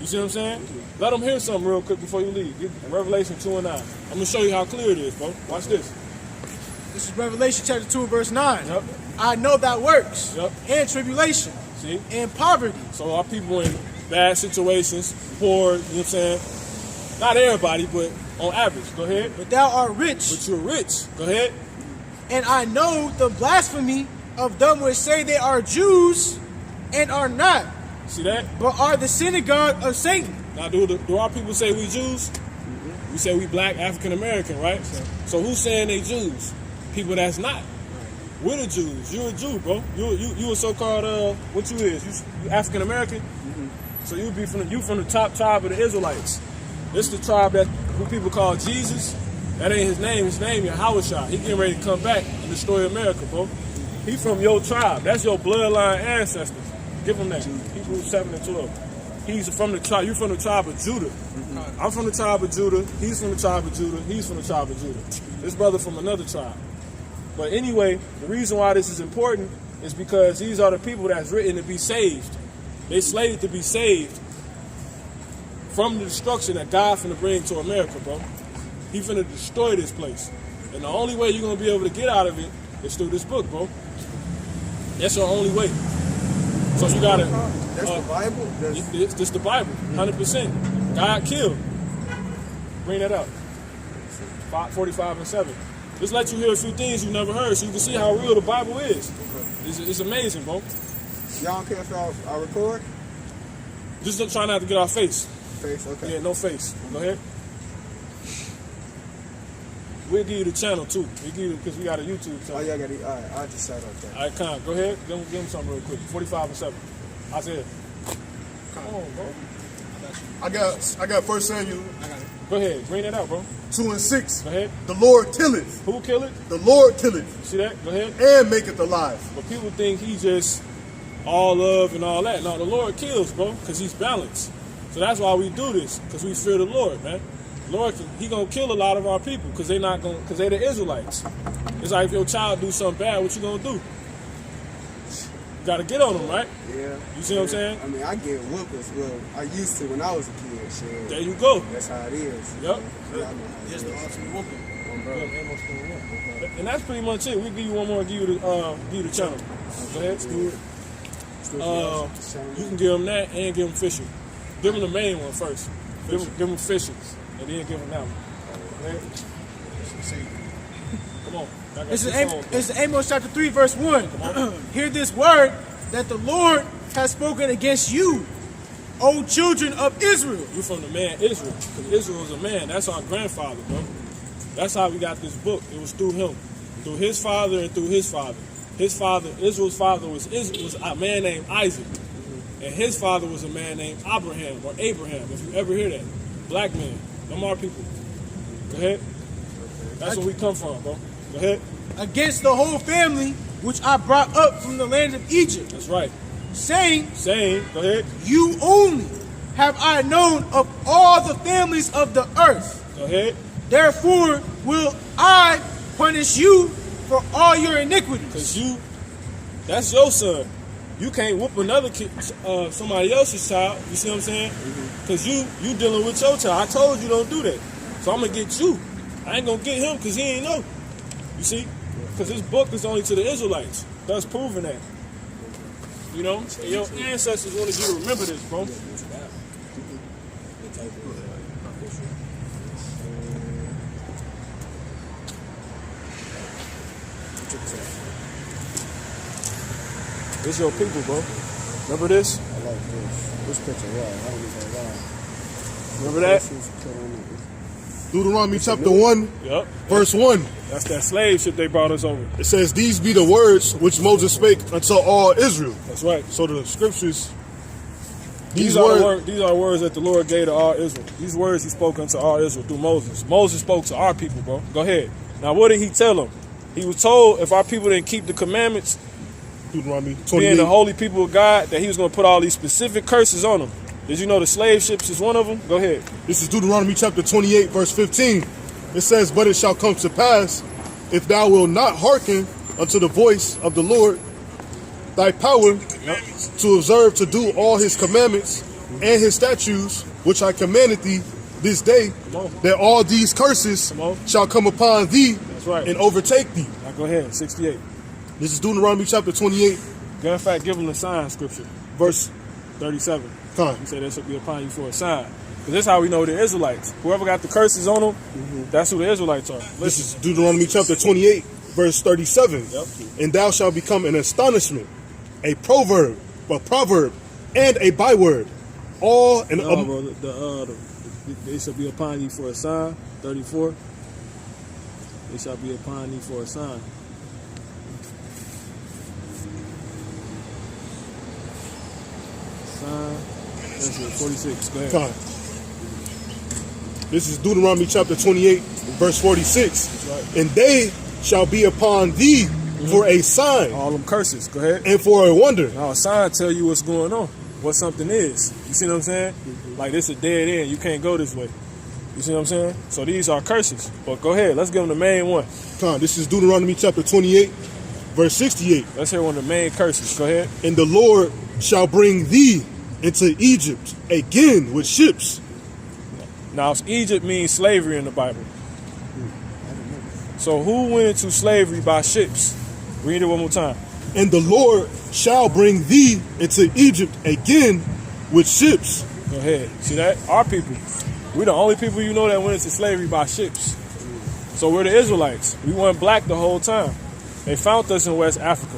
You see what I'm saying? Let them hear something real quick before you leave. Get Revelation 2:9. I'm going to show you how clear it is, bro. Watch this. This is Revelation chapter 2 verse 9. Yep. I know that works. Yep. And tribulation. See? And poverty. So our people in bad situations, poor, you know what I'm saying? Not everybody, but on average. Go ahead. But thou art rich. But you're rich. Go ahead. And I know the blasphemy of them which say they are Jews and are not, See that? but are the synagogue of Satan. Now, do our people say we Jews? We say we black, African American, right? So who's saying they Jews? People that's not. We're the Jews. You're a Jew, bro. You a so-called what you is? You African American. So you be from the top tribe of the Israelites. This is the tribe that who people call Jesus. That ain't his name. His name is Yahushua. He getting ready to come back and destroy America, bro. He from your tribe. That's your bloodline ancestors. Give him that. Hebrews 7:12. He's from the tribe. You from the tribe of Judah. I'm from the tribe of Judah. He's from the tribe of Judah. He's from the tribe of Judah. This brother from another tribe. But anyway, the reason why this is important is because these are the people that's written to be saved. They slated to be saved from the destruction that God finna bring to America, bro. He finna destroy this place. And the only way you're gonna be able to get out of it is through this book, bro. That's your only way. So you gotta... That's the Bible? This the Bible, 100%. God killed. Bring that up. 45 and 7. Just let you hear a few things you never heard so you can see how real the Bible is. It's amazing, bro. Y'all don't care if I record? Just try not to get our face. Face, okay. Yeah, no face. Go ahead. We'll give you the channel too. We give you because we got a YouTube channel. Oh, yeah, I got it. All right, I'll just shout out that. All right, Con, go ahead. Give him something real quick. 45 and 7. Isaiah. Come on, bro. I got 1 Samuel Go ahead. Bring that out, bro. 2 and 6. Go ahead. The Lord tilleth. Who kill it? The Lord tilleth See that? Go ahead. and maketh alive. But people think he just all love and all that. No, the Lord kills, bro, because he's balanced. So that's why we do this, because we fear the Lord, man. The Lord, he gonna kill a lot of our people because they the Israelites. It's like if your child do something bad, what you gonna do? You gotta get on them, right? Yeah. You see what I'm saying? I mean, I get whoopers. Well, I used to when I was a kid. Shit. There you go. That's how it is. Yep. Here's the ultimate whooping. And that's pretty much it. We give you one more, give you the channel. Go ahead. Do it. You can give them that and give them fishing. Give them the main one first. Give them fishing, and then give them that one. Okay? Come on. This is Amos chapter 3 verse 1. Hear this word that the Lord has spoken against you, O children of Israel. You from the man Israel. Because Israel is a man. That's our grandfather, bro. That's how we got this book. It was through him, through his father and through his father. His father, Israel's father, was a man named Isaac. And his father was a man named Abraham, or Abraham, if you ever hear that. Black man. Them our people. Go ahead. That's where we come from, bro. Go ahead. Against the whole family which I brought up from the land of Egypt. That's right. Saying, go ahead. you only have I known of all the families of the earth. Go ahead. Therefore will I punish you for all your iniquities. Because that's your son. You can't whoop another kid, somebody else's child. You see what I'm saying? Because you dealing with your child. I told you don't do that. So I'm going to get you. I ain't going to get him because he ain't know. You see? Because this book is only to the Israelites. Thus proving that. You know? And your ancestors wanted you to remember this, bro. This your people, bro. Remember this? I like this. This picture, yeah. I don't even lie. Remember that? Deuteronomy chapter 1, Yep. verse 1. That's that slave ship they brought us over. It says, these be the words which Moses spake unto all Israel. That's right. So the scriptures, These are words that the Lord gave to all Israel. These words he spoke unto all Israel through Moses. Moses spoke to our people, bro. Go ahead. Now, what did he tell them? He was told if our people didn't keep the commandments, Deuteronomy 28. being the holy people of God, that he was going to put all these specific curses on them. Did you know the slave ships is one of them? Go ahead. This is Deuteronomy chapter 28, verse 15. It says, but it shall come to pass, if thou wilt not hearken unto the voice of the Lord, thy power to observe to do all his commandments and his statutes, which I commanded thee this day, that all these curses shall come upon thee. That's right. And overtake thee. Now go ahead, 68. This is Deuteronomy chapter 28. In fact, give them the sign scripture. Verse 37. Time. He said that shall be upon you for a sign. Because this is how we know the Israelites. Whoever got the curses on them, that's who the Israelites are. Listen. This is Deuteronomy chapter 28, verse 37. Yep. And thou shalt become an astonishment, a proverb, and a byword. All in they shall be upon you for a sign. 34. They shall be upon you for a sign. That's it, 46. Go ahead. Time. This is Deuteronomy chapter 28, verse 46. Right. And they shall be upon thee for a sign. All them curses. Go ahead. And for a wonder. Now a sign tell you what's going on, what something is. You see what I'm saying? Like this a dead end. You can't go this way. You see what I'm saying? So these are curses. But go ahead. Let's give them the main one. Time. This is Deuteronomy chapter 28, verse 68. Let's hear one of the main curses. Go ahead. And the Lord shall bring thee into Egypt again with ships. Now, Egypt means slavery in the Bible. So who went into slavery by ships? Read it one more time. And the Lord shall bring thee into Egypt again with ships. Go ahead. See that? Our people. We're the only people you know that went into slavery by ships. So we're the Israelites. We weren't black the whole time. They found us in West Africa.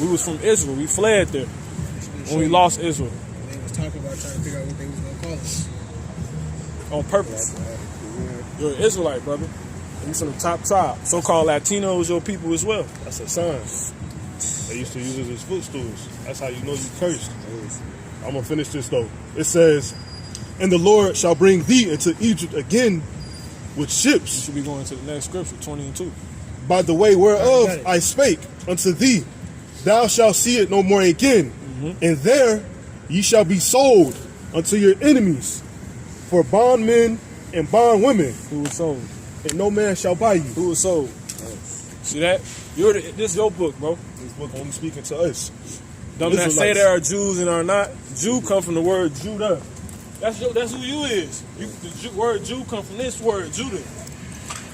We was from Israel. We fled there when we lost Israel. They was talking about trying to figure out what they was going to call us. On purpose. You're an Israelite, brother. You from the top tribe. So-called Latinos, your people as well. That's a sign. They used to use it as footstools. That's how you know you cursed. I'm going to finish this though. It says, and the Lord shall bring thee into Egypt again with ships. You should be going to the next scripture, 20 and 2. By the way whereof I spake unto thee, thou shalt see it no more again. And there ye shall be sold unto your enemies for bondmen and bondwomen. Who was sold? And no man shall buy you. Who was sold? See that? This is your book, bro. This book only speaking to us. Don't that say there are Jews and are not? Jew come from the word Judah. That's who you is. The word Jew come from this word, Judah.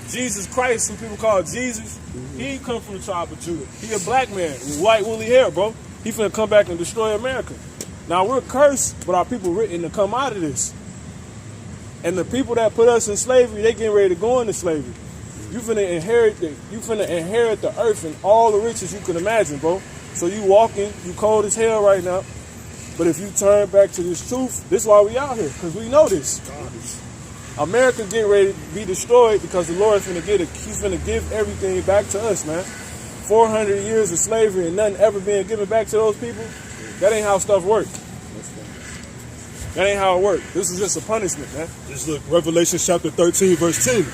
Jesus Christ, who people call Jesus, he come from the tribe of Judah. He a black man with white woolly hair, bro. He finna come back and destroy America. Now we're cursed, but our people written to come out of this. And the people that put us in slavery, they getting ready to go into slavery. You finna inherit the earth and all the riches you can imagine, bro. So you walking, you cold as hell right now. But if you turn back to this truth, this is why we out here, because we know this. America getting ready to be destroyed because the Lord's finna get it. He's finna give everything back to us, man. 400 years of slavery and nothing ever being given back to those people. That ain't how stuff works. That ain't how it works. This is just a punishment, man. Just look, Revelation chapter 13, verse 10.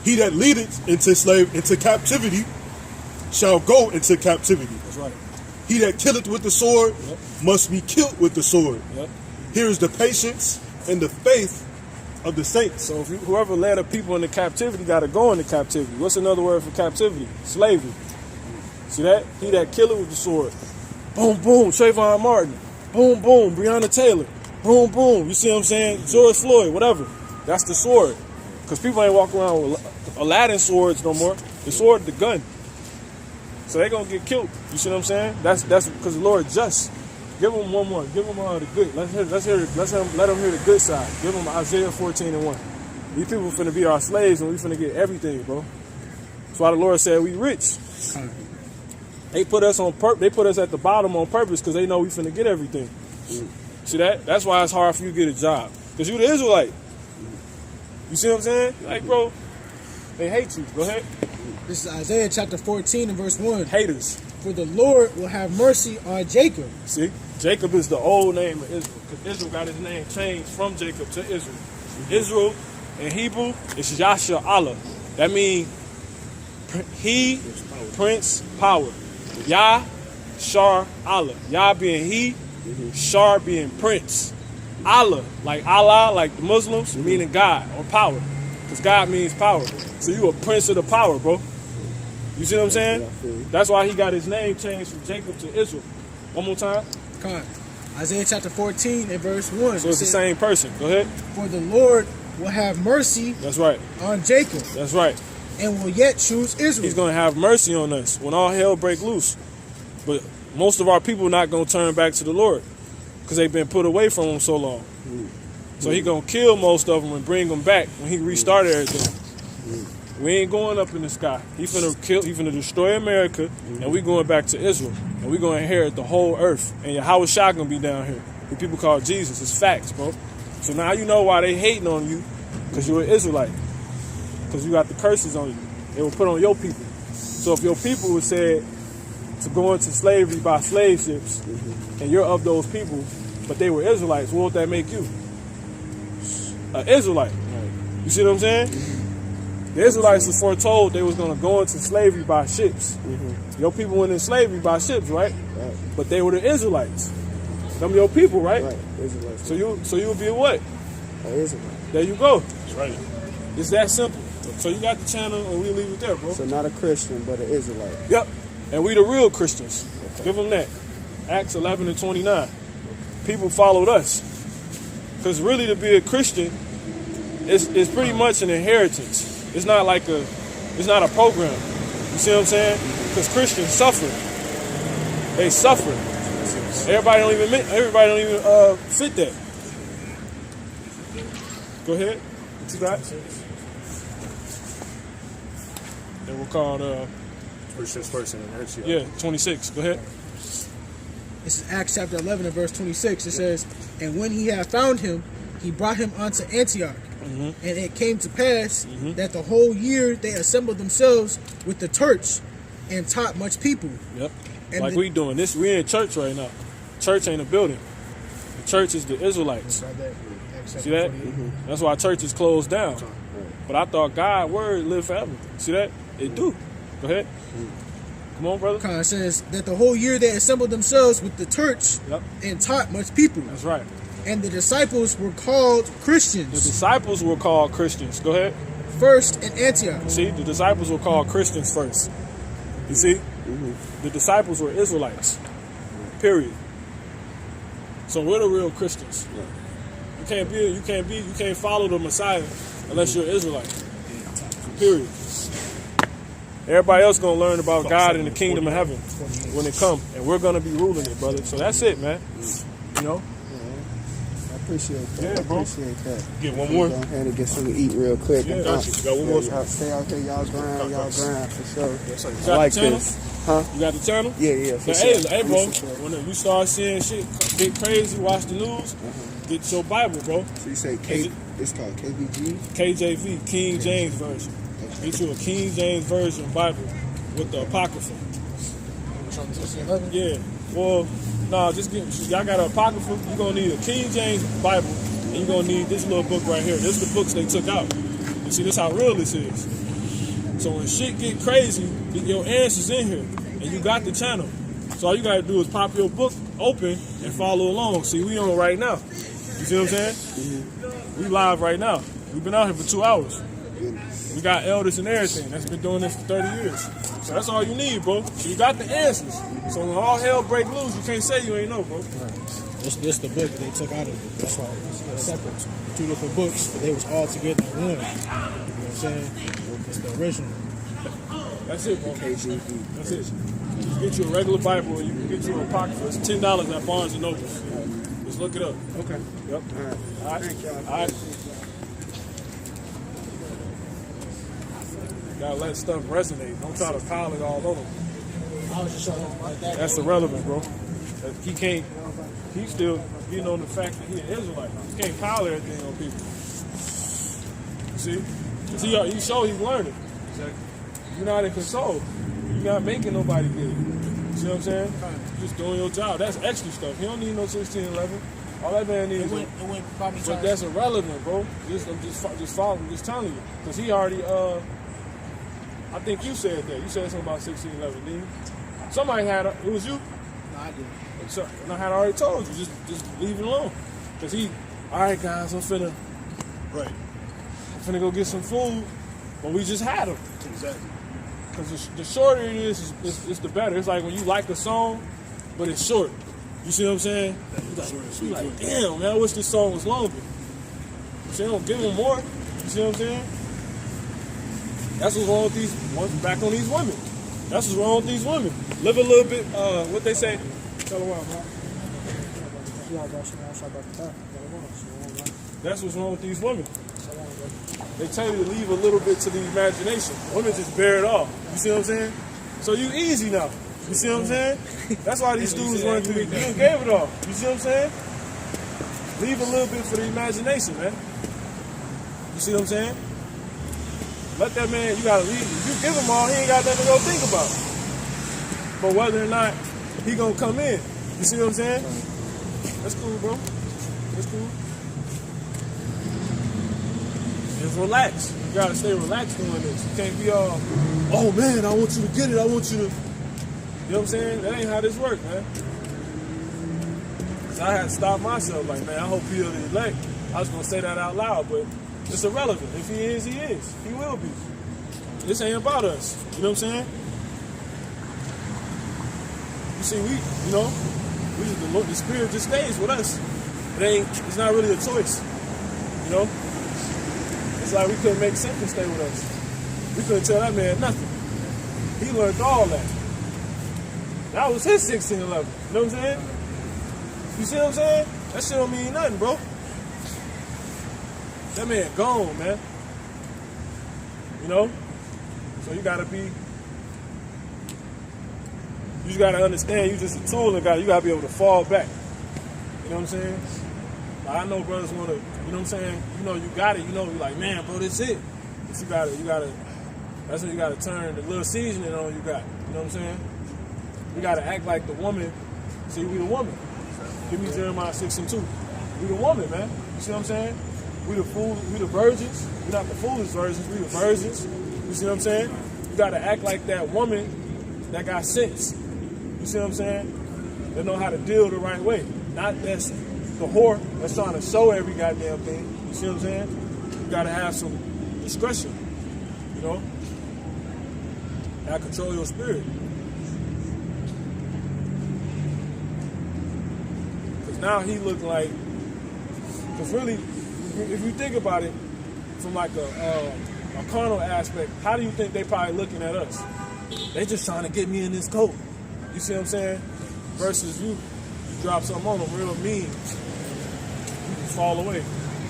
He that leadeth into captivity shall go into captivity. That's right. He that killeth with the sword must be killed with the sword. Yep. Here is the patience and the faith of the saints. So if whoever led the people into captivity got to go into captivity. What's another word for captivity? Slavery. See that? He that killeth with the sword. Boom, boom. Trayvon Martin. Boom, boom. Breonna Taylor. Boom, boom. You see what I'm saying? George Floyd, whatever. That's the sword. Because people ain't walking around with Aladdin swords no more. The sword, the gun. So they gonna get killed. You see what I'm saying? That's because the Lord just. Give them one more. Give them the good. Let them hear the good side. Give them Isaiah 14:1. These people finna be our slaves and we finna get everything, bro. That's why the Lord said we rich. They put us They put us at the bottom on purpose because they know we finna get everything. See that? That's why it's hard for you to get a job. Because you the Israelite. You see what I'm saying? Like, bro, they hate you. Go ahead. This is Isaiah chapter 14 and verse 1. Haters. For the Lord will have mercy on Jacob. See? Jacob is the old name of Israel. Because Israel got his name changed from Jacob to Israel. Israel in Hebrew is Yasha Allah. That means he, prince, power. Yah, Shar, Allah. Yah being he, Shar being prince. Allah, like the Muslims, meaning God or power. Because God means power. So you a prince of the power, bro. You see what I'm saying? That's why he got his name changed from Jacob to Israel. One more time. Come on. Isaiah chapter 14 and verse 1. So it's the same person. Go ahead. For the Lord will have mercy. That's right. On Jacob. That's right. And will yet choose Israel. He's going to have mercy on us when all hell break loose. But most of our people not going to turn back to the Lord because they've been put away from him so long. So he going to kill most of them and bring them back when he restarted everything. We ain't going up in the sky. He finna destroy America, and we going back to Israel. And we going to inherit the whole earth. And Yahweh Shah going to be down here. Who people call Jesus. It's facts, bro. So now you know why they hating on you, because you're an Israelite. Because you got the curses on you. They were put on your people. So if your people was said to go into slavery by slave ships, and you're of those people, but they were Israelites, what would that make you? An Israelite. You see what I'm saying? The Israelites was foretold they was going to go into slavery by ships. Your people went in slavery by ships, right? But they were the Israelites. Them your people, right? Israelites. So you would be a what? An Israelite. There you go. That's right. It's that simple. So you got the channel, and we leave it there, bro. So not a Christian, but an Israelite. Yep. And we the real Christians. Okay. Give them that. Acts 11 and 29. People followed us. Because really to be a Christian, it's pretty much an inheritance. It's not a program. You see what I'm saying? Because Christians suffer. They suffer. Everybody don't even fit that. Go ahead. What you got? They were called Christians first in Antioch. Yeah, 26. Go ahead. This is Acts chapter 11 and verse 26. It says, and when he had found him, he brought him unto Antioch. And it came to pass that the whole year they assembled themselves with the church and taught much people. Yep. And like we doing this. We in church right now. Church ain't a building. The church is the Israelites. See that? That's why church is closed down. But I thought God's word lived forever. See that? It do. Go ahead. Come on, brother. It says that the whole year they assembled themselves with the church and taught much people. That's right. And the disciples were called Christians. The disciples were called Christians. Go ahead. First in Antioch. See, the disciples were called Christians first. You see? The disciples were Israelites. Period. So we're the real Christians. You can't follow the Messiah unless you're Israelite. Period. Everybody else gonna learn about God and the kingdom of heaven when it comes, and we're gonna be ruling it, brother. So that's it, man. You know. appreciate that. Yeah, bro. Appreciate that. Get one more. Go ahead and get something to eat real quick. Yeah, got you. Got one more. Y'all stay out here, y'all grind for sure. You I got like the channel? this. Huh? You got the channel? Yeah, for Now, sure. hey, bro, Listen to it. when you start seeing shit get crazy, watch the news, get your Bible, bro. So you say it's called KBG? KJV, King James Version. Get you a King James Version Bible with the Apocrypha. Yeah. Well, no, just get, y'all got an Apocrypha, you're going to need a King James Bible, and you're going to need this little book right here. This is the books they took out. You see, this is how real this is. So when shit get crazy, your answer's in here, and you got the channel. So all you gotta do is pop your book open and follow along. See, we on right now. You see what I'm saying? Mm-hmm. We live right now. We've been out here for 2 hours. We got elders and everything that's been doing this for 30 years. So that's all you need, bro. So you got the answers. So when all hell break loose, you can't say you ain't know, bro. This the book they took out of it. That's why it's separate. 2 different books, but they was all together in one. You know what I'm saying? It's the original. That's it, bro. KGB. That's it. You get you a regular Bible and you can get you an Apocrypha. It's $10 at Barnes and Noble. Just look it up. Okay. Yep. All right. All right. Thank y'all. All right. Gotta let stuff resonate. Don't try to pile it all over. I was just showing like that. That's irrelevant, bro. He can't. He's still getting on the fact that he's an Israelite. He can't pile everything on people. You see? Because he show he's learning. You're not in control. You're not making nobody good. You see what I'm saying? You're just doing your job. That's extra stuff. He don't need no 1611. All that man needs is. But that's irrelevant, bro. I'm just following. I'm just telling you. Because he already. I think you said that. You said something about 1611, didn't you? Somebody had. It was you. No, I didn't. So, and I had already told you. Just leave it alone. Because he. All right, guys. I'm finna go get some food. But we just had him. Exactly. Because the shorter it is the better. It's like when you like a song, but it's short. You see what I'm saying? You like, damn, man, I wish this song was longer. You see, don't give them more. You see what I'm saying? That's what's wrong with these ones. Back on these women. That's what's wrong with these women. Live a little bit, what they say. Tell them what, man. That's what's wrong with these women. They tell you to leave a little bit to the imagination. Women just bear it all. You see what I'm saying? So you easy now. You see what I'm saying? That's why these students run through. You just gave it all. You see what I'm saying? Leave a little bit for the imagination, man. You see what I'm saying? Let that man, you gotta leave. If you give him all, he ain't got nothing to go think about. But whether or not he gonna come in. You see what I'm saying? That's cool, bro. That's cool. Just relax. You gotta stay relaxed doing this. You can't be all, oh man, I want you to get it. I want you to. You know what I'm saying? That ain't how this works, man. Cause I had to stop myself. Like, man, I hope he'll the elect. I was gonna say that out loud, but it's irrelevant. If he is, he is. He will be. This ain't about us. You know what I'm saying? You see, the Spirit just stays with us. It's not really a choice. You know? It's like we couldn't make Simpson stay with us. We couldn't tell that man nothing. He learned all that. That was his 1611. You know what I'm saying? You see what I'm saying? That shit don't mean nothing, bro. That man gone, man. You know? So you gotta understand you just a tool and you gotta be able to fall back. You know what I'm saying? Like, I know brothers wanna, you know what I'm saying? You know you got it, you're like, man, bro, this it. But you gotta, that's when you gotta turn the little seasoning on you got. You know what I'm saying? We gotta act like the woman. See, we the woman. Give me Jeremiah 6:2. We the woman, man. You see what I'm saying? We the virgins. We're not the foolish virgins, we the virgins. You see what I'm saying? You gotta act like that woman that got sense. You see what I'm saying? They know how to deal the right way. Not that's the whore that's trying to show every goddamn thing. You see what I'm saying? You gotta have some discretion. You know? Now control your spirit. Because now he look like, because really, if you think about it from like a carnal aspect, how do you think they probably looking at us? They just trying to get me in this coat. You see what I'm saying? Versus you drop something on them real mean. fall away.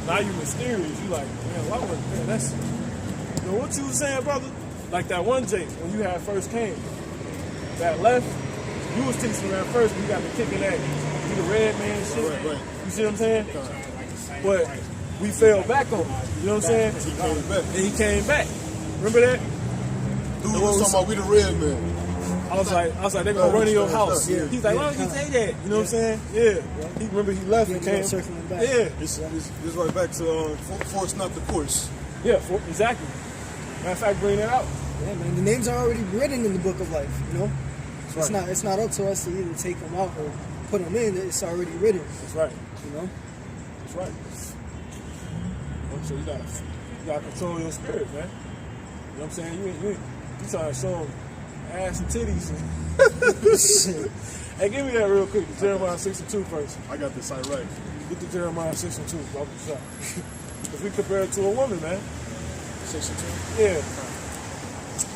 Now you mysterious. You like, man, why would, man, that's, you know what you was saying, brother? Like that one Jake, when you had first came, that left, you was teaching that first, when you got the kicking at you the red man shit. Right. You see what I'm saying? But we fell back on him. You know what I'm saying? He came back. And he came back. Remember that? Dude was talking about we the red man. I was like, they're gonna run in your house. Yeah. He's like, why don't you say that? You know what I'm saying? Yeah. He remember he left and came. Circling back. Yeah. It's right back to force not the course. Yeah, exactly. Matter of fact, bring that out. Yeah, man. The names are already written in the book of life. You know, That's right. it's not up to us to either take them out or put them in. It's already written. That's right. You know. That's right. So you gotta control your spirit, man. You know what I'm saying? You trying to show them ass and titties. Hey, give me that real quick. The Jeremiah 62 first. I got this side right. Get the Jeremiah 62. Bubble shot. If we compare it to a woman, man. 62. Yeah.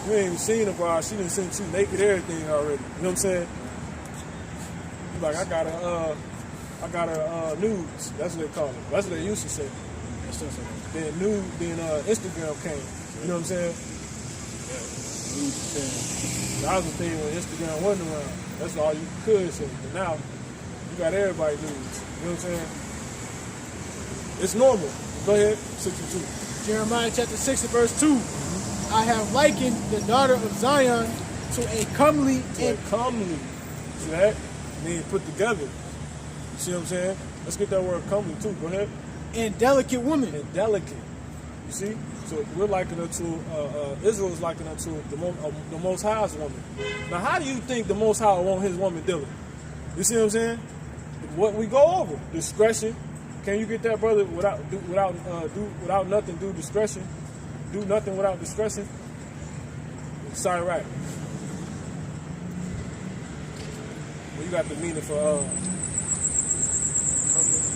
You ain't even seen her, bro. She done sent you naked everything already. You know what I'm saying? You like, I got her nudes. That's what they call it. That's what they used to say. Then Instagram came. You know what I'm saying? That was the thing when Instagram wasn't around. That's all you could say. But now, you got everybody nudes. You know what I'm saying? It's normal. Go ahead, 62. Jeremiah chapter 6 and verse 2. I have likened the daughter of Zion to a comely and Comely. See that? Mean put together. You see what I'm saying? Let's get that word comely too. Go ahead. delicate woman. And delicate. You see? So we're likening her to, Israel is likening her to the Most High's woman. Now, how do you think the Most High want his woman dealing? You see what I'm saying? What we go over. Discretion. Can you get that, brother, without nothing, do discretion? Do nothing without discretion? Sorry, right. Well, you got the meaning for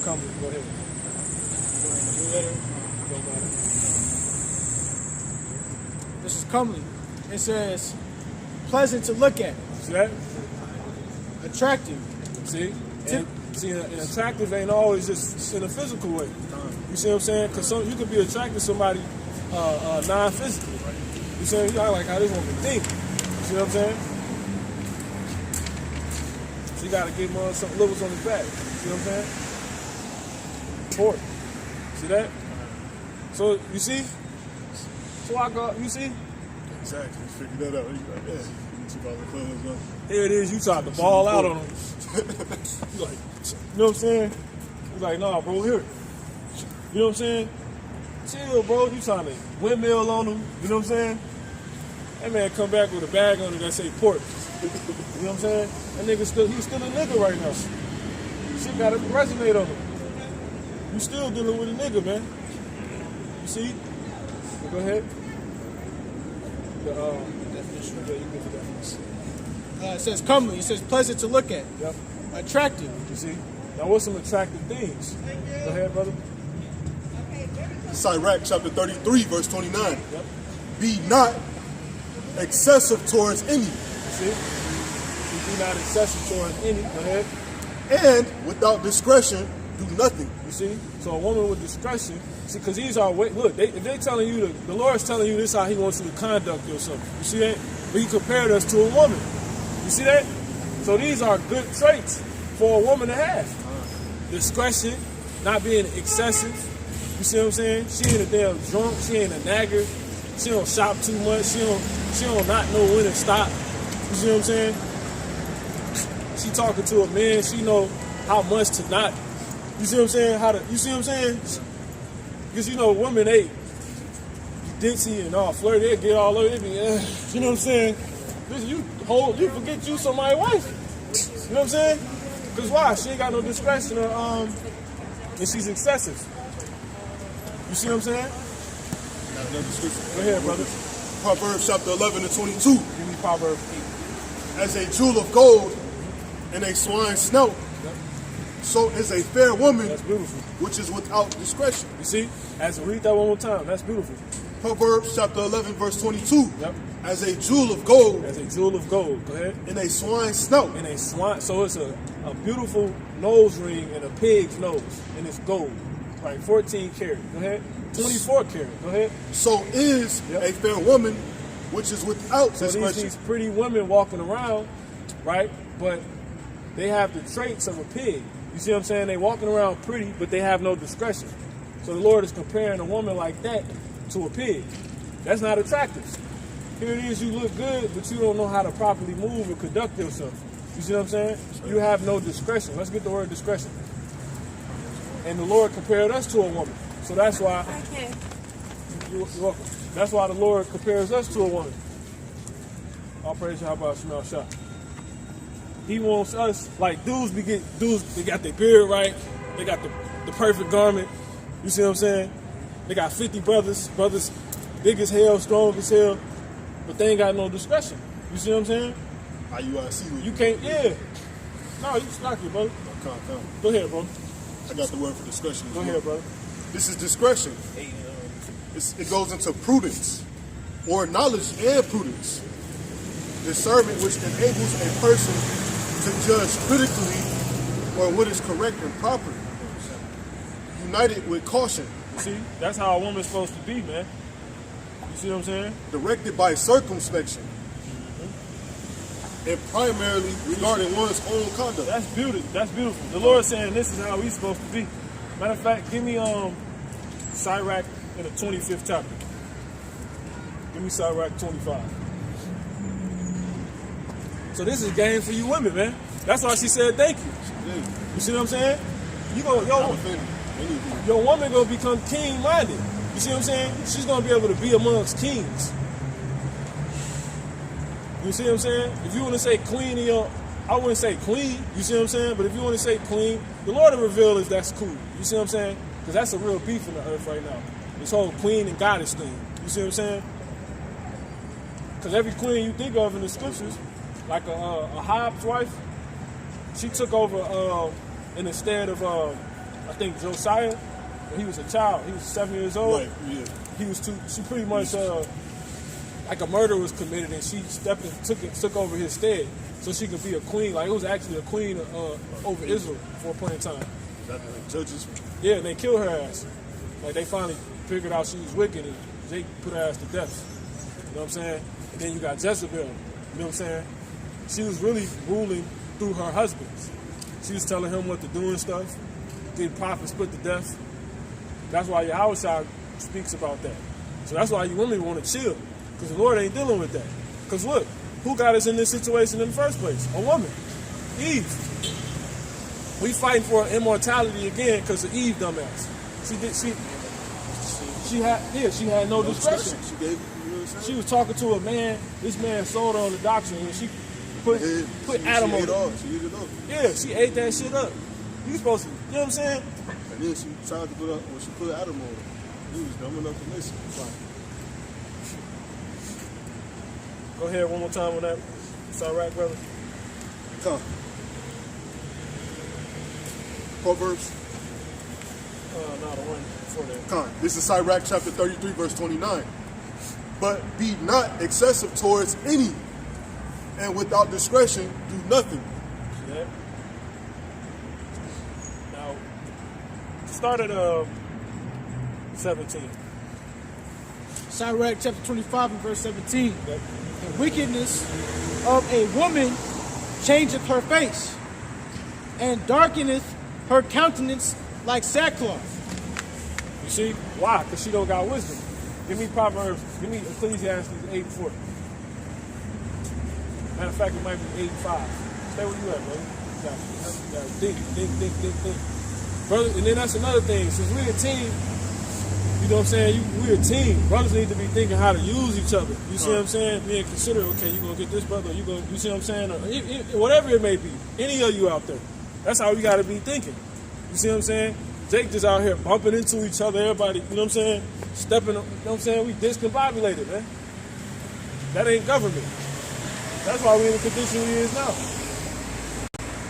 comely. Go ahead. Don't matter. This is comely. It says, pleasant to look at, See that? attractive. See? And attractive ain't always just in a physical way. You see what I'm saying? Because you could be attracted to somebody non-physically. You see what I'm saying? Like how this woman think. You see what I'm saying? So you got to give him some levels on his back. See what I'm saying? Pork. See that? So, you see? So I go, you see? Exactly. Figure that out. You like, yeah. Here it is, you tried to ball out on him. You like, you know what I'm saying? He's like, nah, bro, here. You know what I'm saying? Chill, bro. You trying to windmill on him. You know what I'm saying? That man come back with a bag on it that say pork. You know what I'm saying? That nigga he's still a nigga right now. Shit gotta resonate on him. You still dealing with a nigga, man. You see? So go ahead. The definition. Yeah, you get the definition. It says comely. It says pleasant to look at. Yep. Attractive. You see? Now what's some attractive things? Go ahead, brother. Sirach chapter 33, verse 29. Yep. Be not excessive towards any, See? Be not excessive towards any. Go ahead. and without discretion do nothing. You see? So a woman with discretion, see, because these are, look, if they telling you, the Lord's telling you this how he wants you to conduct yourself. You see that? But he compared us to a woman. You see that? So these are good traits for a woman to have. Discretion, not being excessive. You see what I'm saying? She ain't a damn drunk. She ain't a nagger. She don't shop too much. She don't not know when to stop. You see what I'm saying? She talking to a man. She know how much to not. You see what I'm saying? You see what I'm saying? Because you know, women, they ditzy and all flirty. They get all over. They be, you know what I'm saying? You forget you somebody's wife. You know what I'm saying? Because why? She ain't got no discretion or and she's excessive. You see what I'm saying? Go ahead, brother. Proverbs chapter 11 and 22. Give me Proverbs 8. As a jewel of gold and a swine's snout, so is a fair woman That's beautiful. which is without discretion. You see? Read that one more time. That's beautiful. Proverbs chapter 11, verse 22. Yep. As a jewel of gold As a jewel of gold. Go ahead. and a swine's snout, And a swan. So it's a beautiful nose ring and a pig's nose, and it's gold. Right, 14 carry. Go ahead. 24 carry. Go ahead. So is a fair woman, which is without So discretion. these pretty women walking around, right? But they have the traits of a pig. You see what I'm saying? They walking around pretty, but they have no discretion. So the Lord is comparing a woman like that to a pig. That's not attractive. Here it is, you look good, but you don't know how to properly move or conduct yourself. You see what I'm saying? You have no discretion. Let's get the word discretion. And the Lord compared us to a woman. So that's why. Okay. You're welcome. That's why the Lord compares us to a woman. I'll praise you. How about smell shot? He wants us, like dudes, they got their beard right. They got the perfect garment. You see what I'm saying? They got 50 brothers big as hell, strong as hell, but they ain't got no discretion. You see what I'm saying? IUIC. You can't, yeah. No, you slack it, bro. Come. Go ahead, bro. I got the word for discretion. Go ahead, bro. This is discretion. It goes into prudence, or knowledge and prudence. Discernment which enables a person to judge critically or what is correct and proper. United with caution. You see, that's how a woman's supposed to be, man. You see what I'm saying? Directed by circumspection. And primarily regarding one's own conduct. That's beautiful. That's beautiful. The Lord's saying this is how we supposed to be. Matter of fact, give me Sirach in the 25th chapter. Give me Sirach 25. So this is game for you women, man. That's why she said thank you. You see what I'm saying? Your woman gonna become king-minded. You see what I'm saying? She's gonna be able to be amongst kings. You see what I'm saying? If you want to say clean in your, I wouldn't say clean. You see what I'm saying? But if you want to say clean, the Lord will reveal if that's cool. You see what I'm saying? Because that's a real beef in the earth right now. This whole queen and goddess thing. You see what I'm saying? Because every queen you think of in the scriptures, like a Hobbs wife, she took over in the stead of I think Josiah. When he was a child, he was 7 years old. Right, yeah. She pretty much like a murder was committed, and she stepped and took over his stead, so she could be a queen. Like it was actually a queen over Israel for a point in time. Judges. Yeah, and they killed her ass. Like they finally figured out she was wicked, and they put her ass to death. You know what I'm saying? And then you got Jezebel. You know what I'm saying? She was really ruling through her husbands. She was telling him what to do and stuff. Getting prophets put to death. That's why Yahushua speaks about that. So that's why you women want to chill. Because the Lord ain't dealing with that. Because look, who got us in this situation in the first place? A woman. Eve. We fighting for immortality again because of Eve, dumbass. She had no discretion. She was talking to a man. This man sold her on the doctrine, and she put Adam on it. She ate it up. Yeah, she ate that shit up. You supposed to, you know what I'm saying? And then she tried to put Adam on it. He was dumb enough to listen. Go ahead one more time on that. It's all right, brother. Come. Proverbs. No, the one before that. Come. This is Sirach chapter 33, verse 29. But be not excessive towards any, and without discretion do nothing. See that? Now, start at 17. Sirach chapter 25 and verse 17. The wickedness of a woman changeth her face, and darkeneth her countenance like sackcloth. You see? Why? Because she don't got wisdom. Give me Proverbs, give me Ecclesiastes 8:4. Matter of fact, it might be 8:5. Stay where you at, brother. You gotta think. Brother, and then that's another thing. Since we're a team, you know what I'm saying? We're a team. Brothers need to be thinking how to use each other. You see what I'm saying? Being considerate, okay, you're going to get this brother, you see what I'm saying? Or whatever it may be. Any of you out there. That's how we got to be thinking. You see what I'm saying? Jake just out here bumping into each other, everybody, you know what I'm saying? Stepping, you know what I'm saying? We discombobulated, man. That ain't government. That's why we in the condition we is now.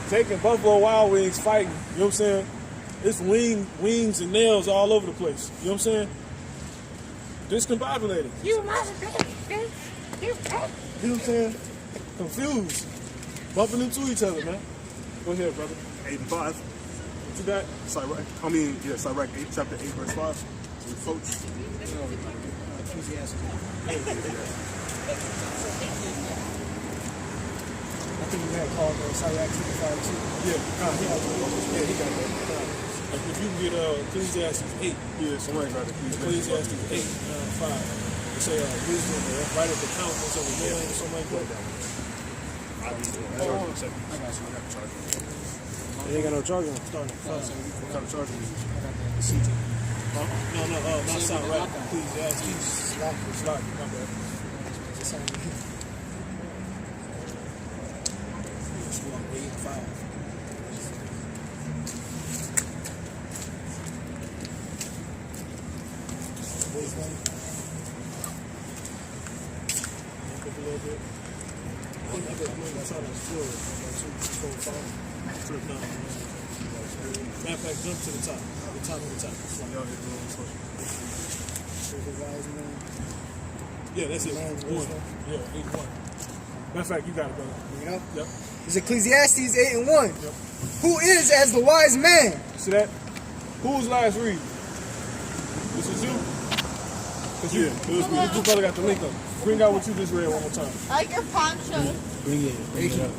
Jake and Buffalo Wild Wings fighting, you know what I'm saying? It's wings and nails all over the place. You know what I'm saying? Discombobulated. You must be. You know what I'm saying? Confused. Bumping into each other, man. Go ahead, brother. 8 and 5. What you got? Sirach, Sirach 8, chapter 8, verse 5. Reproach. Ecclesiastes. I think you had called Sirach 55 too. Yeah, he got that. If you can get Ecclesiastes 8. Yeah, somebody got it. Ecclesiastes 8, 5. It say wisdom, right at the countenance of a man or something like that. Hold on a second. I got you. You ain't got no charger on. What kind of charger is it? The CT. Huh? No, not sound right. Ecclesiastes. Slack. My bad. It's on the heat. It's 8 and 5. Wisdom. Up a little bit. That's how that's good. 2, 4, 5. No. Matter of fact, jump to the top. The top of the top. Wise man. Yeah, that's it. Man's 1. wisdom. Yeah, 8, 1. Matter of fact, you got it, brother. Bring it up. Yep. It's Ecclesiastes 8 and 1. Who is as the wise man? See that? Who's last read? This is you? Because you, it was me. You brother got the link up. Bring out what you just read one more time. I like your poncho. Bring it up.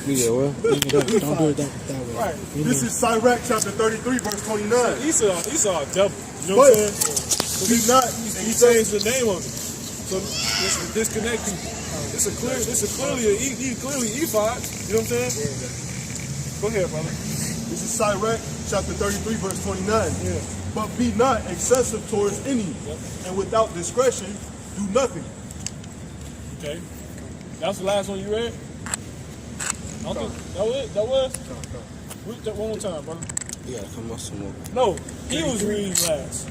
Yeah, well, bring it up. Don't do it that way. Right. This is Sirach chapter 33, verse 29. Esau a devil. You know what I'm saying? He's not. He changed the name of it. So it's a disconnect people. He's clearly ephod. You know what I'm saying? Go ahead, brother. This is Sirach chapter 33, verse 29. Yeah. But be not excessive towards any, and without discretion, do nothing. Okay. That's the last one you read? I don't think that was it. That was? Read that one more time, brother. You gotta come up some more. No, he was reading last.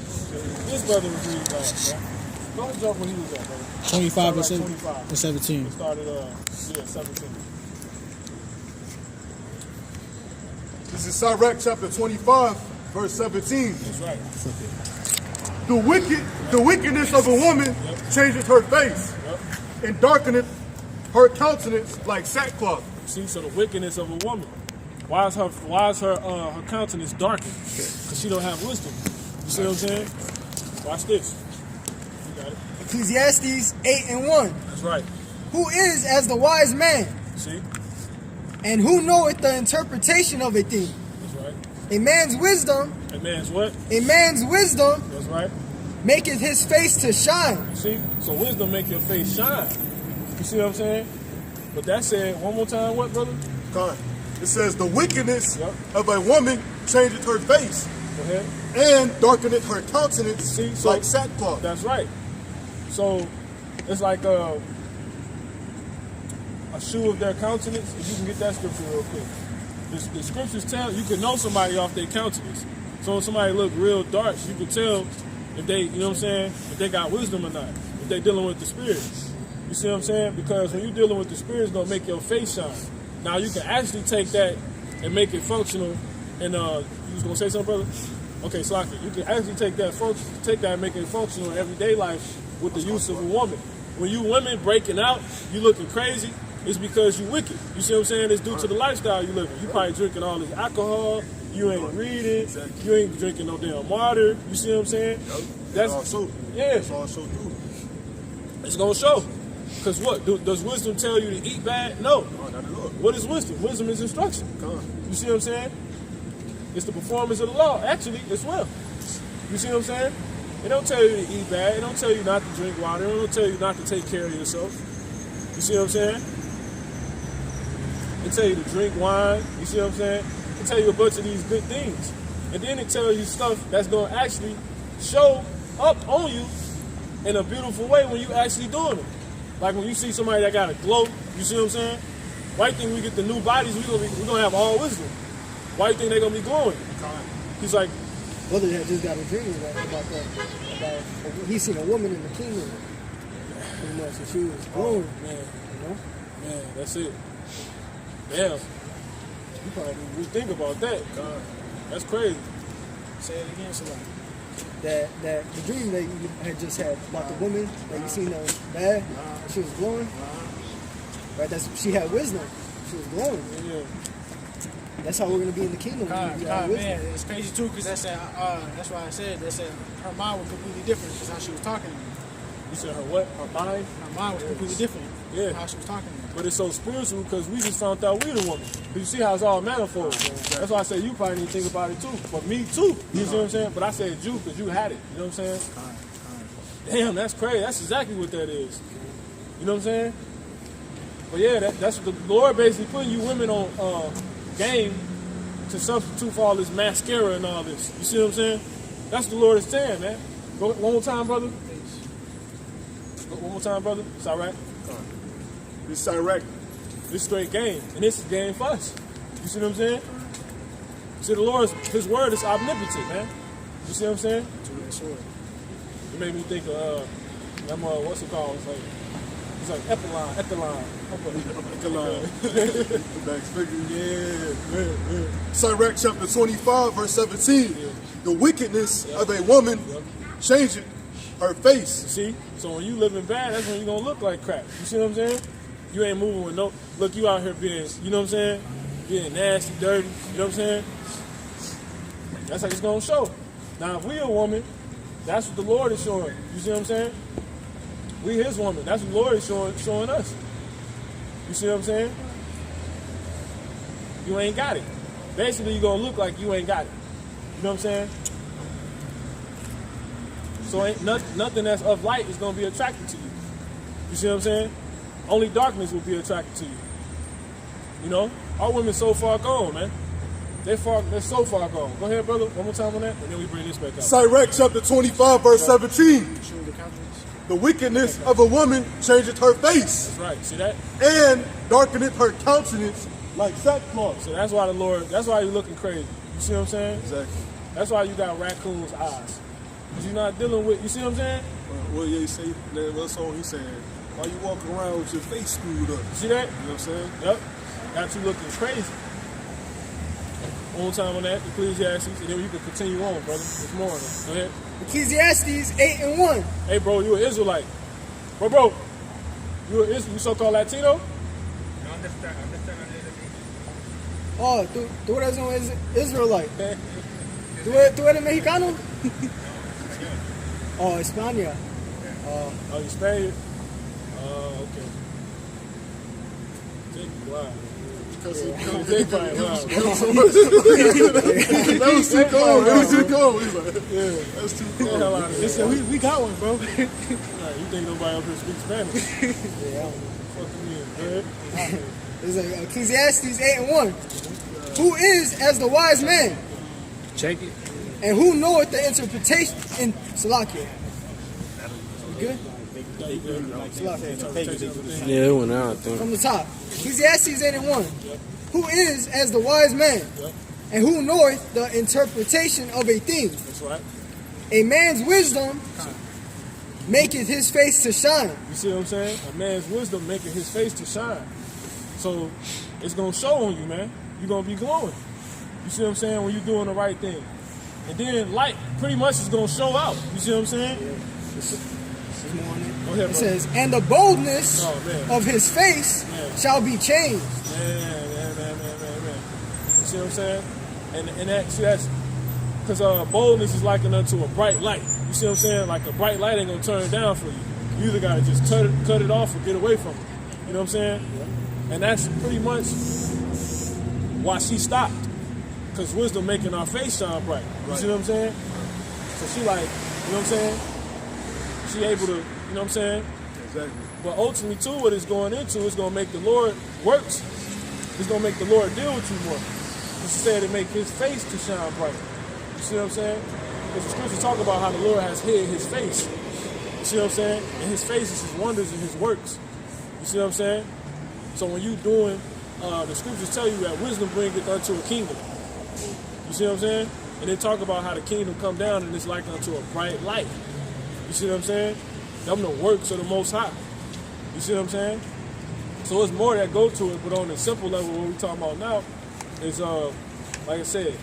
This brother was reading last, bro. Go ahead and jump when he was at, brother. 25 or Started at 25. 17. It started, 17. This is Sirach chapter 25, verse 17. That's right. The wickedness of a woman changeth her face, and darkeneth her countenance like sackcloth. See, so the wickedness of a woman. Why is her countenance darkened? Because she don't have wisdom. You see what I'm saying? Watch this. You got it. Ecclesiastes 8 and 1. That's right. Who is as the wise man? See? And who knoweth the interpretation of a thing? That's right. A man's wisdom, A man's what? a man's wisdom That's right. maketh his face to shine. You see? So wisdom make your face shine. You see what I'm saying? But that said, one more time, what, brother? God. It says, the wickedness of a woman changeth her face, Go ahead. and darkeneth her countenance See, so- like sackcloth. That's right. So it's like a shoe of their countenance. If you can get that scripture real quick. The scriptures tell you can know somebody off their countenance. So if somebody look real dark, you can tell if they, you know what I'm saying, if they got wisdom or not, if they dealing with the spirit. You see what I'm saying? Because when you're dealing with the spirit, it's gonna make your face shine. Now you can actually take that and make it functional. And you was gonna say something, brother? Okay, Slocky, you can actually take that and make it functional in everyday life with the use of a woman. When you women breaking out, you looking crazy, it's because you wicked. You see what I'm saying? It's due to the lifestyle you living. You probably drinking all this alcohol, you ain't reading, you ain't drinking no damn water. You see what I'm saying? That's also, yeah. It's also true. It's gonna show. Because what? Does wisdom tell you to eat bad? No. No, not at all. What is wisdom? Wisdom is instruction. You see what I'm saying? It's the performance of the law, actually, as well. You see what I'm saying? It don't tell you to eat bad. It don't tell you not to drink water. It don't tell you not to take care of yourself. You see what I'm saying? It tell you to drink wine. You see what I'm saying? It tell you a bunch of these good things. And then it tells you stuff that's going to actually show up on you in a beautiful way when you actually doing it. Like when you see somebody that got a glow, you see what I'm saying? Why you think we get the new bodies, we're gonna have all wisdom? Why you think they're gonna be glowing? He's like, Brother had just got a dream about that. About he seen a woman in the kingdom. Pretty much, and she was glowing. man, You know? man, that's it. Damn. You probably didn't really think about that. God, that's crazy. Say it again, somebody. That the dream that you had just had about the woman that you seen that was bad, she was glowing. Right, she had wisdom. She was glowing. Yeah. That's how we're gonna be in the kingdom. God, man, it's crazy too, because that's why I said her mind was completely different because how she was talking to me. You said her what? Her mind? Her mind was completely different. Yeah. How she was talking to me. But it's so spiritual because we just found out we the woman. You see how it's all manifold. That's why I say you probably didn't think about it too. But me too. You see what I'm saying? But I said you because you had it. You know what I'm saying? Damn, that's crazy. That's exactly what that is. You know what I'm saying? But yeah, that's what the Lord basically putting you women on game to substitute for all this mascara and all this. You see what I'm saying? That's what the Lord is saying, man. Go one more time, brother. One more time, brother. It's all right. This direct. This straight game, and this is game for us. You see what I'm saying? See, the Lord's His word is omnipotent, man. You see what I'm saying? It made me think of what's it called? It's like Echelon. Yeah. Sirach chapter 25, verse 17. Yeah. The wickedness of a woman changeth her face. See? So when you living bad, that's when you're gonna look like crap. You see what I'm saying? You ain't moving with no look, you out here being, you know what I'm saying? Being nasty, dirty, you know what I'm saying? That's how it's gonna show. Now if we a woman, that's what the Lord is showing. You see what I'm saying? We His woman. That's what the Lord is showing us. You see what I'm saying? You ain't got it. Basically, you're going to look like you ain't got it. You know what I'm saying? So ain't nothing that's of light is going to be attracted to you. You see what I'm saying? Only darkness will be attracted to you. You know? Our women so far gone, man. They're so far gone. Go ahead, brother. One more time on that, and then we bring this back up. Sirach chapter 25, verse 17. The wickedness of a woman changeth her face. That's right. See that? And darkeneth her countenance like sackcloth. So that's why that's why you're looking crazy. You see what I'm saying? Exactly. That's why you got raccoon's eyes. Because you're not dealing with, you see what I'm saying? Well, yeah, you say, that's all he's saying. Why you walking around with your face screwed up? You see that? You know what I'm saying? Yep. Got you looking crazy. One more time on that, Ecclesiastes, and then you can continue on, brother. It's more. Go ahead. Ecclesiastes 8:1. Hey, bro, you an Israelite. Bro, you so-called Latino? Oh, tú eres un Israelite. ¿Tú eres mexicano? Oh, España. Oh, you Spaniard? Okay. Wow. Because They probably wow. That was too cold. That was too cold. He's like, yeah, that's too cold. Hell out of here. Listen, we got one, bro. Right, you think nobody up here speaks Spanish? Yeah. Fucking me. Go ahead. It's like Ecclesiastes 8:1. Who is as the wise man? Check it. And who knoweth the interpretation in Salakia? Good? Salakia. Yeah, it went out, I think. From the top. Ecclesiastes 8:1. Who is as the wise man? And who knoweth the interpretation of a thing? That's right. A man's wisdom maketh his face to shine. You see what I'm saying? A man's wisdom making his face to shine. So it's going to show on you, man. You're going to be glowing. You see what I'm saying? When you're doing the right thing. And then light pretty much is going to show out. You see what I'm saying? Go ahead, It says, and the boldness of his face shall be changed. Man. You see what I'm saying? And that, see, that's because boldness is likened unto a bright light. You see what I'm saying? Like a bright light ain't going to turn it down for you. You either got to just cut it off or get away from it. You know what I'm saying? And that's pretty much why she stopped. Because wisdom making our face shine bright. You see what I'm saying? So she like, you know what I'm saying? She able to, you know what I'm saying? Exactly. But ultimately too, what it's going into is going to make the Lord works. It's going to make the Lord deal with you more. She said it make his face to shine bright. You see what I'm saying? Because the scriptures talk about how the Lord has hid his face. You see what I'm saying? And his face is his wonders and his works. You see what I'm saying? So when you doing, the scriptures tell you that wisdom bringeth unto a kingdom. You see what I'm saying? And they talk about how the kingdom come down and it's like unto a bright light. You see what I'm saying? Them the works of the Most High. You see what I'm saying? So it's more that go to it, but on the simple level, what we're talking about now is, like I said,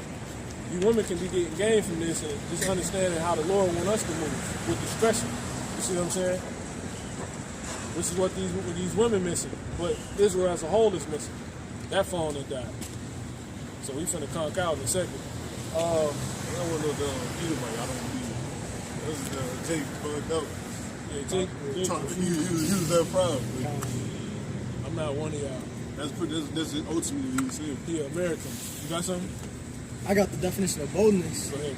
you women can be getting gain from this and just understanding how the Lord wants us to move with discretion. You see what I'm saying? This is what these women missing, but Israel as a whole is missing. That phone that died. So we finna conk out in a second. I want no Edomite. I don't believe it. This is Jake bugged out. Yeah, Jake, He was that proud. I'm not one of y'all. That's ultimately what he said. He American. You got something? I got the definition of boldness. Go ahead.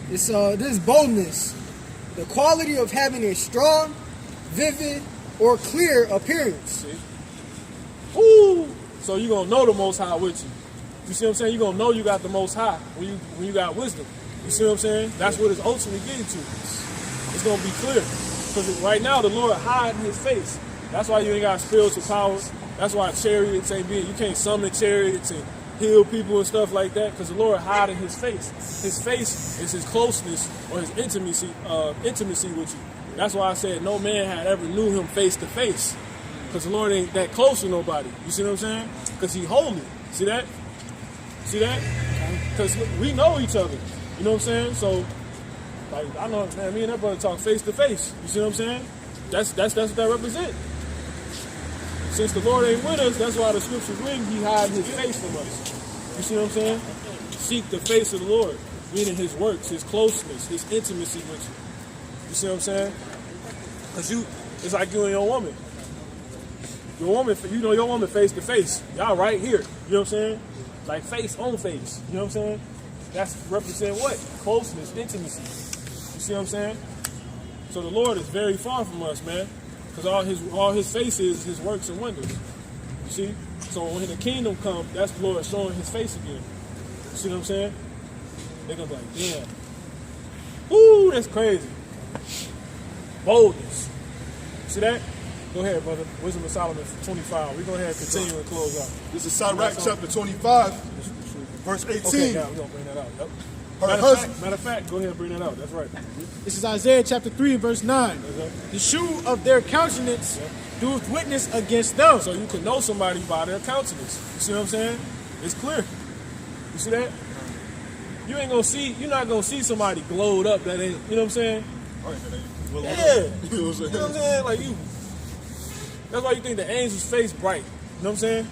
It's this boldness, the quality of having a strong, vivid, or clear appearance. See? Woo! So you gonna know the Most High with you. You see what I'm saying? You gonna know you got the Most High when you got wisdom. You see what I'm saying? That's what it's ultimately getting to. It's gonna be clear. Because right now the Lord hiding His face. That's why you ain't got spiritual powers. That's why chariots ain't being. You can't summon chariots and heal people and stuff like that. Because the Lord hiding His face. His face is His closeness or His intimacy with you. That's why I said no man had ever knew Him face to face. Because the Lord ain't that close to nobody. You see what I'm saying? Because He holy. See that? See that? Because we know each other. You know what I'm saying? So, like, I know, man, me and that brother talk face to face. You see what I'm saying? That's what that represents. Since the Lord ain't with us, that's why the scriptures written, He hide His face from us. You see what I'm saying? Seek the face of the Lord, meaning His works, His closeness, His intimacy with you. You see what I'm saying? Because it's like you and your woman. Your woman, your woman face to face. Y'all right here. You know what I'm saying? Like face on face. You know what I'm saying? That's represent what? Closeness, intimacy. You see what I'm saying? So the Lord is very far from us, man. Because all his face is His works and wonders. You see? So when the kingdom comes, that's the Lord showing His face again. You see what I'm saying? They're going to be like, damn. Woo, that's crazy. Boldness. See that? Go ahead, brother. Wisdom of Solomon 25. We're going to have to continue and close out. This is Sirach chapter 25, verse 18. Okay, yeah, we're going to bring that out. Yep. Matter of fact, go ahead and bring that out. That's right. This is Isaiah chapter 3 and verse 9. Okay. The shoe of their countenance doeth witness against them. So you can know somebody by their countenance. You see what I'm saying? It's clear. You see that? You're not gonna see somebody glowed up that ain't, you know what I'm saying? All right, that ain't well, Yeah. you know what I'm saying? You know what I'm saying? Like you. That's why you think the angel's face bright. You know what I'm saying?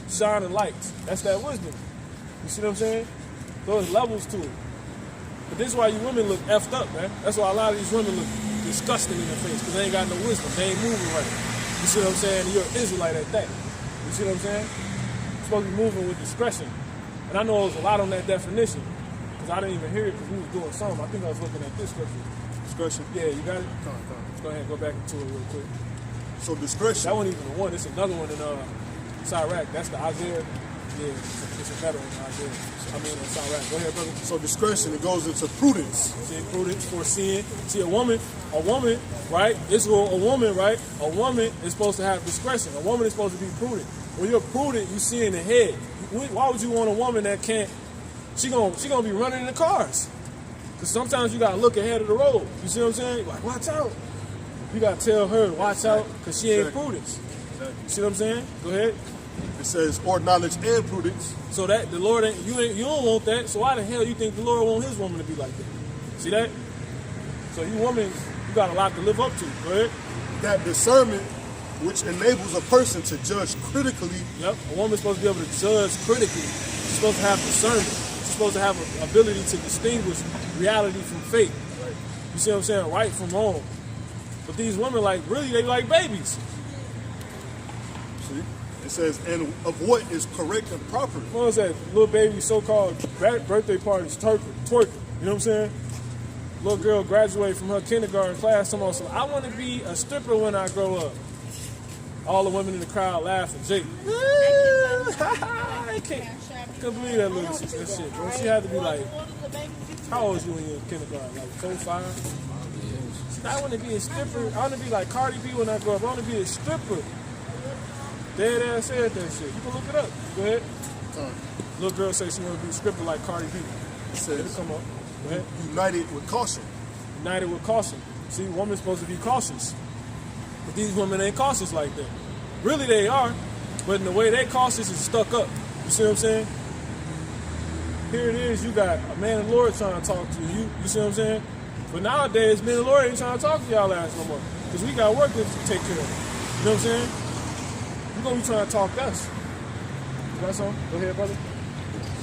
Shining lights. That's that wisdom. You see what I'm saying? There's levels to it. But this is why you women look effed up, man. That's why a lot of these women look disgusting in their face, because they ain't got no wisdom. They ain't moving right. You see what I'm saying? And you're an Israelite at that. You see what I'm saying? You're supposed to be moving with discretion. And I know there's a lot on that definition, because I didn't even hear it because we was doing something. I think I was looking at this scripture. Discretion. Yeah, you got it? Come on. Let's go ahead and go back into it real quick. So discretion. That wasn't even the one. It's another one in Sirach. That's the Isaiah. Yeah, it's a better one, Isaiah. Sirach. Go ahead, brother. So discretion, it goes into prudence. See, prudence, foreseeing. See, a woman, right? A woman, right? A woman is supposed to have discretion. A woman is supposed to be prudent. When you're prudent, you see in the head. Why would you want a woman that can't? She gonna be running in the cars. Because sometimes you gotta look ahead of the road. You see what I'm saying? Like, watch out. You gotta tell her to watch out, because she ain't prudent. Exactly. You see what I'm saying? Go ahead. It says, or knowledge and prudence. So that the Lord you don't want that. So why the hell you think the Lord want His woman to be like that? See that? So you women, you got a lot to live up to. Go ahead. That discernment which enables a person to judge critically. Yep. A woman's supposed to be able to judge critically. She's supposed to have discernment. She's supposed to have an ability to distinguish reality from fake. Right. You see what I'm saying? Right from wrong. But these women, like, really, they like babies. See? It says, and of what is correct and proper. What was that? Little baby so-called birthday parties, twerking. You know what I'm saying? Little girl graduated from her kindergarten class. Someone said, I want to be a stripper when I grow up. All the women in the crowd laughing. Jake, I can't believe that little shit, bro. She had to be like, how old was you when you were in kindergarten? Like 4, 5? She said, I want to be a stripper. I want to be like Cardi B when I grow up. I want to be a stripper. Dead ass said that shit. You can look it up. Go ahead. Little girl says she want to be a stripper like Cardi B. It says, It'll come up. Go ahead. united with caution. United with caution. See, women's supposed to be cautious. But these women ain't cautious like that. Really, they are. But in the way they cautious is stuck up. You see what I'm saying? Here it is. You got a man of the Lord trying to talk to you. You see what I'm saying? But nowadays, men of the Lord ain't trying to talk to y'all ass no more. Because we got work to take care of. You know what I'm saying? You're going to be trying to talk to us. You got something? Go ahead, brother.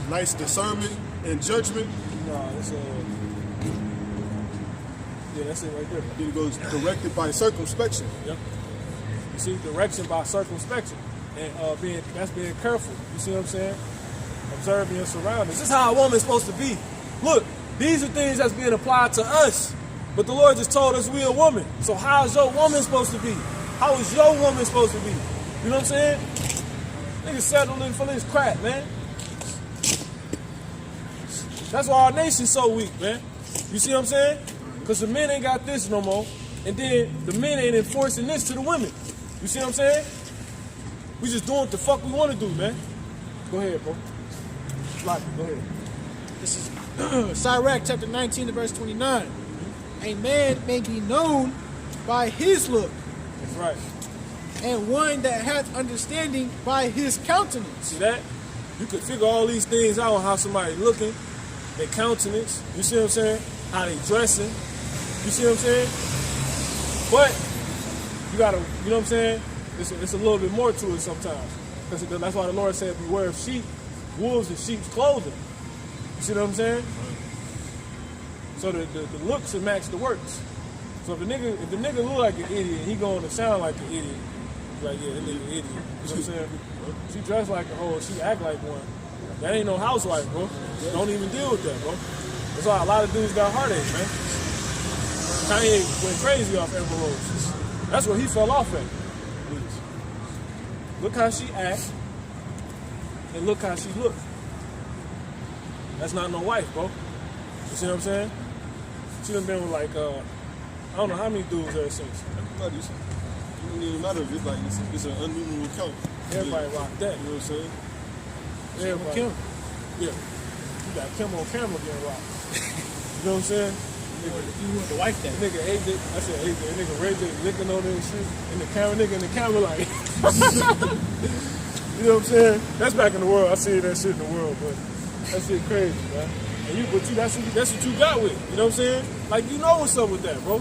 nice discernment and judgment. No, it's yeah, that's it right there. Then it goes directed by circumspection. Yep. You see, direction by circumspection. And that's being careful. You see what I'm saying? Observing your surroundings. This is how a woman's supposed to be. Look, these are things that's being applied to us. But the Lord just told us we a woman. So how is your woman supposed to be? How is your woman supposed to be? You know what I'm saying? Niggas settling for this crap, man. That's why our nation's so weak, man. You see what I'm saying? Because the men ain't got this no more. And then the men ain't enforcing this to the women. You see what I'm saying? We just doing what the fuck we want to do, man. Go ahead, bro. Like, go ahead. This is Sirach chapter 19 verse 29. A man may be known by his look, That's right. and one that hath understanding by his countenance. See that? You could figure all these things out on how somebody looking, their countenance, you see what I'm saying? How they dressing, you see what I'm saying? But you gotta, you know what I'm saying? It's a little bit more to it sometimes. Because that's why the Lord said, beware of sheep, wolves in sheep's clothing. You see what I'm saying? So the looks should match the works. So if the nigga look like an idiot, he gonna sound like an idiot. Like, yeah, that nigga an idiot. You know what I'm saying? She dressed like a hoe, she act like one. That ain't no housewife, bro. Don't even deal with that, bro. That's why a lot of dudes got heartache, man. Kanye went crazy off Amber Rose. That's where he fell off at. Look how she act, and look how she look. That's not no wife, bro. You see what I'm saying? She done been with like, I don't know how many dudes ever since. Everybody, it don't even matter if it's like it's an unnumerable count. Everybody rock that. You know what I'm saying? Everybody. Kim. Yeah. You got Kim on camera getting rocked. You know what I'm saying? You want the wife that. Nigga AJ, I said AJ, nigga Ray J licking on this shit, and the camera in the camera like, you know what I'm saying? That's back in the world. I see that shit in the world, but that shit crazy, man. And that's what you got with it. You know what I'm saying? Like, you know what's up with that, bro.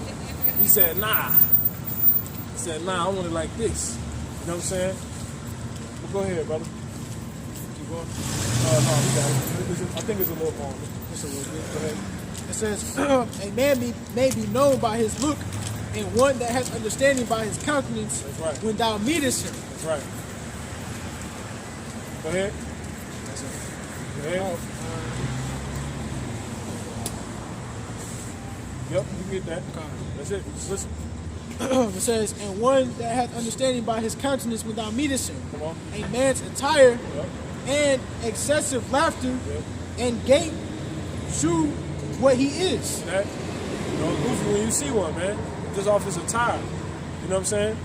He said, nah. He said, nah, I want it like this. You know what I'm saying? Well, go ahead, brother. Keep going. No, we got it. I think it's a little more. It's a little bit. Go ahead. It says, a man may be known by his look, and one that has understanding by his countenance. That's right. When thou meetest him. That's right. Go ahead. Go ahead. Yep, you get that. That's it. Listen. It says, and one that hath understanding by his countenance when thou meetest him. Come on. A man's attire Yep. and excessive laughter Yep. and gait shew what he is. That, you know, goofy when you see one, man. Just off his attire. You know what I'm saying?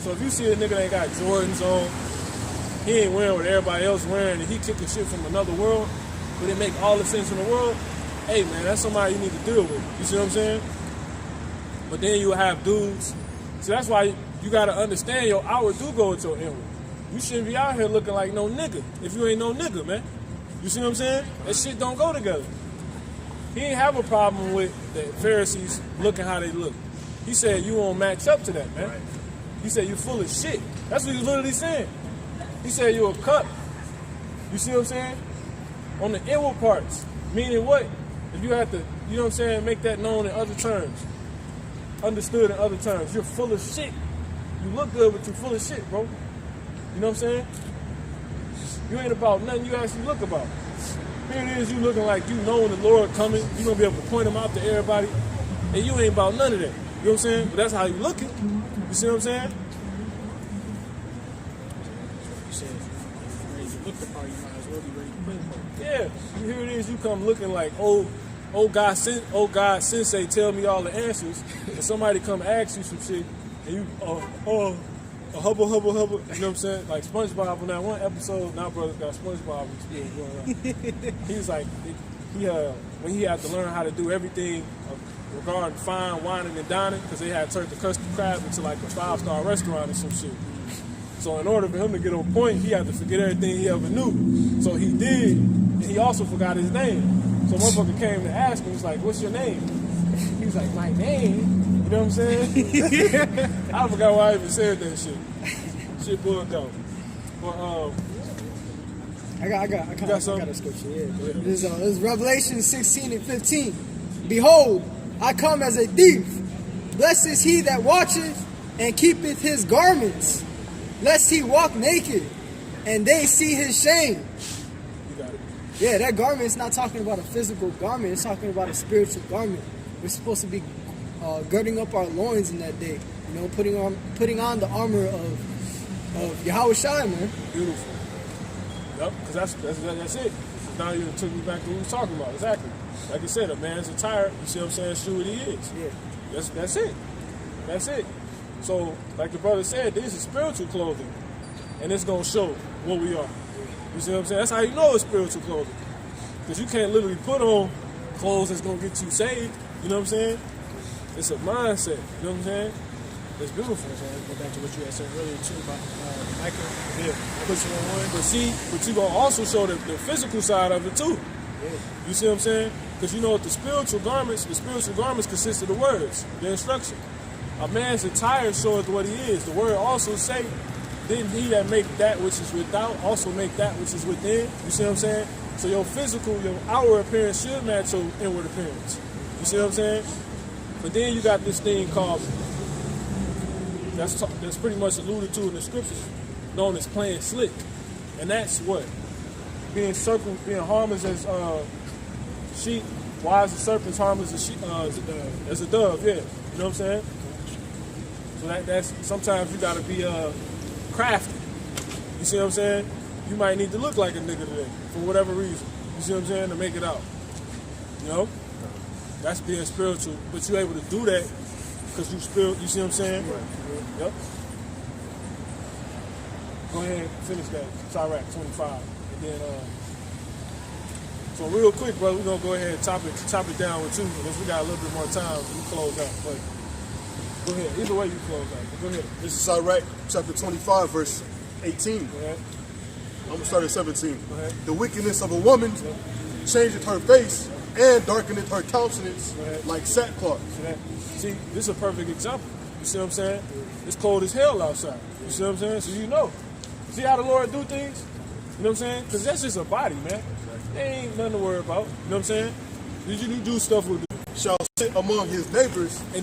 So if you see a nigga that ain't got Jordans on, he ain't wearing what everybody else wearing, and he kicking shit from another world, but it make all the sense in the world, hey man, that's somebody you need to deal with. You see what I'm saying? But then you have dudes. So that's why you gotta understand your outward do go with your inward. You shouldn't be out here looking like no nigga if you ain't no nigga, man. You see what I'm saying? That shit don't go together. He ain't have a problem with the Pharisees looking how they look. He said you won't match up to that, man. He said you full of shit. That's what he's literally saying. He said you a cup. You see what I'm saying? On the inward parts. Meaning what? If you have to, you know what I'm saying, make that known in other terms. Understood in other terms. You're full of shit. You look good, but you're full of shit, bro. You know what I'm saying? You ain't about nothing you actually look about. Here it is, you looking like you know when the Lord coming, you gonna be able to point him out to everybody, and you ain't about none of that. You know what I'm saying? But that's how you looking. You see what I'm saying? You said, ready to look the part, you might as well be ready to play the part. Yeah. Here it is, you come looking like old God Sensei tell me all the answers, and somebody come ask you some shit, and you hubble. You know what I'm saying? Like SpongeBob on that one episode, now brothers got SpongeBob experience going around. He was like, when he had to learn how to do everything regarding fine wining and dining, because they had turned the Krusty Krab into like a 5-star restaurant or some shit. So in order for him to get on point, he had to forget everything he ever knew. So he did, and he also forgot his name. So motherfucker came to ask him, he was like, what's your name? He was like, my name? You know what I'm saying? I forgot why I even said that shit. Shit bugged out. But I got a scripture. Yeah. This is Revelation 16 and 15. Behold, I come as a thief. Blessed is he that watcheth and keepeth his garments, lest he walk naked, and they see his shame. You got it. Yeah, that garment is not talking about a physical garment. It's talking about a spiritual garment. We're supposed to be girding up our loins in that day. You know, putting on the armor of Yahweh Shai, man. Beautiful. Yep, because that's it. Now you took me back to what we was talking about. Exactly. Like I said, a man's attire, you see what I'm saying, show what he is. Yeah. That's it. That's it. So, like the brother said, this is spiritual clothing. And it's going to show what we are. You see what I'm saying? That's how you know it's spiritual clothing. Because you can't literally put on clothes that's going to get you saved. You know what I'm saying? It's a mindset. You know what I'm saying? It's beautiful. So go back to what you had said earlier too about Micah. Yeah. Puts you on one. But see, but you're going to also show the physical side of it too. Yeah. You see what I'm saying? Because you know what the spiritual garments consist of the words, the instruction. A man's attire showeth what he is. The word also say, didn't he that make that which is without also make that which is within? You see what I'm saying? So your physical, your outward appearance should match your inward appearance. You see what I'm saying? But then you got this thing called, that's pretty much alluded to in the scriptures, known as playing slick. And that's what? Being harmless as sheep, wise as serpents, harmless as a dove, yeah. You know what I'm saying? So that's sometimes you gotta be crafty. You see what I'm saying? You might need to look like a nigga today for whatever reason. You see what I'm saying? To make it out. You know? That's being spiritual. But you're able to do that because you see what I'm saying? Right. Yep. Go ahead and finish that. Sirach 25. And then so real quick, brother, we're gonna go ahead and top it down with you because we got a little bit more time. We close out. But go ahead. Either way you close out. But go ahead. This is Sirach chapter 25, verse 18. Go ahead. I'm gonna start at 17. Go ahead. The wickedness of a woman changeth her face and darkeneth her countenance like sackcloth. See, this is a perfect example. You see what I'm saying? It's cold as hell outside. You see what I'm saying? So you know. See how the Lord do things? You know what I'm saying? Because that's just a body, man. There ain't nothing to worry about. You know what I'm saying? You do stuff with it. Shall sit among his neighbors and